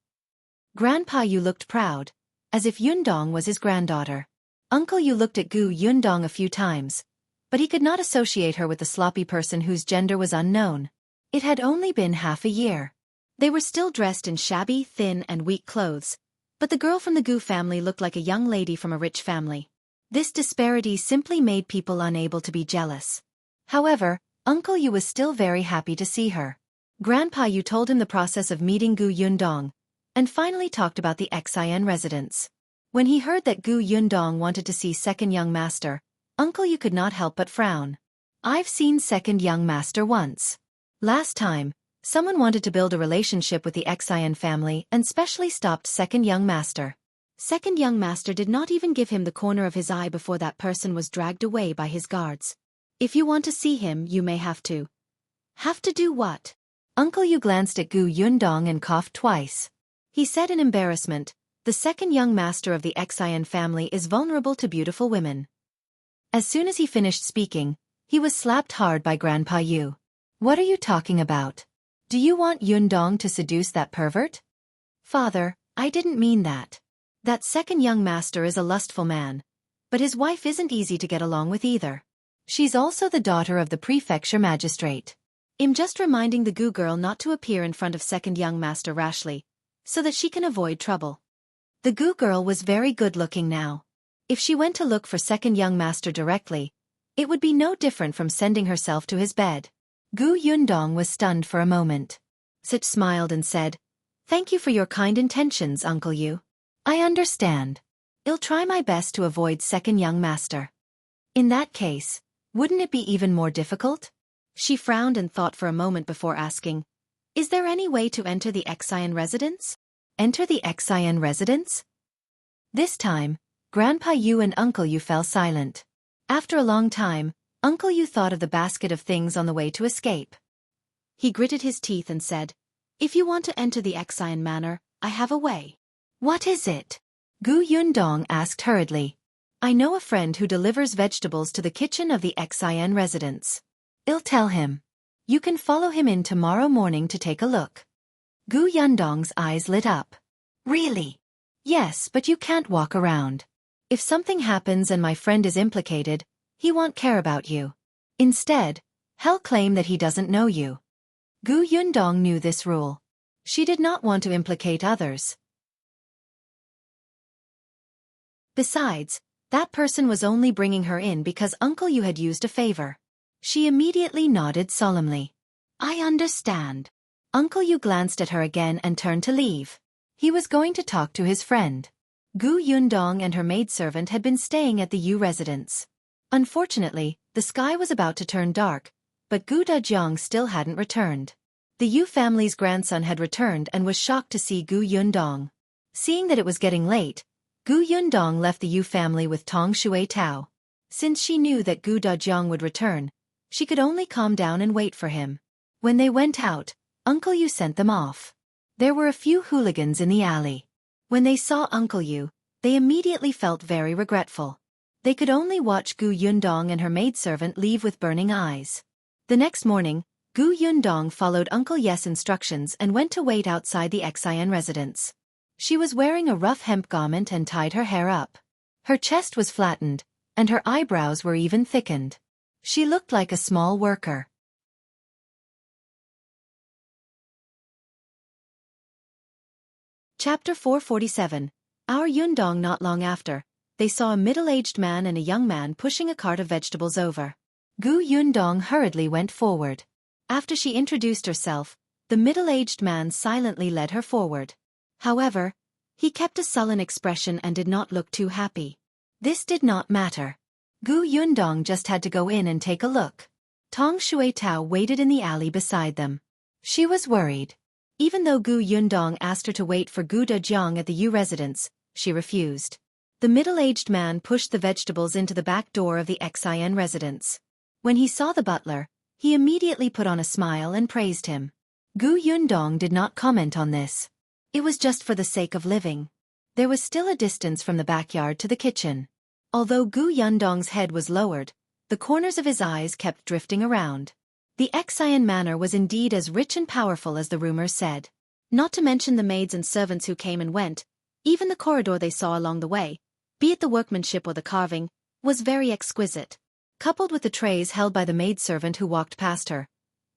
Grandpa Yu looked proud, as if Yundong was his granddaughter. Uncle Yu looked at Gu Yundong a few times, but he could not associate her with the sloppy person whose gender was unknown. It had only been half a year. They were still dressed in shabby, thin, and weak clothes, but the girl from the Gu family looked like a young lady from a rich family. This disparity simply made people unable to be jealous. However, Uncle Yu was still very happy to see her. Grandpa Yu told him the process of meeting Gu Yundong, and finally talked about the Xian residence. When he heard that Gu Yundong wanted to see second young master, Uncle Yu could not help but frown. I've seen second young master once. Last time, someone wanted to build a relationship with the Xian family and specially stopped second young master. Second young master did not even give him the corner of his eye before that person was dragged away by his guards. If you want to see him, you may have to. Have to do what? Uncle Yu glanced at Gu Yundong and coughed twice. He said in embarrassment, the second young master of the Xian family is vulnerable to beautiful women. As soon as he finished speaking, he was slapped hard by Grandpa Yu. What are you talking about? Do you want Yundong to seduce that pervert? Father, I didn't mean that. That second young master is a lustful man. But his wife isn't easy to get along with either. She's also the daughter of the Prefecture magistrate. I'm just reminding the Gu girl not to appear in front of second young master rashly, so that she can avoid trouble. The Gu girl was very good-looking now. If she went to look for second young master directly, it would be no different from sending herself to his bed. Gu Yundong was stunned for a moment. Sitch smiled and said, "Thank you for your kind intentions, Uncle Yu. I understand. I'll try my best to avoid second young master." In that case, wouldn't it be even more difficult? She frowned and thought for a moment before asking, "Is there any way to enter the Xian residence?" Enter the Xian residence? This time, Grandpa Yu and Uncle Yu fell silent. After a long time, Uncle Yu thought of the basket of things on the way to escape. He gritted his teeth and said, "If you want to enter the Xian manor, I have a way." What is it? Gu Yundong asked hurriedly. I know a friend who delivers vegetables to the kitchen of the Xian residence. I'll tell him. You can follow him in tomorrow morning to take a look. Gu Yundong's eyes lit up. Really? Yes, but you can't walk around. If something happens and my friend is implicated, he won't care about you. Instead, he'll claim that he doesn't know you. Gu Yundong knew this rule. She did not want to implicate others. Besides, that person was only bringing her in because Uncle Yu had used a favor. She immediately nodded solemnly. I understand. Uncle Yu glanced at her again and turned to leave. He was going to talk to his friend. Gu Yundong and her maidservant had been staying at the Yu residence. Unfortunately, the sky was about to turn dark, but Gu Dajiang still hadn't returned. The Yu family's grandson had returned and was shocked to see Gu Yundong. Seeing that it was getting late, Gu Yundong left the Yu family with Tong Xue Tao. Since she knew that Gu Dajiang would return, she could only calm down and wait for him. When they went out, Uncle Yu sent them off. There were a few hooligans in the alley. When they saw Uncle Yu, they immediately felt very regretful. They could only watch Gu Yundong and her maidservant leave with burning eyes. The next morning, Gu Yundong followed Uncle Ye's instructions and went to wait outside the Xian residence. She was wearing a rough hemp garment and tied her hair up. Her chest was flattened, and her eyebrows were even thickened. She looked like a small worker. Chapter 447. Our Yundong. Not long after, they saw a middle-aged man and a young man pushing a cart of vegetables over. Gu Yundong hurriedly went forward. After she introduced herself, the middle-aged man silently led her forward. However, he kept a sullen expression and did not look too happy. This did not matter. Gu Yundong just had to go in and take a look. Tong Xue Tao waited in the alley beside them. She was worried. Even though Gu Yundong asked her to wait for Gu Dajiang at the Yu residence, she refused. The middle-aged man pushed the vegetables into the back door of the Xian residence. When he saw the butler, he immediately put on a smile and praised him. Gu Yundong did not comment on this. It was just for the sake of living. There was still a distance from the backyard to the kitchen. Although Gu Yundong's head was lowered, the corners of his eyes kept drifting around. The Xian manor was indeed as rich and powerful as the rumors said. Not to mention the maids and servants who came and went, even the corridor they saw along the way, be it the workmanship or the carving, was very exquisite. Coupled with the trays held by the maidservant who walked past her,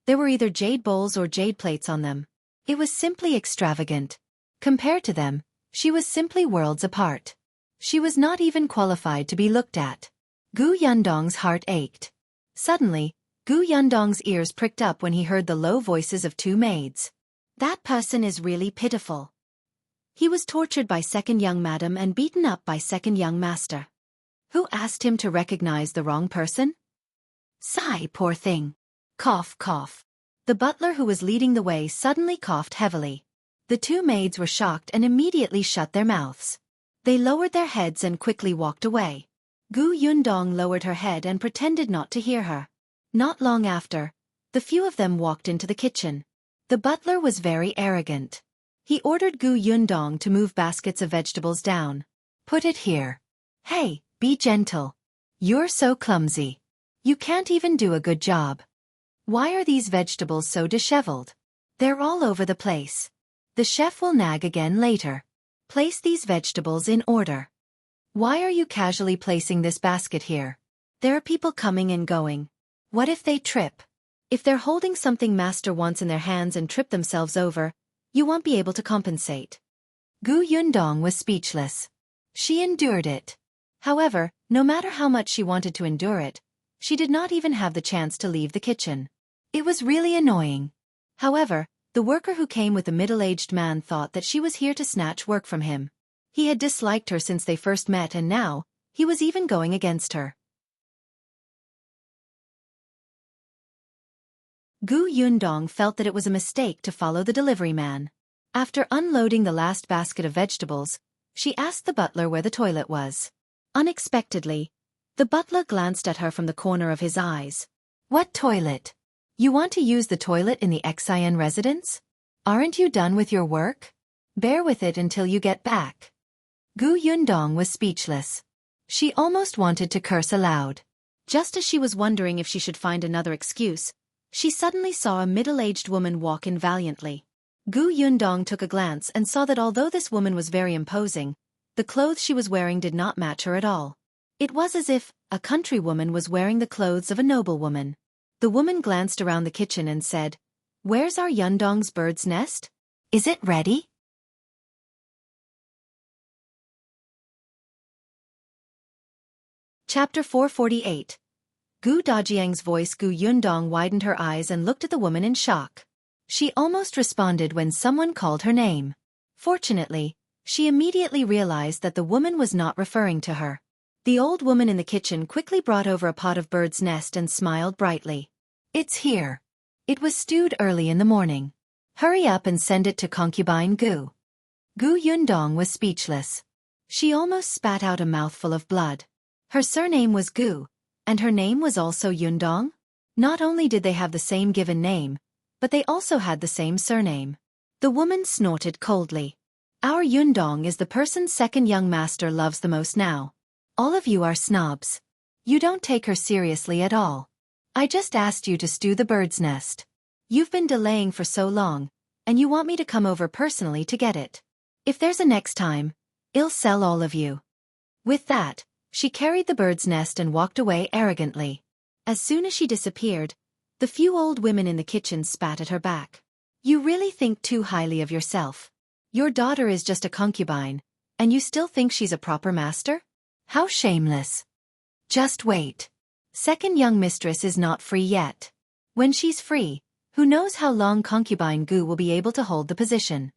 there were either jade bowls or jade plates on them. It was simply extravagant. Compared to them, she was simply worlds apart. She was not even qualified to be looked at. Gu Yundong's heart ached. Suddenly, Gu Yundong's ears pricked up when he heard the low voices of two maids. That person is really pitiful. He was tortured by second young madam and beaten up by second young master. Who asked him to recognize the wrong person? Sigh, poor thing. Cough, cough. The butler who was leading the way suddenly coughed heavily. The two maids were shocked and immediately shut their mouths. They lowered their heads and quickly walked away. Gu Yundong lowered her head and pretended not to hear her. Not long after, the few of them walked into the kitchen. The butler was very arrogant. He ordered Gu Yundong to move baskets of vegetables down. Put it here. Hey, be gentle. You're so clumsy. You can't even do a good job. Why are these vegetables so disheveled? They're all over the place. The chef will nag again later. Place these vegetables in order. Why are you casually placing this basket here? There are people coming and going. What if they trip? If they're holding something master wants in their hands and trip themselves over, you won't be able to compensate. Gu Yundong was speechless. She endured it. However, no matter how much she wanted to endure it, she did not even have the chance to leave the kitchen. It was really annoying. However, the worker who came with the middle-aged man thought that she was here to snatch work from him. He had disliked her since they first met and now, he was even going against her. Gu Yundong felt that it was a mistake to follow the delivery man. After unloading the last basket of vegetables, she asked the butler where the toilet was. Unexpectedly, the butler glanced at her from the corner of his eyes. What toilet? You want to use the toilet in the Xian residence? Aren't you done with your work? Bear with it until you get back. Gu Yundong was speechless. She almost wanted to curse aloud. Just as she was wondering if she should find another excuse, she suddenly saw a middle-aged woman walk in valiantly. Gu Yundong took a glance and saw that although this woman was very imposing, the clothes she was wearing did not match her at all. It was as if a countrywoman was wearing the clothes of a noblewoman. The woman glanced around the kitchen and said, "Where's our Yundong's bird's nest? Is it ready?" Chapter 448. Gu Dajiang's voice. Gu Yundong widened her eyes and looked at the woman in shock. She almost responded when someone called her name. Fortunately, she immediately realized that the woman was not referring to her. The old woman in the kitchen quickly brought over a pot of bird's nest and smiled brightly. It's here. It was stewed early in the morning. Hurry up and send it to concubine Gu. Gu Yundong was speechless. She almost spat out a mouthful of blood. Her surname was Gu, and her name was also Yundong? Not only did they have the same given name, but they also had the same surname. The woman snorted coldly. Our Yundong is the person second young master loves the most now. All of you are snobs. You don't take her seriously at all. I just asked you to stew the bird's nest. You've been delaying for so long, and you want me to come over personally to get it. If there's a next time, I'll sell all of you. With that, she carried the bird's nest and walked away arrogantly. As soon as she disappeared, the few old women in the kitchen spat at her back. You really think too highly of yourself. Your daughter is just a concubine, and you still think she's a proper master? How shameless. Just wait. Second young mistress is not free yet. When she's free, who knows how long concubine Gu will be able to hold the position.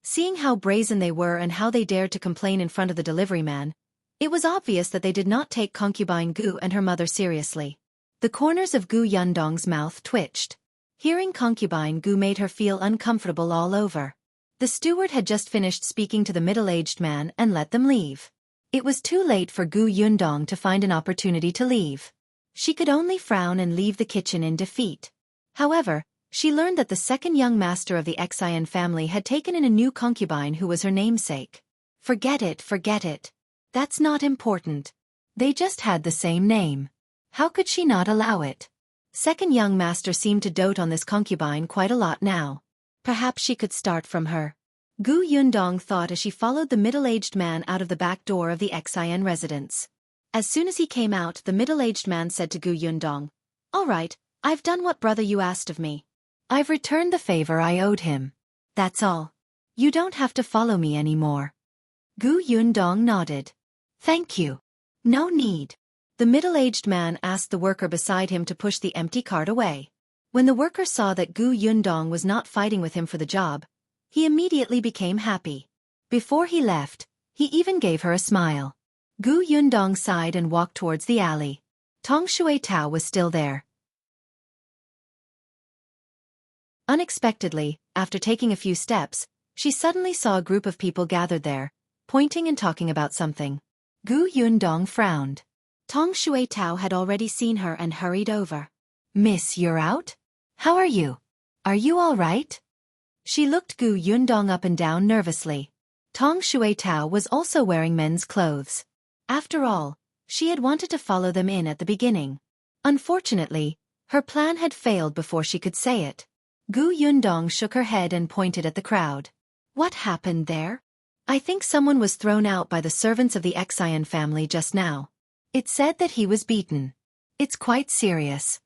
Seeing how brazen they were and how they dared to complain in front of the delivery man, it was obvious that they did not take concubine Gu and her mother seriously. The corners of Gu Yundong's mouth twitched. Hearing concubine Gu made her feel uncomfortable all over. The steward had just finished speaking to the middle-aged man and let them leave. It was too late for Gu Yundong to find an opportunity to leave. She could only frown and leave the kitchen in defeat. However, she learned that the second young master of the Xian family had taken in a new concubine who was her namesake. Forget it. That's not important. They just had the same name. How could she not allow it? Second young master seemed to dote on this concubine quite a lot now. Perhaps she could start from her. Gu Yundong thought as she followed the middle-aged man out of the back door of the Xian residence. As soon as he came out, the middle-aged man said to Gu Yundong, "All right, I've done what brother you asked of me. I've returned the favor I owed him. That's all. You don't have to follow me anymore." Gu Yundong nodded. "Thank you. No need." The middle-aged man asked the worker beside him to push the empty cart away. When the worker saw that Gu Yundong was not fighting with him for the job, he immediately became happy. Before he left, he even gave her a smile. Gu Yundong sighed and walked towards the alley. Tong Shui Tao was still there. Unexpectedly, after taking a few steps, she suddenly saw a group of people gathered there. pointing and talking about something. Gu Yundong frowned. Tong Xuetao had already seen her and hurried over. "Miss, you're out? How are you? Are you all right?" She looked Gu Yundong up and down nervously. Tong Xuetao was also wearing men's clothes. After all, she had wanted to follow them in at the beginning. Unfortunately, her plan had failed before she could say it. Gu Yundong shook her head and pointed at the crowd. "What happened there? I think someone was thrown out by the servants of the Xian family just now. It said that he was beaten. It's quite serious."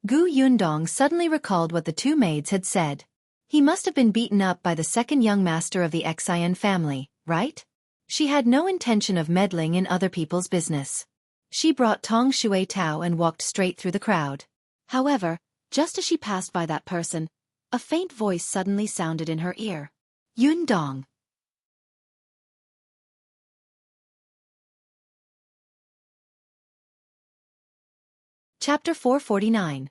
Gu Yundong suddenly recalled what the two maids had said. He must have been beaten up by the second young master of the Xian family, right? She had no intention of meddling in other people's business. She brought Tong Xuetao and walked straight through the crowd. However, just as she passed by that person, a faint voice suddenly sounded in her ear. "Yundong." Chapter 449.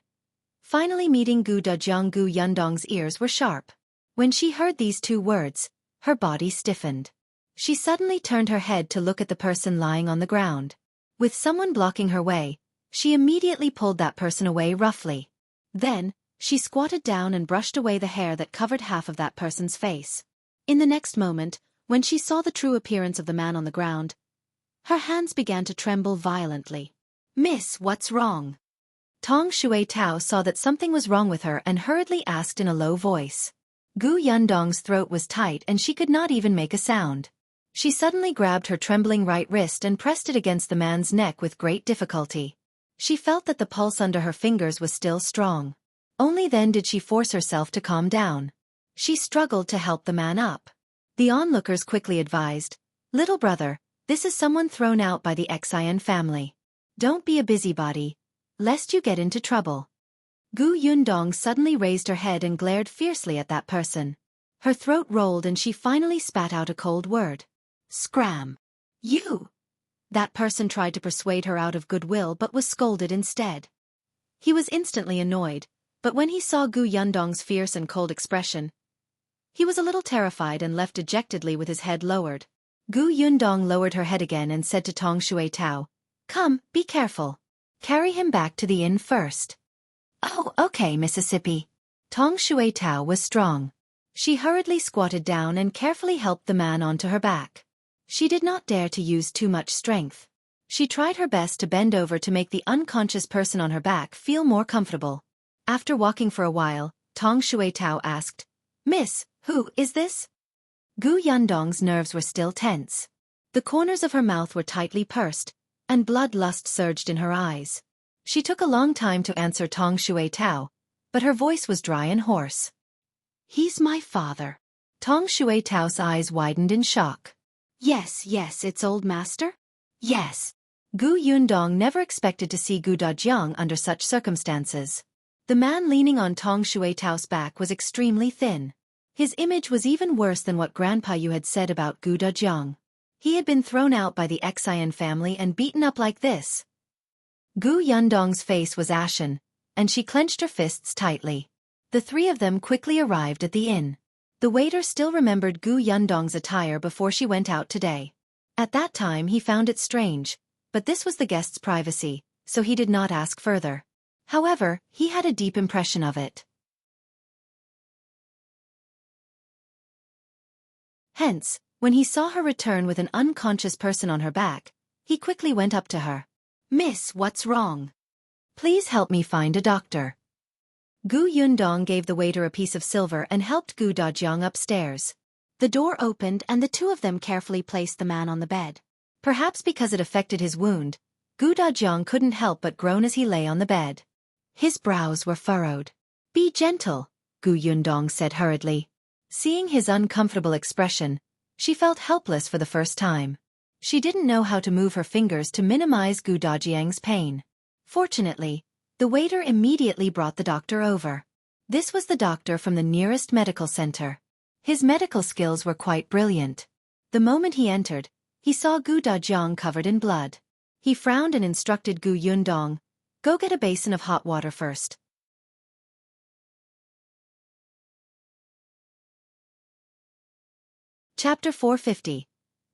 Finally meeting Gu Dajiang. Gu Yundong's ears were sharp. When she heard these two words, her body stiffened. She suddenly turned her head to look at the person lying on the ground. With someone blocking her way, she immediately pulled that person away roughly. Then, she squatted down and brushed away the hair that covered half of that person's face. In the next moment, when she saw the true appearance of the man on the ground, her hands began to tremble violently. "Miss, what's wrong?" Tong Xuetao saw that something was wrong with her and hurriedly asked in a low voice. Gu Yundong's throat was tight and she could not even make a sound. She suddenly grabbed her trembling right wrist and pressed it against the man's neck with great difficulty. She felt that the pulse under her fingers was still strong. Only then did she force herself to calm down. She struggled to help the man up. The onlookers quickly advised, "Little brother, this is someone thrown out by the Xian family. Don't be a busybody, lest you get into trouble." Gu Yundong suddenly raised her head and glared fiercely at that person. Her throat rolled and she finally spat out a cold word. "Scram! You!" That person tried to persuade her out of goodwill but was scolded instead. He was instantly annoyed, but when he saw Gu Yundong's fierce and cold expression, he was a little terrified and left dejectedly with his head lowered. Gu Yundong lowered her head again and said to Tong Xuetao, "Come, be careful. Carry him back to the inn first." "Oh, okay, Mississippi." Tong Xuetao was strong. She hurriedly squatted down and carefully helped the man onto her back. She did not dare to use too much strength. She tried her best to bend over to make the unconscious person on her back feel more comfortable. After walking for a while, Tong Xuetao asked, "Miss, who is this?" Gu Yundong's nerves were still tense. The corners of her mouth were tightly pursed, and bloodlust surged in her eyes. She took a long time to answer Tong Xuetao, but her voice was dry and hoarse. "He's my father." Tong Xuetao's eyes widened in shock. Yes, it's old master?" "Yes." Gu Yundong never expected to see Gu Dajiang under such circumstances. The man leaning on Tong Xuetao's back was extremely thin. His image was even worse than what Grandpa Yu had said about Gu Dajiang. He had been thrown out by the Xian family and beaten up like this. Gu Yundong's face was ashen, and she clenched her fists tightly. The three of them quickly arrived at the inn. The waiter still remembered Gu Yundong's attire before she went out today. At that time he found it strange, but this was the guest's privacy, so he did not ask further. However, he had a deep impression of it. Hence, when he saw her return with an unconscious person on her back, he quickly went up to her. "Miss, what's wrong? Please help me find a doctor." Gu Yundong gave the waiter a piece of silver and helped Gu Dajiang upstairs. The door opened and the two of them carefully placed the man on the bed. Perhaps because it affected his wound, Gu Dajiang couldn't help but groan as he lay on the bed. His brows were furrowed. "Be gentle," Gu Yundong said hurriedly. Seeing his uncomfortable expression, she felt helpless for the first time. She didn't know how to move her fingers to minimize Gu Dajiang's pain. Fortunately, the waiter immediately brought the doctor over. This was the doctor from the nearest medical center. His medical skills were quite brilliant. The moment he entered, he saw Gu Dajiang covered in blood. He frowned and instructed Gu Yundong, "Go get a basin of hot water first." Chapter 450.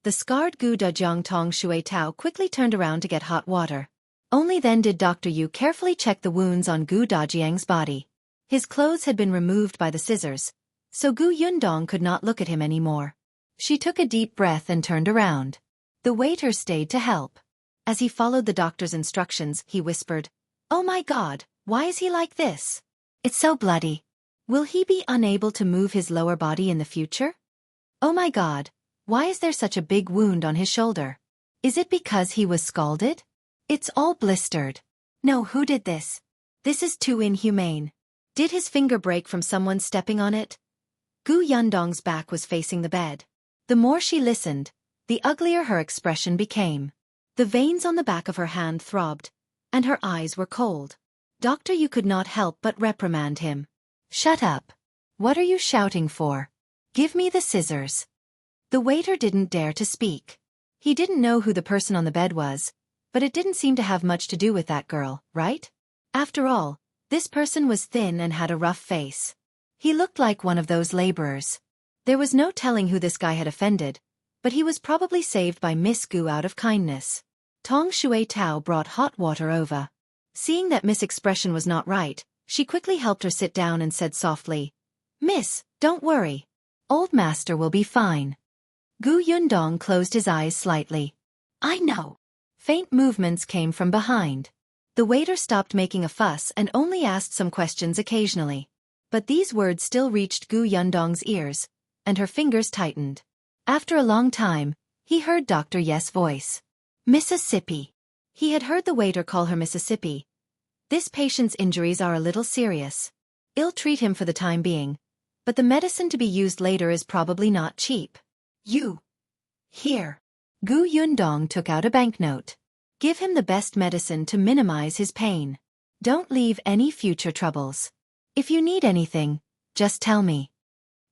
the scarred Gu Dajiang Tong Shui Tao quickly turned around to get hot water. Only then did Dr. Yu carefully check the wounds on Gu Dajiang's body. His clothes had been removed by the scissors, so Gu Yundong could not look at him anymore. She took a deep breath and turned around. The waiter stayed to help. As he followed the doctor's instructions, he whispered, "Oh my God, why is he like this? It's so bloody. Will he be unable to move his lower body in the future? Oh my God, why is there such a big wound on his shoulder? Is it because he was scalded? It's all blistered. No, who did this? This is too inhumane. Did his finger break from someone stepping on it?" Gu Yundong's back was facing the bed. The more she listened, the uglier her expression became. The veins on the back of her hand throbbed, and her eyes were cold. Dr. Yu could not help but reprimand him. "Shut up. What are you shouting for? Give me the scissors." The waiter didn't dare to speak. He didn't know who the person on the bed was, but it didn't seem to have much to do with that girl, right? After all, this person was thin and had a rough face. He looked like one of those laborers. There was no telling who this guy had offended, but he was probably saved by Miss Gu out of kindness. Tong Shui Tao brought hot water over. Seeing that Miss' expression was not right, she quickly helped her sit down and said softly, "Miss, don't worry. Old master will be fine." Gu Yundong closed his eyes slightly. "I know." Faint movements came from behind. The waiter stopped making a fuss and only asked some questions occasionally. But these words still reached Gu Yundong's ears, and her fingers tightened. After a long time, he heard Dr. Yes' voice. "Mississippi." He had heard the waiter call her Mississippi. This patient's injuries are a little serious. Ill-treat him for the time being, but the medicine to be used later is probably not cheap. "You. Here." Gu Yundong took out a banknote. "Give him the best medicine to minimize his pain. Don't leave any future troubles. If you need anything, just tell me."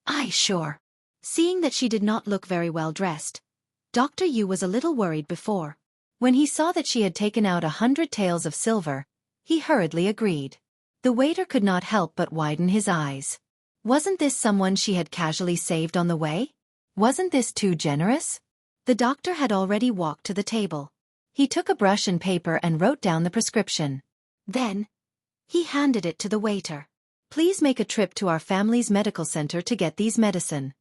"Aye, sure." Seeing that she did not look very well dressed, Dr. Yu was a little worried before. When he saw that she had taken out 100 taels of silver, he hurriedly agreed. The waiter could not help but widen his eyes. Wasn't this someone she had casually saved on the way? Wasn't this too generous? The doctor had already walked to the table. He took a brush and paper and wrote down the prescription. Then, he handed it to the waiter. "Please make a trip to our family's medical center to get these medicine."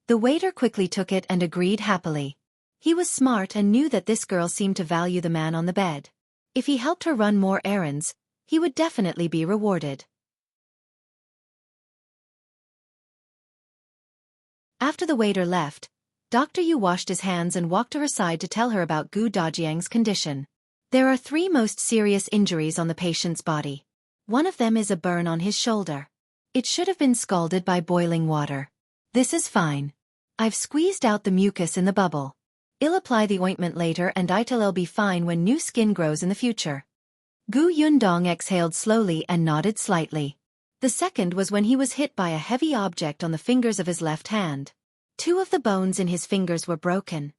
The waiter quickly took it and agreed happily. He was smart and knew that this girl seemed to value the man on the bed. If he helped her run more errands, he would definitely be rewarded. After the waiter left, Dr. Yu washed his hands and walked to her side to tell her about Gu Dajiang's condition. There are 3 most serious injuries on the patient's body. One of them is a burn on his shoulder. It should have been scalded by boiling water. This is fine. I've squeezed out the mucus in the bubble. I'll apply the ointment later and it'll be fine when new skin grows in the future. Gu Yundong exhaled slowly and nodded slightly. The second was when he was hit by a heavy object on the fingers of his left hand. 2 of the bones in his fingers were broken.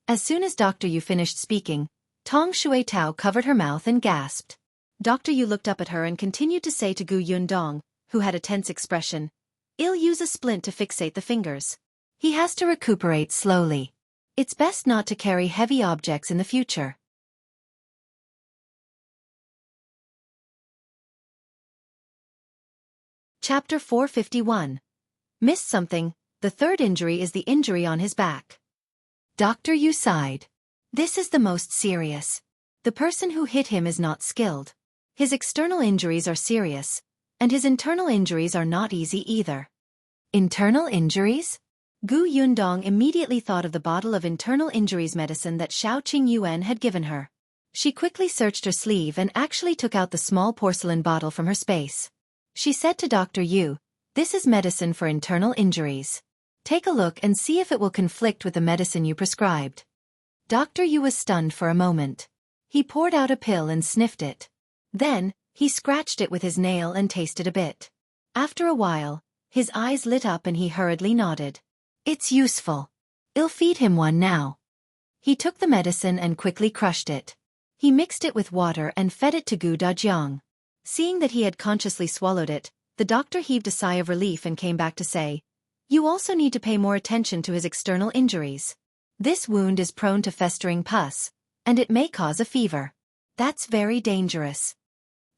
As soon as Dr. Yu finished speaking, Tong Shui Tao covered her mouth and gasped. Dr. Yu looked up at her and continued to say to Gu Yundong, who had a tense expression, "I'll use a splint to fixate the fingers. He has to recuperate slowly. It's best not to carry heavy objects in the future." Chapter 451. Missed something. The third injury is the injury on his back. Dr. Yu sighed. This is the most serious. The person who hit him is not skilled. His external injuries are serious, and his internal injuries are not easy either. Internal injuries? Gu Yundong immediately thought of the bottle of internal injuries medicine that Shao Qingyuan had given her. She quickly searched her sleeve and actually took out the small porcelain bottle from her space. She said to Dr. Yu, "This is medicine for internal injuries. Take a look and see if it will conflict with the medicine you prescribed." Dr. Yu was stunned for a moment. He poured out a pill and sniffed it. Then, he scratched it with his nail and tasted a bit. After a while, his eyes lit up and he hurriedly nodded. "It's useful. I'll feed him one now." He took the medicine and quickly crushed it. He mixed it with water and fed it to Gu Dajiang. Seeing that he had consciously swallowed it, the doctor heaved a sigh of relief and came back to say, "You also need to pay more attention to his external injuries. This wound is prone to festering pus, and it may cause a fever. That's very dangerous.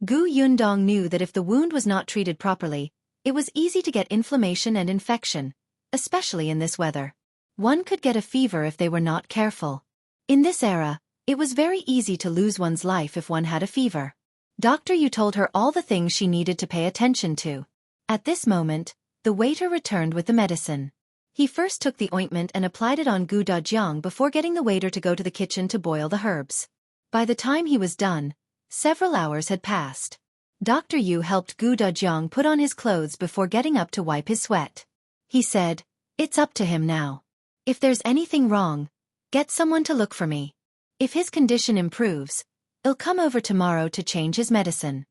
Gu Yundong knew that if the wound was not treated properly, it was easy to get inflammation and infection, especially in this weather. One could get a fever if they were not careful. In this era, it was very easy to lose one's life if one had a fever. Dr. Yu told her all the things she needed to pay attention to. At this moment, the waiter returned with the medicine. He first took the ointment and applied it on Gu Dajiang before getting the waiter to go to the kitchen to boil the herbs. By the time he was done, several hours had passed. Dr. Yu helped Gu Dajiang put on his clothes before getting up to wipe his sweat. He said, "It's up to him now. If there's anything wrong, get someone to look for me. If his condition improves, I'll come over tomorrow to change his medicine."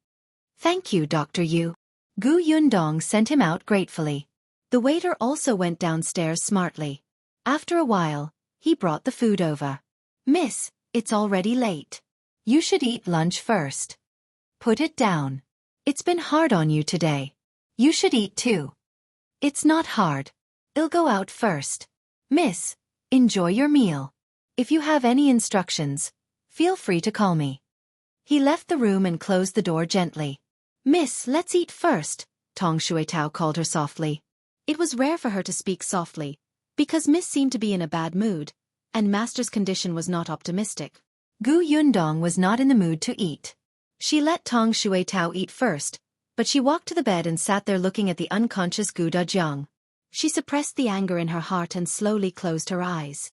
"Thank you, Dr. Yu." Gu Yundong sent him out gratefully. The waiter also went downstairs smartly. After a while, he brought the food over. "Miss, it's already late. You should eat lunch first. Put it down. It's been hard on you today. You should eat too." "It's not hard. I'll go out first. Miss, enjoy your meal. If you have any instructions, feel free to call me." He left the room and closed the door gently. "Miss, let's eat first," Tong Shuetao called her softly. It was rare for her to speak softly, because Miss seemed to be in a bad mood, and Master's condition was not optimistic. Gu Yundong was not in the mood to eat. She let Tong Shuetao eat first, but she walked to the bed and sat there looking at the unconscious Gu Dajiang. She suppressed the anger in her heart and slowly closed her eyes.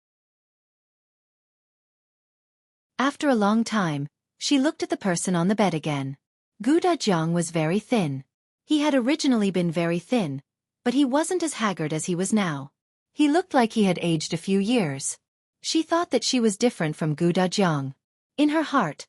After a long time, she looked at the person on the bed again. Gu Dajiang was very thin. He had originally been very thin, but he wasn't as haggard as he was now. He looked like he had aged a few years. She thought that she was different from Gu Dajiang. In her heart,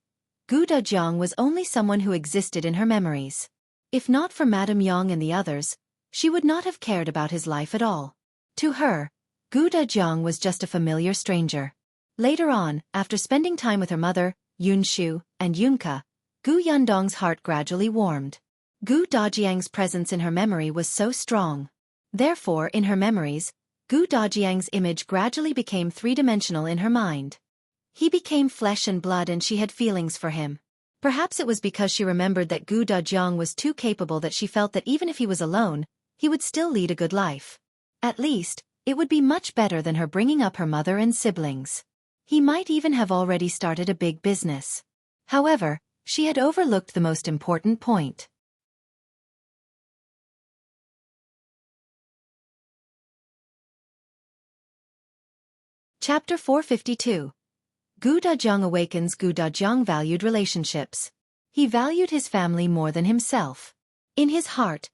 Gu Dajiang was only someone who existed in her memories. If not for Madame Yang and the others, she would not have cared about his life at all. To her, Gu Dajiang was just a familiar stranger. Later on, after spending time with her mother, Yunshu, and Yunka, Gu Yundong's heart gradually warmed. Gu Dajiang's presence in her memory was so strong. Therefore, in her memories, Gu Dajiang's image gradually became three-dimensional in her mind. He became flesh and blood and she had feelings for him. Perhaps it was because she remembered that Gu Dajiang was too capable that she felt that even if he was alone, he would still lead a good life. At least, it would be much better than her bringing up her mother and siblings. He might even have already started a big business. However, she had overlooked the most important point. Chapter 452. Gu Dajiang Awakens. Gu Dajiang valued relationships. He valued his family more than himself. In his heart,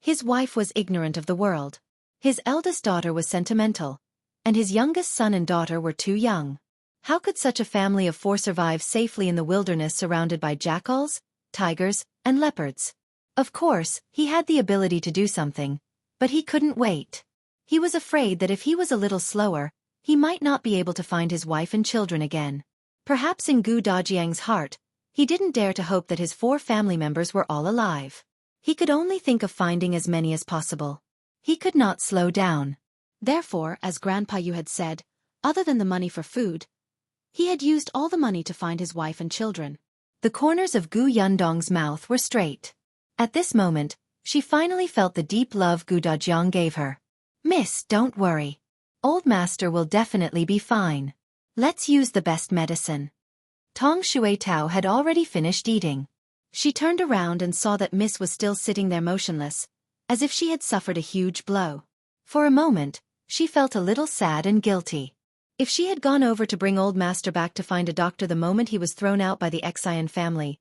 his wife was ignorant of the world. His eldest daughter was sentimental, and his youngest son and daughter were too young. How could such a family of four survive safely in the wilderness surrounded by jackals, tigers, and leopards? Of course, he had the ability to do something, but he couldn't wait. He was afraid that if he was a little slower, he might not be able to find his wife and children again. Perhaps in Gu Dajiang's heart, he didn't dare to hope that his 4 family members were all alive. He could only think of finding as many as possible. He could not slow down. Therefore, as Grandpa Yu had said, other than the money for food, he had used all the money to find his wife and children. The corners of Gu Yundong's mouth were straight. At this moment, she finally felt the deep love Gu Dajiang gave her. "Miss, don't worry. Old Master will definitely be fine. Let's use the best medicine." Tong Shuetao had already finished eating. She turned around and saw that Miss was still sitting there motionless, as if she had suffered a huge blow. For a moment, she felt a little sad and guilty. If she had gone over to bring Old Master back to find a doctor the moment he was thrown out by the Xian family,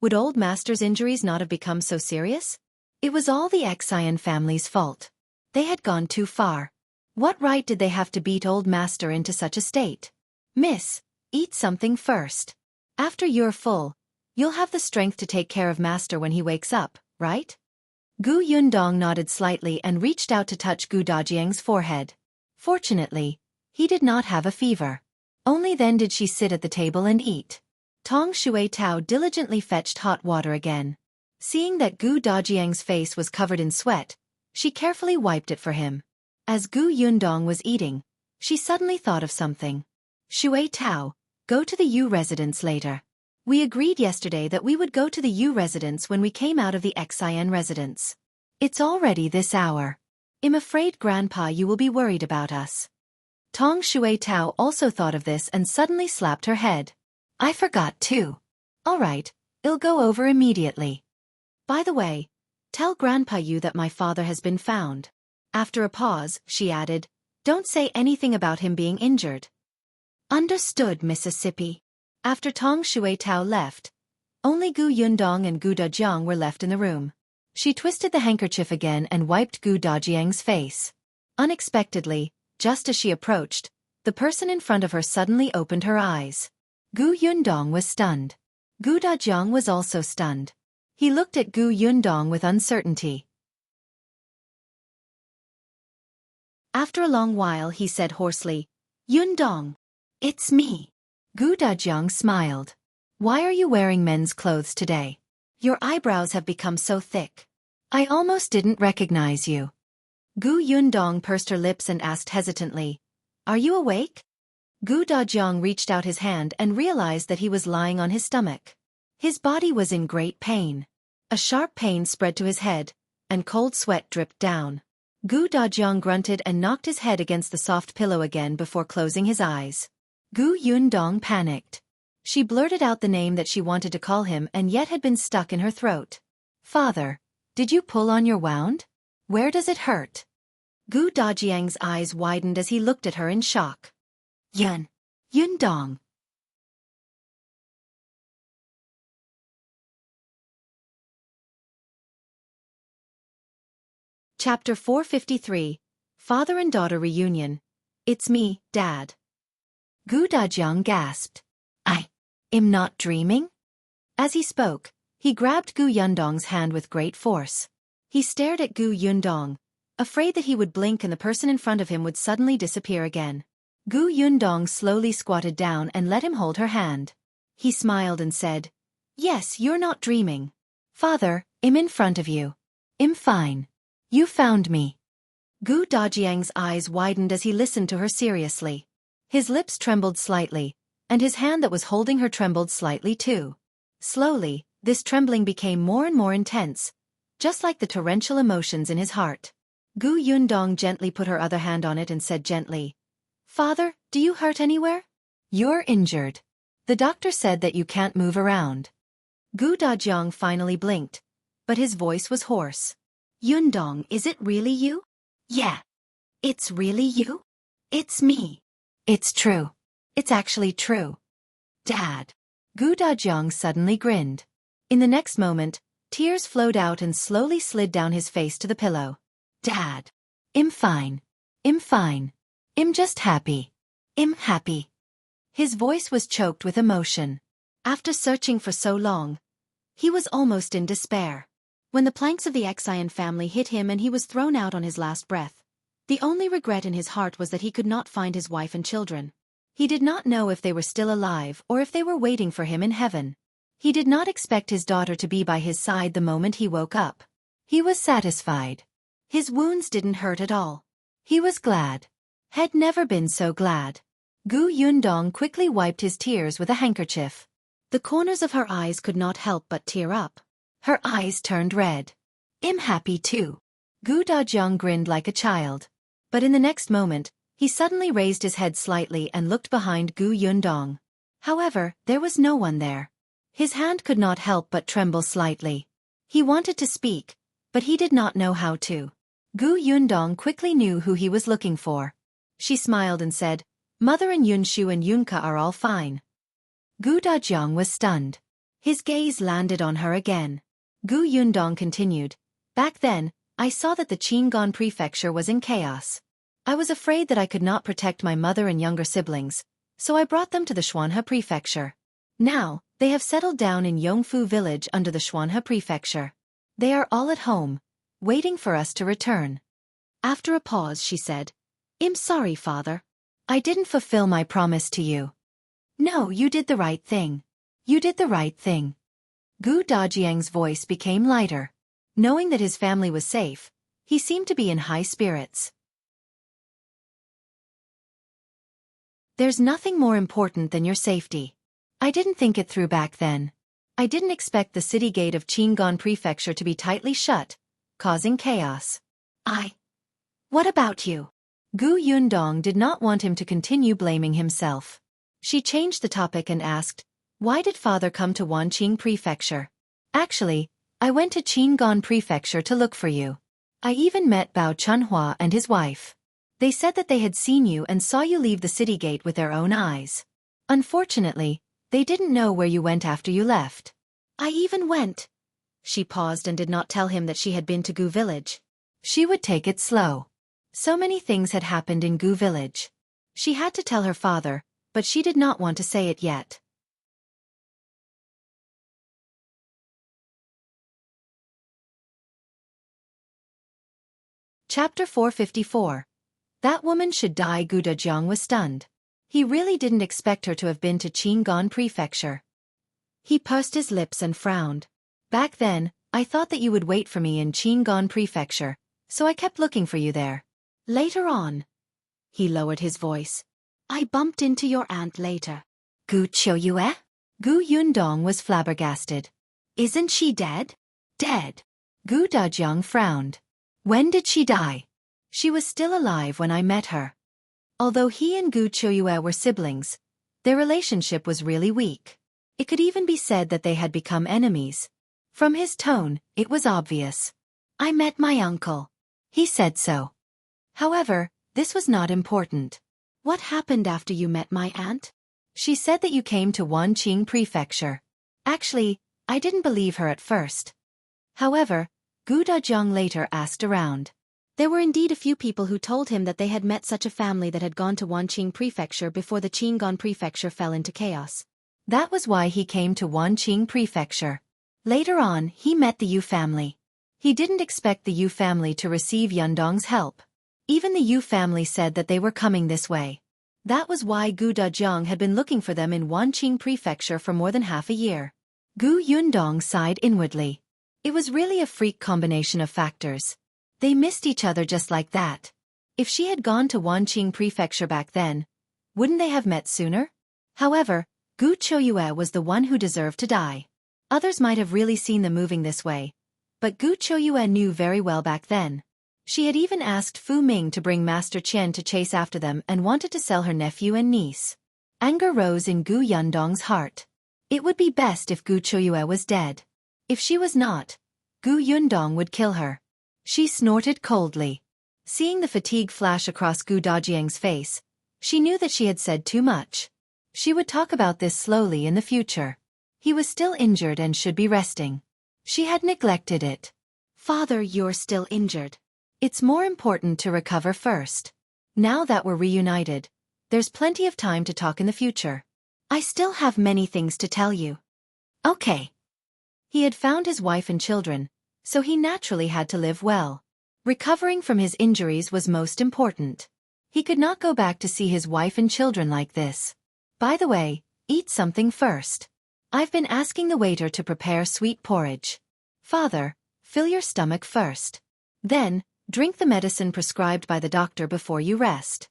would Old Master's injuries not have become so serious? It was all the Xian family's fault. They had gone too far. What right did they have to beat Old Master into such a state? "Miss, eat something first. After you're full, you'll have the strength to take care of Master when he wakes up, right?" Gu Yundong nodded slightly and reached out to touch Gu Dajiang's forehead. Fortunately, he did not have a fever. Only then did she sit at the table and eat. Tong Shuetao diligently fetched hot water again. Seeing that Gu Dajiang's face was covered in sweat, she carefully wiped it for him. As Gu Yundong was eating, She suddenly thought of something. Xue Tao, go to the Yu residence later. We agreed yesterday that we would go to the Yu residence when we came out of the Xian residence. It's already this hour. I'm afraid Grandpa you will be worried about us. Tong Xue Tao also thought of this and suddenly slapped her head. I forgot too. All right, I'll go over immediately. By the way, tell Grandpa you that my father has been found. After a pause, she added, don't say anything about him being injured. Understood, Mississippi. After Tong Xue Tao left, only Gu Yundong and Gu Dajiang were left in the room. She twisted the handkerchief again and wiped Gu Dajiang's face. Unexpectedly, just as she approached, the person in front of her suddenly opened her eyes. Gu Yundong was stunned. Gu Dajiang was also stunned. He looked at Gu Yundong with uncertainty. After a long while he said hoarsely, Yundong, it's me. Gu Dajiang smiled. Why are you wearing men's clothes today? Your eyebrows have become so thick. I almost didn't recognize you. Gu Yundong pursed her lips and asked hesitantly, are you awake? Gu Dajiang reached out his hand and realized that he was lying on his stomach. His body was in great pain. A sharp pain spread to his head, and cold sweat dripped down. Gu Dajiang grunted and knocked his head against the soft pillow again before closing his eyes. Gu Yundong panicked. She blurted out the name that she wanted to call him and yet had been stuck in her throat. Father, did you pull on your wound? Where does it hurt? Gu Dajiang's eyes widened as he looked at her in shock. Yundong. Chapter 453, Father and Daughter Reunion. It's me, Dad. Gu Dajiang gasped. I'm not dreaming? As he spoke, he grabbed Gu Yundong's hand with great force. He stared at Gu Yundong, afraid that he would blink and the person in front of him would suddenly disappear again. Gu Yundong slowly squatted down and let him hold her hand. He smiled and said, yes, you're not dreaming. Father, I'm in front of you. I'm fine. You found me. Gu Dajiang's eyes widened as he listened to her seriously. His lips trembled slightly, and his hand that was holding her trembled slightly too. Slowly, this trembling became more and more intense, just like the torrential emotions in his heart. Gu Yundong gently put her other hand on it and said gently, Father, do you hurt anywhere? You're injured. The doctor said that you can't move around. Gu Dajiang finally blinked, but his voice was hoarse. Yundong, is it really you? Yeah. It's really you? It's me. It's true. It's actually true. Dad. Gu Dajiang suddenly grinned. In the next moment, tears flowed out and slowly slid down his face to the pillow. Dad. I'm fine. I'm fine. I'm just happy. I'm happy. His voice was choked with emotion. After searching for so long, he was almost in despair. When the planks of the Xian family hit him and he was thrown out on his last breath, the only regret in his heart was that he could not find his wife and children. He did not know if they were still alive or if they were waiting for him in heaven. He did not expect his daughter to be by his side the moment he woke up. He was satisfied. His wounds didn't hurt at all. He was glad. Had never been so glad. Gu Yundong quickly wiped his tears with a handkerchief. The corners of her eyes could not help but tear up. Her eyes turned red. I'm happy too. Gu Dajiang grinned like a child. But in the next moment, he suddenly raised his head slightly and looked behind Gu Yundong. However, there was no one there. His hand could not help but tremble slightly. He wanted to speak, but he did not know how to. Gu Yundong quickly knew who he was looking for. She smiled and said, Mother and Yunshu and Yunka are all fine. Gu Dajiang was stunned. His gaze landed on her again. Gu Yundong continued, Back then, I saw that the Qingyuan Prefecture was in chaos. I was afraid that I could not protect my mother and younger siblings, so I brought them to the Xuanhe Prefecture. Now, they have settled down in Yongfu village under the Xuanhe Prefecture. They are all at home, waiting for us to return. After a pause she said, I'm sorry, Father. I didn't fulfill my promise to you. No, you did the right thing. You did the right thing. Gu Dajiang's voice became lighter. Knowing that his family was safe, he seemed to be in high spirits. There's nothing more important than your safety. I didn't think it through back then. I didn't expect the city gate of Qingyuan Prefecture to be tightly shut, causing chaos. What about you? Gu Yundong did not want him to continue blaming himself. She changed the topic and asked, why did father come to Wanqing Prefecture? Actually, I went to Qingyuan Prefecture to look for you. I even met Bao Chunhua and his wife. They said that they had seen you and saw you leave the city gate with their own eyes. Unfortunately, they didn't know where you went after you left. I even went. She paused and did not tell him that she had been to Gu village. She would take it slow. So many things had happened in Gu village. She had to tell her father, but she did not want to say it yet. Chapter 454. That woman should die. Gu Dajiang was stunned. He really didn't expect her to have been to Qingyuan Prefecture. He pursed his lips and frowned. Back then, I thought that you would wait for me in Qingyuan Prefecture, so I kept looking for you there. Later on. He lowered his voice. I bumped into your aunt later. Gu Qiuyue? Gu Yundong was flabbergasted. Isn't she dead? Dead. Gu Dajiang frowned. When did she die? She was still alive when I met her. Although he and Gu Qiuyue were siblings, their relationship was really weak. It could even be said that they had become enemies. From his tone, it was obvious. I met my uncle. He said so. However, this was not important. What happened after you met my aunt? She said that you came to Wanqing Prefecture. Actually, I didn't believe her at first. However, Gu Dajiang later asked around. There were indeed a few people who told him that they had met such a family that had gone to Wanqing Prefecture before the Qingyuan Prefecture fell into chaos. That was why he came to Wanqing Prefecture. Later on, he met the Yu family. He didn't expect the Yu family to receive Yundong's help. Even the Yu family said that they were coming this way. That was why Gu Dajiang had been looking for them in Wanqing Prefecture for more than half a year. Gu Yundong sighed inwardly. It was really a freak combination of factors. They missed each other just like that. If she had gone to Wanqing Prefecture back then, wouldn't they have met sooner? However, Gu Qiuyue was the one who deserved to die. Others might have really seen them moving this way, but Gu Qiuyue knew very well back then. She had even asked Fu Ming to bring Master Qian to chase after them and wanted to sell her nephew and niece. Anger rose in Gu Yundong's heart. It would be best if Gu Qiuyue was dead. If she was not, Gu Yundong would kill her. She snorted coldly. Seeing the fatigue flash across Gu Dajiang's face, she knew that she had said too much. She would talk about this slowly in the future. He was still injured and should be resting. She had neglected it. Father, you're still injured. It's more important to recover first. Now that we're reunited, there's plenty of time to talk in the future. I still have many things to tell you. Okay. He had found his wife and children, so he naturally had to live well. Recovering from his injuries was most important. He could not go back to see his wife and children like this. By the way, eat something first. I've been asking the waiter to prepare sweet porridge. Father, fill your stomach first. Then, drink the medicine prescribed by the doctor before you rest.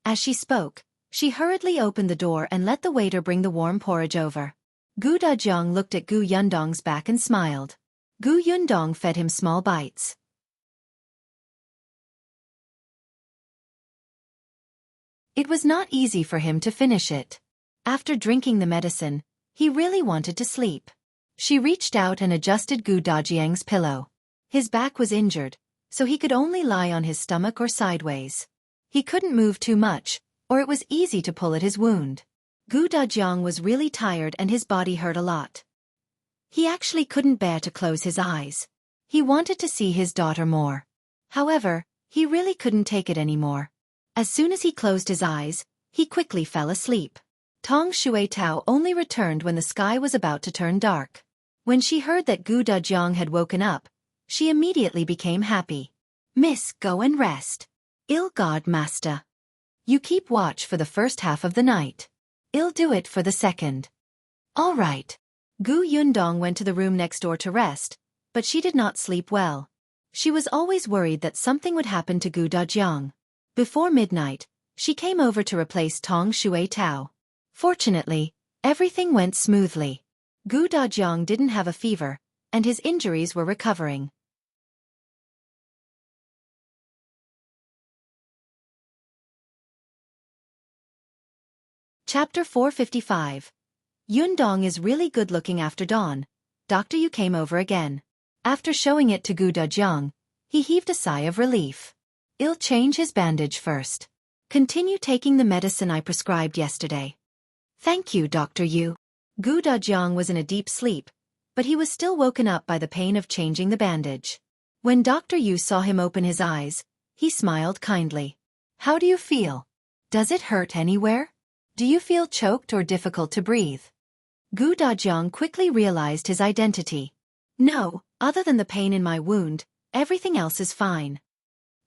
As she spoke, she hurriedly opened the door and let the waiter bring the warm porridge over. Gu Dajiang looked at Gu Yundong's back and smiled. Gu Yundong fed him small bites. It was not easy for him to finish it. After drinking the medicine, he really wanted to sleep. She reached out and adjusted Gu Dajiang's pillow. His back was injured, so he could only lie on his stomach or sideways. He couldn't move too much, or it was easy to pull at his wound. Gu Dajiang was really tired and his body hurt a lot. He actually couldn't bear to close his eyes. He wanted to see his daughter more. However, he really couldn't take it anymore. As soon as he closed his eyes, he quickly fell asleep. Tong Shui Tao only returned when the sky was about to turn dark. When she heard that Gu Dajiang had woken up, she immediately became happy. Miss, go and rest. I'll God master. You keep watch for the first half of the night. I'll do it for the second. All right. Gu Yundong went to the room next door to rest, but she did not sleep well. She was always worried that something would happen to Gu Dajiang. Before midnight, She came over to replace Tong Shui Tao. Fortunately, everything went smoothly. Gu Dajiang didn't have a fever, and his injuries were recovering. Chapter 455. Yundong is really good looking after dawn. Dr. Yu came over again. After showing it to Gu Dajiang, he heaved a sigh of relief. I'll change his bandage first. Continue taking the medicine I prescribed yesterday. Thank you, Dr. Yu. Gu Dajiang was in a deep sleep, but he was still woken up by the pain of changing the bandage. When Dr. Yu saw him open his eyes, he smiled kindly. How do you feel? Does it hurt anywhere? Do you feel choked or difficult to breathe? Gu Dajiang quickly realized his identity. No, other than the pain in my wound, everything else is fine.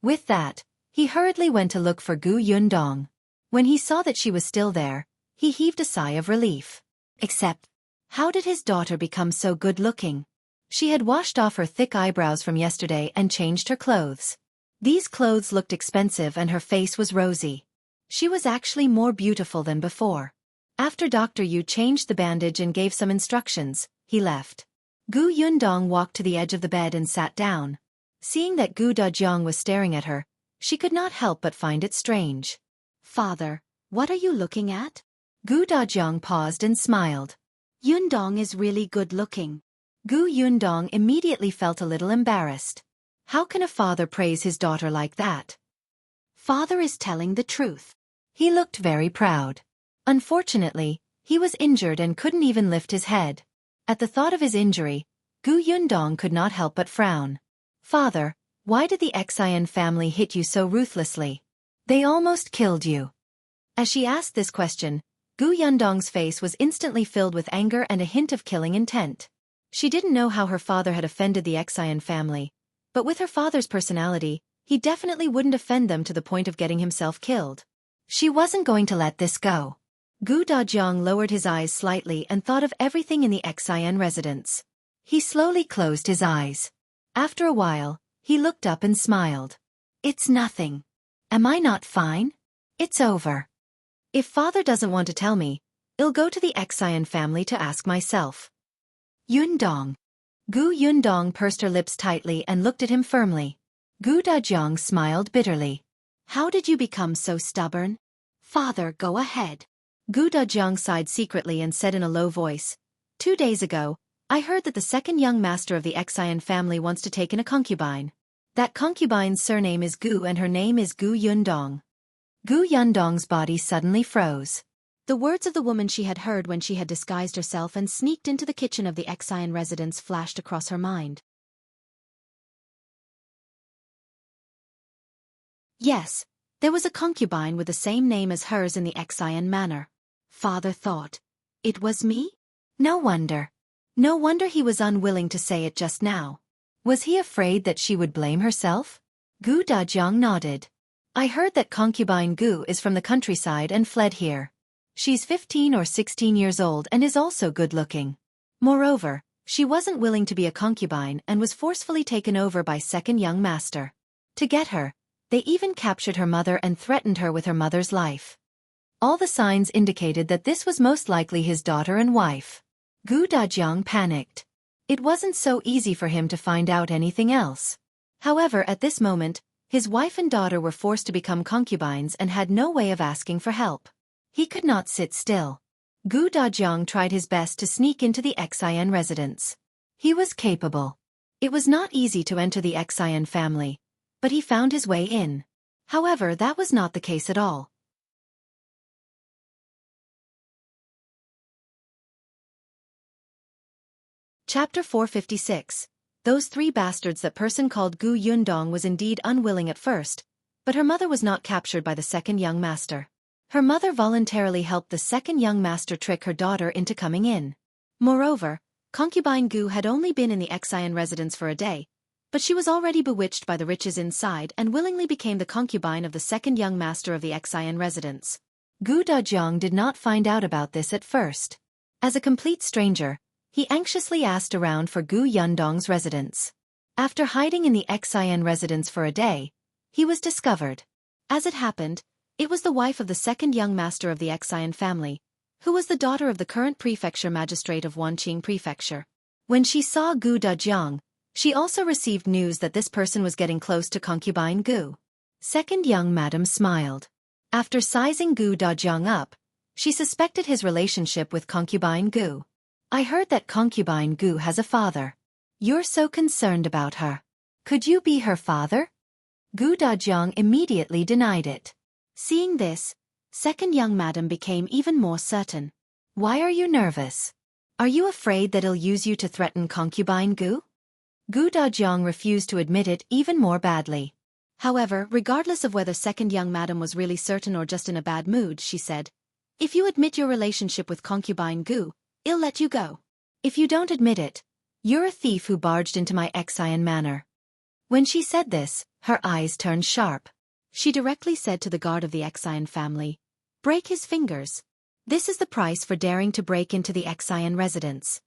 With that, he hurriedly went to look for Gu Yundong. When he saw that she was still there, he heaved a sigh of relief. Except, how did his daughter become so good-looking? She had washed off her thick eyebrows from yesterday and changed her clothes. These clothes looked expensive and her face was rosy. She was actually more beautiful than before. After Dr. Yu changed the bandage and gave some instructions, he left. Gu Yundong walked to the edge of the bed and sat down. Seeing that Gu Dajiang was staring at her, she could not help but find it strange. Father, what are you looking at? Gu Dajiang paused and smiled. Yundong is really good-looking. Gu Yundong immediately felt a little embarrassed. How can a father praise his daughter like that? Father is telling the truth. He looked very proud. Unfortunately, he was injured and couldn't even lift his head. At the thought of his injury, Gu Yundong could not help but frown. Father, why did the Xian family hit you so ruthlessly? They almost killed you. As she asked this question, Gu Yundong's face was instantly filled with anger and a hint of killing intent. She didn't know how her father had offended the Xian family, but with her father's personality, he definitely wouldn't offend them to the point of getting himself killed. She wasn't going to let this go. Gu Dajiang lowered his eyes slightly and thought of everything in the Xian residence. He slowly closed his eyes. After a while, he looked up and smiled. It's nothing. Am I not fine? It's over. If father doesn't want to tell me, I'll go to the Xian family to ask myself. Yundong. Gu Yundong pursed her lips tightly and looked at him firmly. Gu Dajiang smiled bitterly. How did you become so stubborn? Father, go ahead. Gu Dajiang sighed secretly and said in a low voice, 2 days ago, I heard that the second young master of the Xian family wants to take in a concubine. That concubine's surname is Gu and her name is Gu Yundong. Gu Yundong's body suddenly froze. The words of the woman she had heard when she had disguised herself and sneaked into the kitchen of the Xian residence flashed across her mind. Yes, there was a concubine with the same name as hers in the Xian manor. Father thought, it was me? No wonder. No wonder he was unwilling to say it just now. Was he afraid that she would blame herself? Gu Dajiang nodded. I heard that concubine Gu is from the countryside and fled here. She's 15 or 16 years old and is also good-looking. Moreover, she wasn't willing to be a concubine and was forcefully taken over by second young master. To get her, they even captured her mother and threatened her with her mother's life. All the signs indicated that this was most likely his daughter and wife. Gu Dajiang panicked. It wasn't so easy for him to find out anything else. However, at this moment, his wife and daughter were forced to become concubines and had no way of asking for help. He could not sit still. Gu Dajiang tried his best to sneak into the Xian residence. He was capable. It was not easy to enter the Xian family, but he found his way in. However, that was not the case at all. Chapter 456. Those 3 bastards. That person called Gu Yundong was indeed unwilling at first, but her mother was not captured by the second young master. Her mother voluntarily helped the second young master trick her daughter into coming in. Moreover, concubine Gu had only been in the Xian residence for a day, but she was already bewitched by the riches inside and willingly became the concubine of the second young master of the Xian residence. Gu Dajiang did not find out about this at first. As a complete stranger, he anxiously asked around for Gu Yundong's residence. After hiding in the Xian residence for a day, he was discovered. As it happened, It was the wife of the second young master of the Xian family, who was the daughter of the current prefecture magistrate of Wanqing Prefecture. When she saw Gu Dajiang, she also received news that this person was getting close to concubine Gu. Second young madam smiled. After sizing Gu Dajiang up, she suspected his relationship with concubine Gu. I heard that concubine Gu has a father. You're so concerned about her. Could you be her father? Gu Dajiang immediately denied it. Seeing this, second young madam became even more certain. Why are you nervous? Are you afraid that he'll use you to threaten concubine Gu? Gu Dajiang refused to admit it even more badly. However, regardless of whether second young madam was really certain or just in a bad mood, she said, if you admit your relationship with concubine Gu, I'll let you go. If you don't admit it, you're a thief who barged into my Xian manor. When she said this, her eyes turned sharp. She directly said to the guard of the Xian family, break his fingers. This is the price for daring to break into the Xian residence.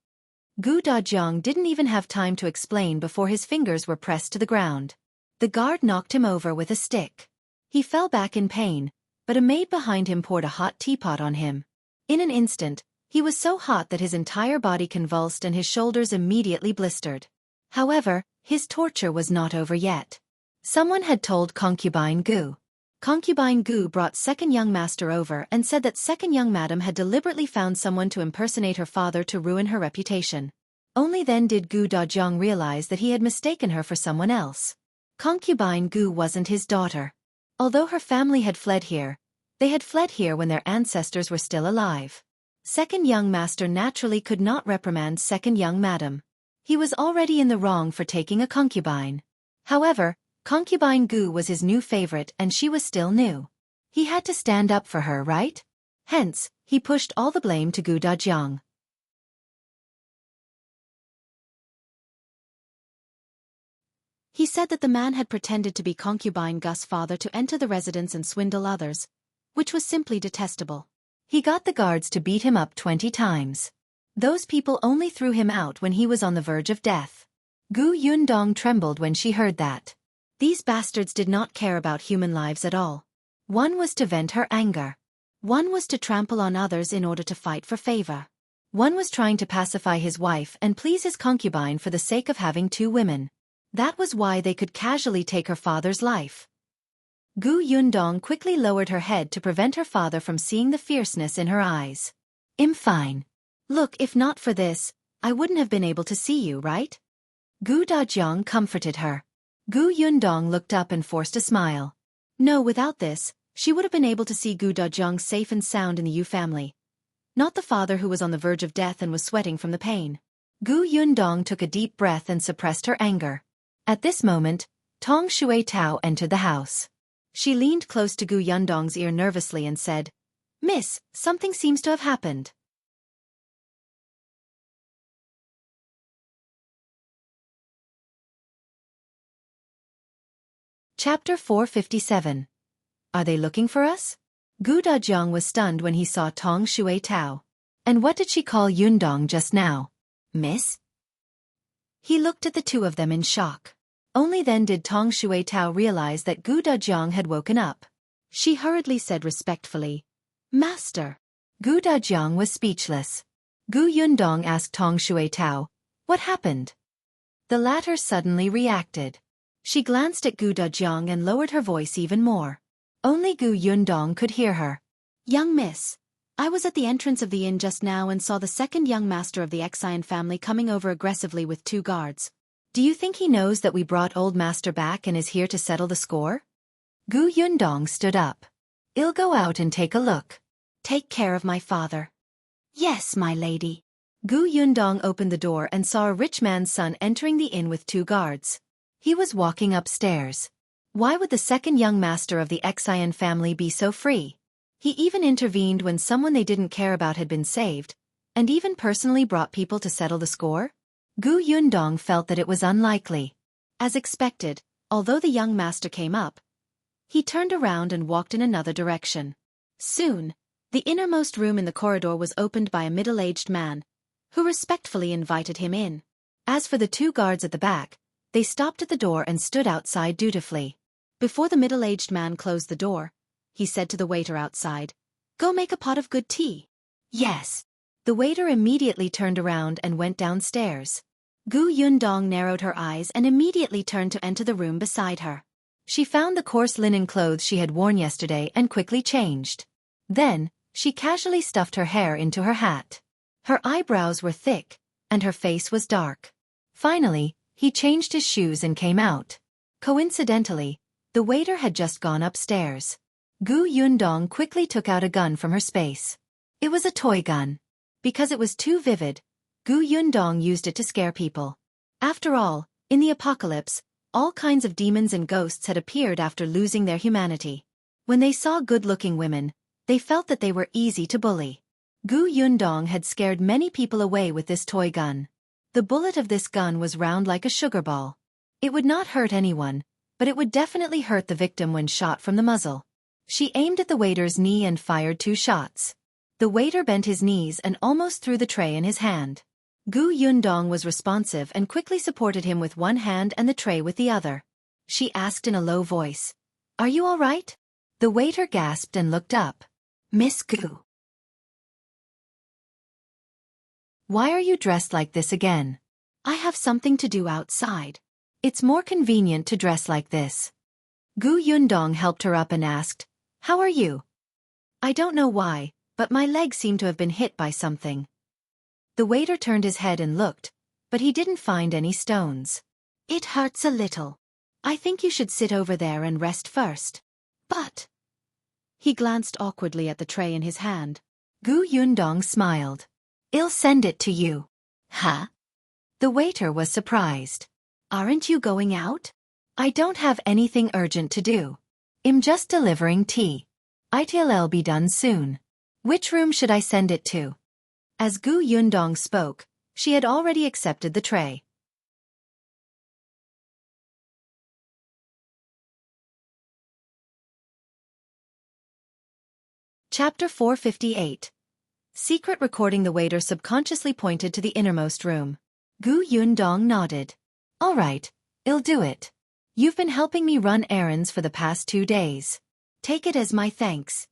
Gu Dajiang didn't even have time to explain before his fingers were pressed to the ground. The guard knocked him over with a stick. He fell back in pain, but a maid behind him poured a hot teapot on him. In an instant, he was so hot that his entire body convulsed and his shoulders immediately blistered. However, his torture was not over yet. Someone had told concubine Gu. Concubine Gu brought second young master over and said that second young madam had deliberately found someone to impersonate her father to ruin her reputation. Only then did Gu Dajiang realize that he had mistaken her for someone else. Concubine Gu wasn't his daughter. Although her family had fled here, they had fled here when their ancestors were still alive. Second young master naturally could not reprimand second young madam. He was already in the wrong for taking a concubine. However, concubine Gu was his new favorite and she was still new. He had to stand up for her, right? Hence, he pushed all the blame to Gu Dajiang. He said that the man had pretended to be concubine Gu's father to enter the residence and swindle others, which was simply detestable. He got the guards to beat him up 20 times. Those people only threw him out when he was on the verge of death. Gu Yundong trembled when she heard that. These bastards did not care about human lives at all. One was to vent her anger. One was to trample on others in order to fight for favor. One was trying to pacify his wife and please his concubine for the sake of having 2 women. That was why they could casually take her father's life. Gu Yundong quickly lowered her head to prevent her father from seeing the fierceness in her eyes. I'm fine. Look, if not for this, I wouldn't have been able to see you, right? Gu Dajiang comforted her. Gu Yundong looked up and forced a smile. No, without this, she would have been able to see Gu Dajiang safe and sound in the Yu family. Not the father who was on the verge of death and was sweating from the pain. Gu Yundong took a deep breath and suppressed her anger. At this moment, Tong Xue Tao entered the house. She leaned close to Gu Yundong's ear nervously and said, Miss, something seems to have happened. Chapter 457. Are they looking for us? Gu Dajiang was stunned when he saw Tong Xue Tao. And what did she call Yundong just now? Miss? He looked at the two of them in shock. Only then did Tong Xue Tao realize that Gu Dajiang had woken up. She hurriedly said respectfully, Master. Gu Dajiang was speechless. Gu Yundong asked Tong Xue Tao, what happened? The latter suddenly reacted. She glanced at Gu Dajiang and lowered her voice even more. Only Gu Yundong could hear her. Young miss, I was at the entrance of the inn just now and saw the second young master of the Xian family coming over aggressively with 2 guards. Do you think he knows that we brought old master back and is here to settle the score? Gu Yundong stood up. I'll go out and take a look. Take care of my father. Yes, my lady. Gu Yundong opened the door and saw a rich man's son entering the inn with 2 guards. He was walking upstairs. Why would the second young master of the Xian family be so free? He even intervened when someone they didn't care about had been saved, and even personally brought people to settle the score? Gu Yundong felt that it was unlikely. As expected, although the young master came up, he turned around and walked in another direction. Soon, the innermost room in the corridor was opened by a middle-aged man, who respectfully invited him in. As for the 2 guards at the back, they stopped at the door and stood outside dutifully. Before the middle-aged man closed the door, he said to the waiter outside. Go make a pot of good tea. Yes. The waiter immediately turned around and went downstairs. Yundong narrowed her eyes and immediately turned to enter the room beside her. She found the coarse linen clothes she had worn yesterday and quickly changed. Then, she casually stuffed her hair into her hat. Her eyebrows were thick, and her face was dark. Finally, he changed his shoes and came out. Coincidentally, the waiter had just gone upstairs. Yundong quickly took out a gun from her space. It was a toy gun. Because it was too vivid, Yundong used it to scare people. After all, in the apocalypse, all kinds of demons and ghosts had appeared after losing their humanity. When they saw good-looking women, they felt that they were easy to bully. Yundong had scared many people away with this toy gun. The bullet of this gun was round like a sugar ball. It would not hurt anyone, but it would definitely hurt the victim when shot from the muzzle. She aimed at the waiter's knee and fired 2 shots. The waiter bent his knees and almost threw the tray in his hand. Yundong was responsive and quickly supported him with one hand and the tray with the other. She asked in a low voice, "Are you all right?" The waiter gasped and looked up. Miss Gu. Why are you dressed like this again? I have something to do outside. It's more convenient to dress like this. Yundong helped her up and asked, "How are you?" "I don't know why, but my legs seem to have been hit by something." The waiter turned his head and looked, but he didn't find any stones. It hurts a little. I think you should sit over there and rest first. But... He glanced awkwardly at the tray in his hand. Yundong smiled. I'll send it to you. Huh? The waiter was surprised. Aren't you going out? I don't have anything urgent to do. I'm just delivering tea. It'll be done soon. Which room should I send it to? As Yundong spoke, she had already accepted the tray. Chapter 458. Secret recording. The waiter subconsciously pointed to the innermost room. Yundong nodded. All right, I'll do it. You've been helping me run errands for the past 2 days. Take it as my thanks.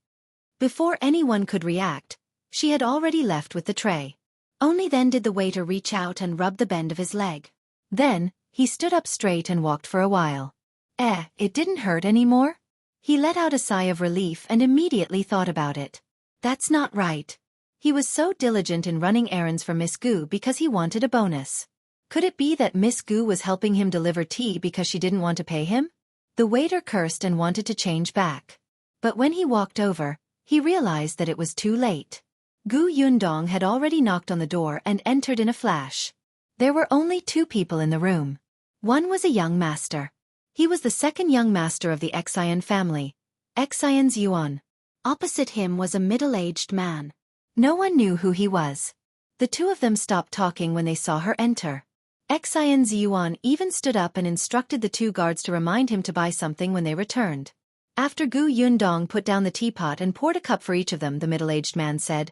Before anyone could react, she had already left with the tray. Only then did the waiter reach out and rub the bend of his leg. Then, he stood up straight and walked for a while. It didn't hurt anymore? He let out a sigh of relief and immediately thought about it. That's not right. He was so diligent in running errands for Miss Gu because he wanted a bonus. Could it be that Miss Gu was helping him deliver tea because she didn't want to pay him? The waiter cursed and wanted to change back. But when he walked over, he realized that it was too late. Yundong had already knocked on the door and entered in a flash. There were only 2 people in the room. One was a young master. He was the second young master of the Xian family, Zhiyuan. Opposite him was a middle-aged man. No one knew who he was. The 2 of them stopped talking when they saw her enter. Zhiyuan even stood up and instructed the 2 guards to remind him to buy something when they returned. After Yundong put down the teapot and poured a cup for each of them, the middle-aged man said,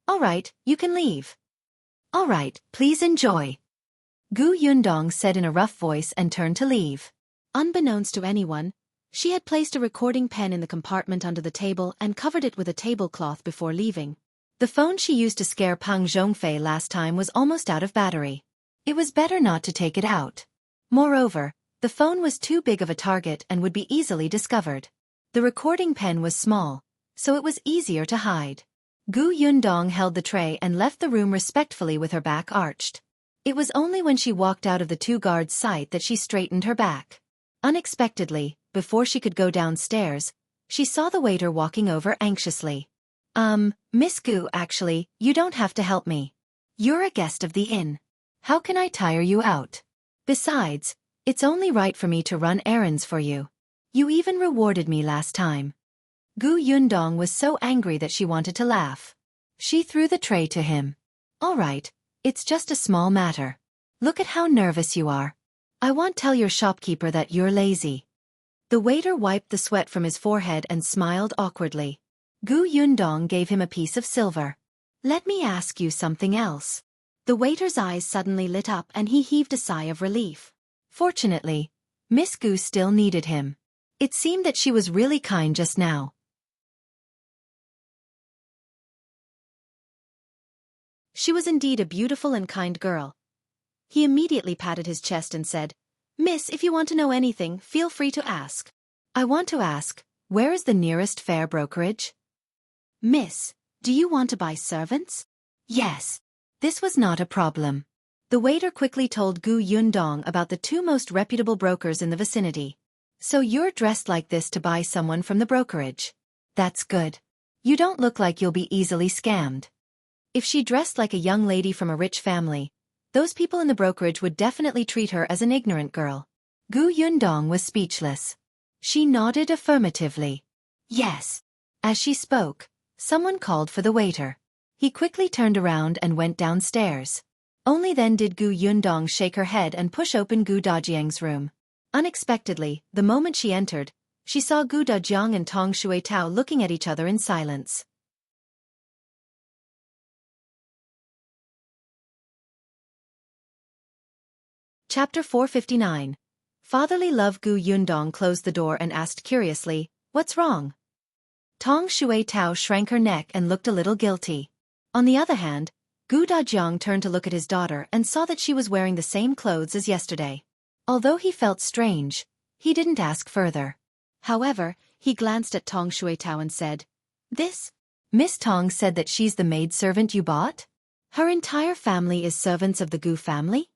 "All right, you can leave." "All right, please enjoy," Yundong said in a rough voice and turned to leave. Unbeknownst to anyone, she had placed a recording pen in the compartment under the table and covered it with a tablecloth before leaving. The phone she used to scare Pang Zhongfei last time was almost out of battery. It was better not to take it out. Moreover, the phone was too big of a target and would be easily discovered. The recording pen was small, so it was easier to hide. Yundong held the tray and left the room respectfully with her back arched. It was only when she walked out of the 2 guards' sight that she straightened her back. Unexpectedly, before she could go downstairs, she saw the waiter walking over anxiously. Miss Gu, actually, you don't have to help me. You're a guest of the inn. How can I tire you out? Besides, it's only right for me to run errands for you. You even rewarded me last time." Yundong was so angry that she wanted to laugh. She threw the tray to him. "All right, it's just a small matter. Look at how nervous you are. I won't tell your shopkeeper that you're lazy." The waiter wiped the sweat from his forehead and smiled awkwardly. Yundong gave him a piece of silver. "Let me ask you something else." The waiter's eyes suddenly lit up and he heaved a sigh of relief. Fortunately, Miss Gu still needed him. It seemed that she was really kind just now. She was indeed a beautiful and kind girl. He immediately patted his chest and said, "Miss, if you want to know anything, feel free to ask." I want to ask, where is the nearest fair brokerage? "Miss, do you want to buy servants?" Yes. This was not a problem. The waiter quickly told Gu Yundong about the two most reputable brokers in the vicinity. So you're dressed like this to buy someone from the brokerage. That's good. You don't look like you'll be easily scammed. If she dressed like a young lady from a rich family, those people in the brokerage would definitely treat her as an ignorant girl. Gu Yundong was speechless. She nodded affirmatively. Yes. As she spoke, someone called for the waiter. He quickly turned around and went downstairs. Only then did Gu Yundong shake her head and push open Gu Dajiang's room. Unexpectedly, the moment she entered, she saw Gu Dajiang and Tong Xue Tao looking at each other in silence. Chapter 459. Fatherly love. Gu Yundong closed the door and asked curiously, "What's wrong?" Tong Xue Tao shrank her neck and looked a little guilty. On the other hand, Gu Dajiang turned to look at his daughter and saw that she was wearing the same clothes as yesterday. Although he felt strange, he didn't ask further. However, he glanced at Tong Xue Tao and said, "This? Miss Tong said that she's the maidservant you bought? Her entire family is servants of the Gu family?"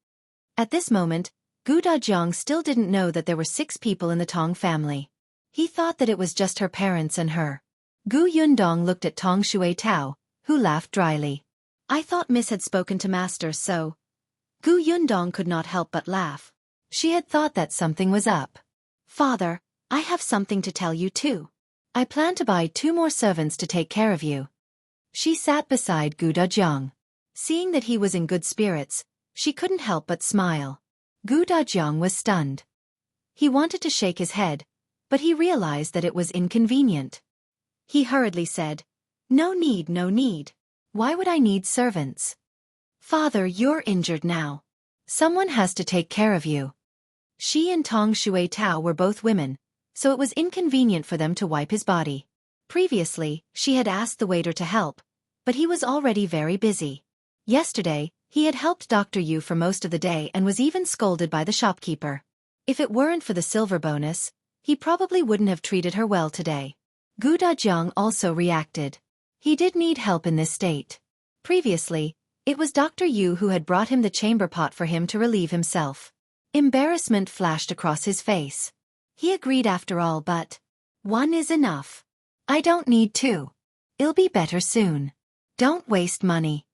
At this moment, Gu Dajiang still didn't know that there were 6 people in the Tong family. He thought that it was just her parents and her. Gu Yundong looked at Tong Xue Tao, who laughed dryly. "I thought Miss had spoken to Master, so..." Gu Yundong could not help but laugh. She had thought that something was up. "Father, I have something to tell you too. I plan to buy 2 more servants to take care of you." She sat beside Gu Dajiang. Seeing that he was in good spirits, she couldn't help but smile. Gu Dajiang was stunned. He wanted to shake his head, but he realized that it was inconvenient. He hurriedly said, "No need, no need. Why would I need servants? Father, you're injured now. Someone has to take care of you." She and Tong Xue Tao were both women, so it was inconvenient for them to wipe his body. Previously, she had asked the waiter to help, but he was already very busy. Yesterday, he had helped Dr. Yu for most of the day and was even scolded by the shopkeeper. If it weren't for the silver bonus, he probably wouldn't have treated her well today. Gu Dajiang also reacted. He did need help in this state. Previously, it was Dr. Yu who had brought him the chamber pot for him to relieve himself. Embarrassment flashed across his face. He agreed after all, but 1 is enough. I don't need 2. It'll be better soon. Don't waste money.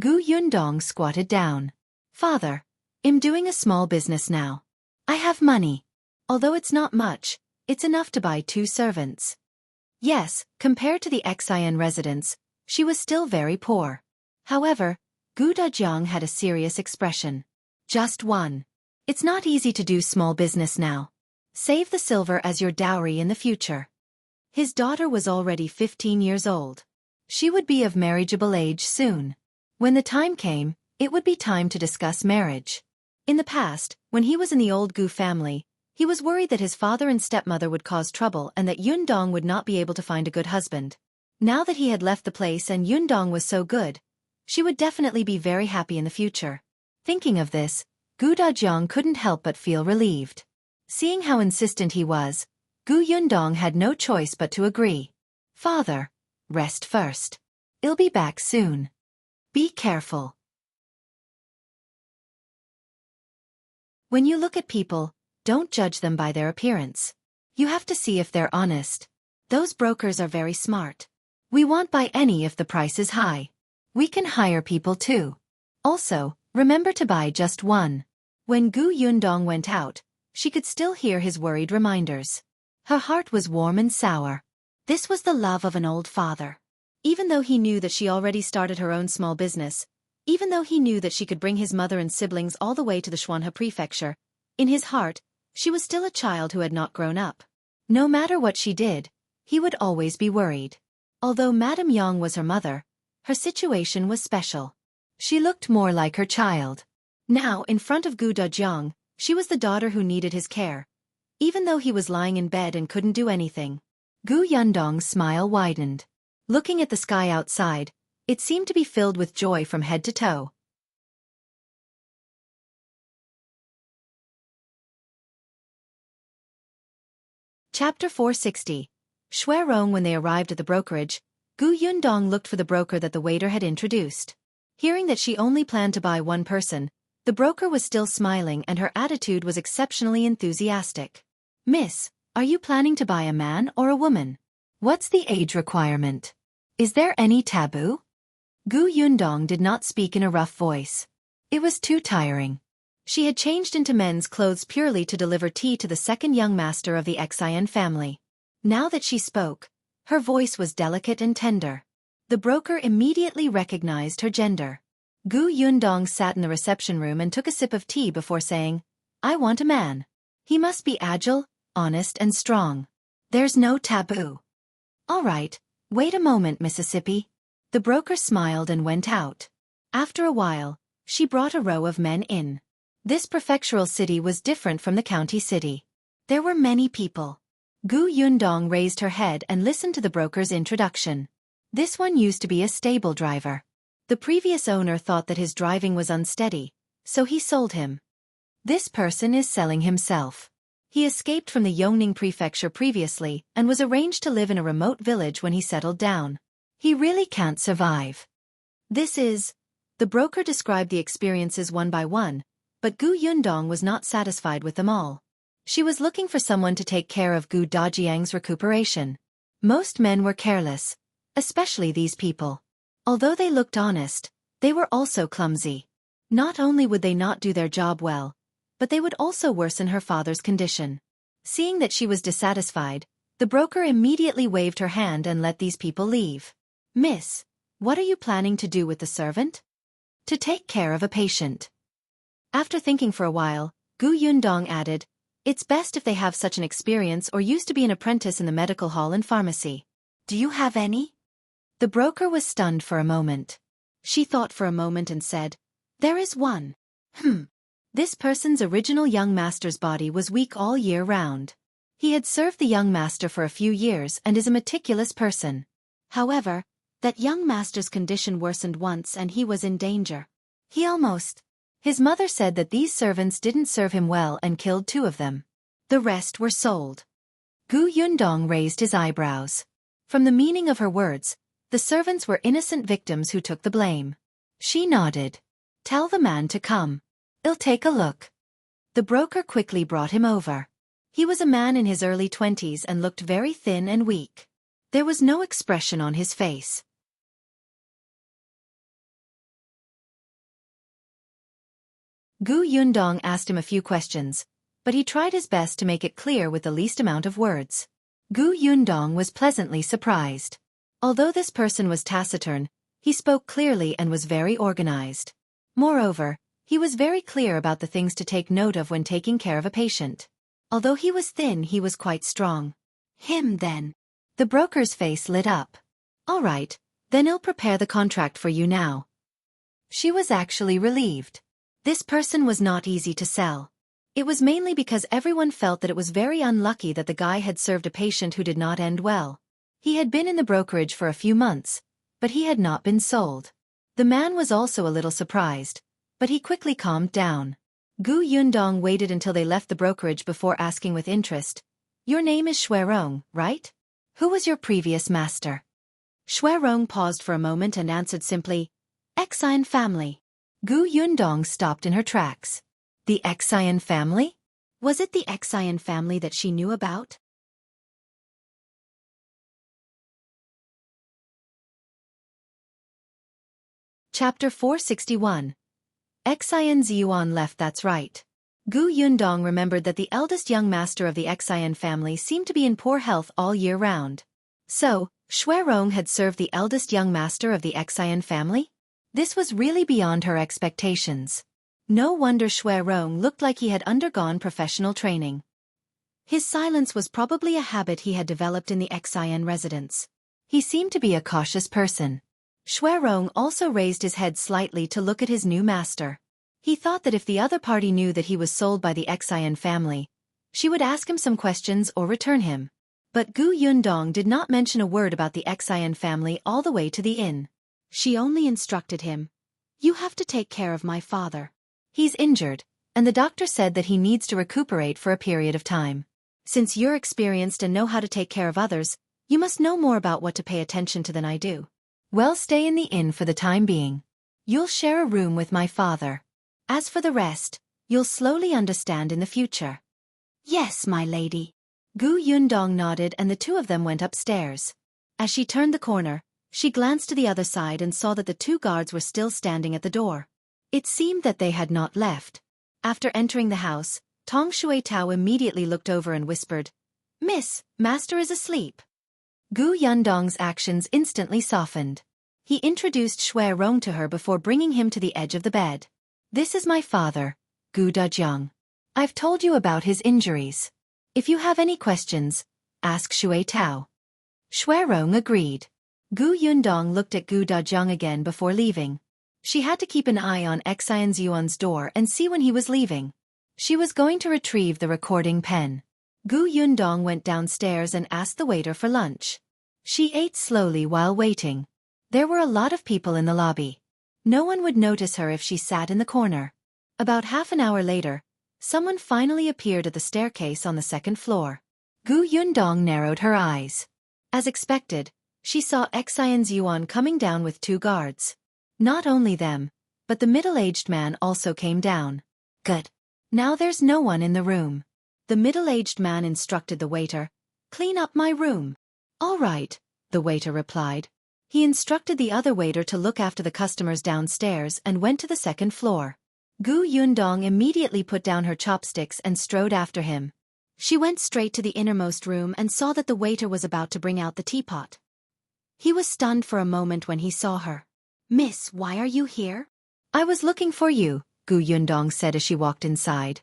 Gu Yundong squatted down. "Father, I'm doing a small business now. I have money. Although it's not much, it's enough to buy 2 servants." Yes, compared to the Xian residents, she was still very poor. However, Gu Dajiang had a serious expression. "Just 1. It's not easy to do small business now. Save the silver as your dowry in the future." His daughter was already 15 years old. She would be of marriageable age soon. When the time came, it would be time to discuss marriage. In the past, when he was in the old Gu family, he was worried that his father and stepmother would cause trouble and that Yundong would not be able to find a good husband. Now that he had left the place and Yundong was so good, she would definitely be very happy in the future. Thinking of this, Gu Dajiang couldn't help but feel relieved. Seeing how insistent he was, Gu Yundong had no choice but to agree. "Father, rest first. I'll be back soon. Be careful." When you look at people, don't judge them by their appearance. You have to see if they're honest. Those brokers are very smart. We won't buy any if the price is high. We can hire people too. Also, remember to buy just 1. When Gu Yundong went out, she could still hear his worried reminders. Her heart was warm and sour. This was the love of an old father. Even though he knew that she already started her own small business, even though he knew that she could bring his mother and siblings all the way to the Xuanhe Prefecture, in his heart, she was still a child who had not grown up. No matter what she did, he would always be worried. Although Madame Yang was her mother, her situation was special. She looked more like her child. Now, in front of Gu Dajiang, she was the daughter who needed his care. Even though he was lying in bed and couldn't do anything. Gu Yundong's smile widened. Looking at the sky outside, It seemed to be filled with joy from head to toe. Chapter 460. Xue Rong. When they arrived at the brokerage, Yundong looked for the broker that the waiter had introduced. Hearing that she only planned to buy one person, the broker was still smiling and her attitude was exceptionally enthusiastic. "Miss, are you planning to buy a man or a woman? What's the age requirement? Is there any taboo?" Yundong did not speak in a rough voice. It was too tiring. She had changed into men's clothes purely to deliver tea to the second young master of the Xian family. Now that she spoke, her voice was delicate and tender. The broker immediately recognized her gender. Yundong sat in the reception room and took a sip of tea before saying, "I want a man. He must be agile, honest and strong. There's no taboo." "All right, wait a moment, Mississippi." The broker smiled and went out. After a while, she brought a row of men in. This prefectural city was different from the county city. There were many people. Yundong raised her head and listened to the broker's introduction. This one used to be a stable driver. The previous owner thought that his driving was unsteady, so he sold him. This person is selling himself. He escaped from the Yongning Prefecture previously and was arranged to live in a remote village when he settled down. He really can't survive. The broker described the experiences one by one, but Yundong was not satisfied with them all. She was looking for someone to take care of Dajiang's recuperation. Most men were careless, especially these people. Although they looked honest, they were also clumsy. Not only would they not do their job well, but they would also worsen her father's condition. Seeing that she was dissatisfied, the broker immediately waved her hand and let these people leave. "Miss, what are you planning to do with the servant?" "To take care of a patient." After thinking for a while, Yundong added, "It's best if they have such an experience or used to be an apprentice in the medical hall and pharmacy. Do you have any?" The broker was stunned for a moment. She thought for a moment and said, "There is one." This person's original young master's body was weak all year round. He had served the young master for a few years and is a meticulous person. However, that young master's condition worsened once and he was in danger. His mother said that these servants didn't serve him well and killed 2 of them. The rest were sold. Yundong raised his eyebrows. From the meaning of her words, the servants were innocent victims who took the blame. She nodded. "Tell the man to come. I'll take a look." The broker quickly brought him over. He was a man in his early 20s and looked very thin and weak. There was no expression on his face. Yundong asked him a few questions, but he tried his best to make it clear with the least amount of words. Yundong was pleasantly surprised. Although this person was taciturn, he spoke clearly and was very organized. Moreover, he was very clear about the things to take note of when taking care of a patient. Although he was thin, he was quite strong. "Him then." The broker's face lit up. "All right, then I'll prepare the contract for you now." She was actually relieved. This person was not easy to sell. It was mainly because everyone felt that it was very unlucky that the guy had served a patient who did not end well. He had been in the brokerage for a few months, but he had not been sold. The man was also a little surprised, but he quickly calmed down. Yundong waited until they left the brokerage before asking with interest, "Your name is Xue Rong, right? Who was your previous master?" Xue Rong paused for a moment and answered simply, "Xian family." Yundong stopped in her tracks. The Xian family? Was it the Xian family that she knew about? Chapter 461. Xian Zhiyuan left. That's right. Yundong remembered that the eldest young master of the Xian family seemed to be in poor health all year round. So, Xue Rong had served the eldest young master of the Xian family? This was really beyond her expectations. No wonder Xue Rong looked like he had undergone professional training. His silence was probably a habit he had developed in the Xian residence. He seemed to be a cautious person. Xue Rong also raised his head slightly to look at his new master. He thought that if the other party knew that he was sold by the Xian family, she would ask him some questions or return him. But Yundong did not mention a word about the Xian family all the way to the inn. She only instructed him, "You have to take care of my father. He's injured, and the doctor said that he needs to recuperate for a period of time. Since you're experienced and know how to take care of others, you must know more about what to pay attention to than I do. Well, stay in the inn for the time being. You'll share a room with my father. As for the rest, you'll slowly understand in the future." "Yes, my lady." Gu Yundong nodded and the two of them went upstairs. As she turned the corner, she glanced to the other side and saw that the two guards were still standing at the door. It seemed that they had not left. After entering the house, Tong Shui Tao immediately looked over and whispered, "Miss, master is asleep." Gu Yundong's actions instantly softened. He introduced Xue Rong to her before bringing him to the edge of the bed. "This is my father, Gu Dajiang. I've told you about his injuries. If you have any questions, ask Shui Tao." Xue Rong agreed. Gu Yundong looked at Gu Dajiang again before leaving. She had to keep an eye on Zhiyuan's door and see when he was leaving. She was going to retrieve the recording pen. Gu Yundong went downstairs and asked the waiter for lunch. She ate slowly while waiting. There were a lot of people in the lobby. No one would notice her if she sat in the corner. About half an hour later, someone finally appeared at the staircase on the second floor. Gu Yundong narrowed her eyes. As expected, she saw Zhiyuan coming down with two guards. Not only them, but the middle-aged man also came down. "Good. Now there's no one in the room." The middle-aged man instructed the waiter, "Clean up my room." "All right," the waiter replied. He instructed the other waiter to look after the customers downstairs and went to the second floor. Gu Yundong immediately put down her chopsticks and strode after him. She went straight to the innermost room and saw that the waiter was about to bring out the teapot. He was stunned for a moment when he saw her. "Miss, why are you here?" "I was looking for you," Gu Yundong said as she walked inside.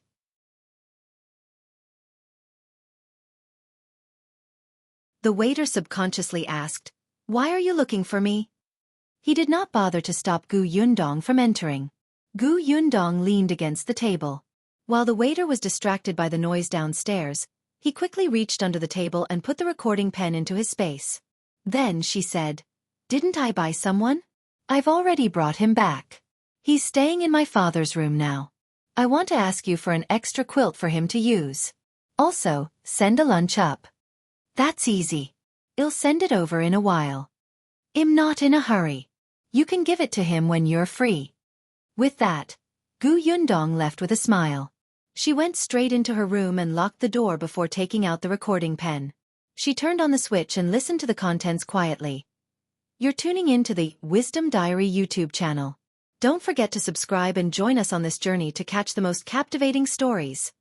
The waiter subconsciously asked, "Why are you looking for me?" He did not bother to stop Gu Yundong from entering. Gu Yundong leaned against the table. While the waiter was distracted by the noise downstairs, he quickly reached under the table and put the recording pen into his space. Then she said, "Didn't I buy someone? I've already brought him back. He's staying in my father's room now. I want to ask you for an extra quilt for him to use. Also, send a lunch up." "That's easy. I'll send it over in a while. I'm not in a hurry. You can give it to him when you're free." With that, Gu Yundong left with a smile. She went straight into her room and locked the door before taking out the recording pen. She turned on the switch and listened to the contents quietly. You're tuning in to the Wisdom Diary YouTube channel. Don't forget to subscribe and join us on this journey to catch the most captivating stories.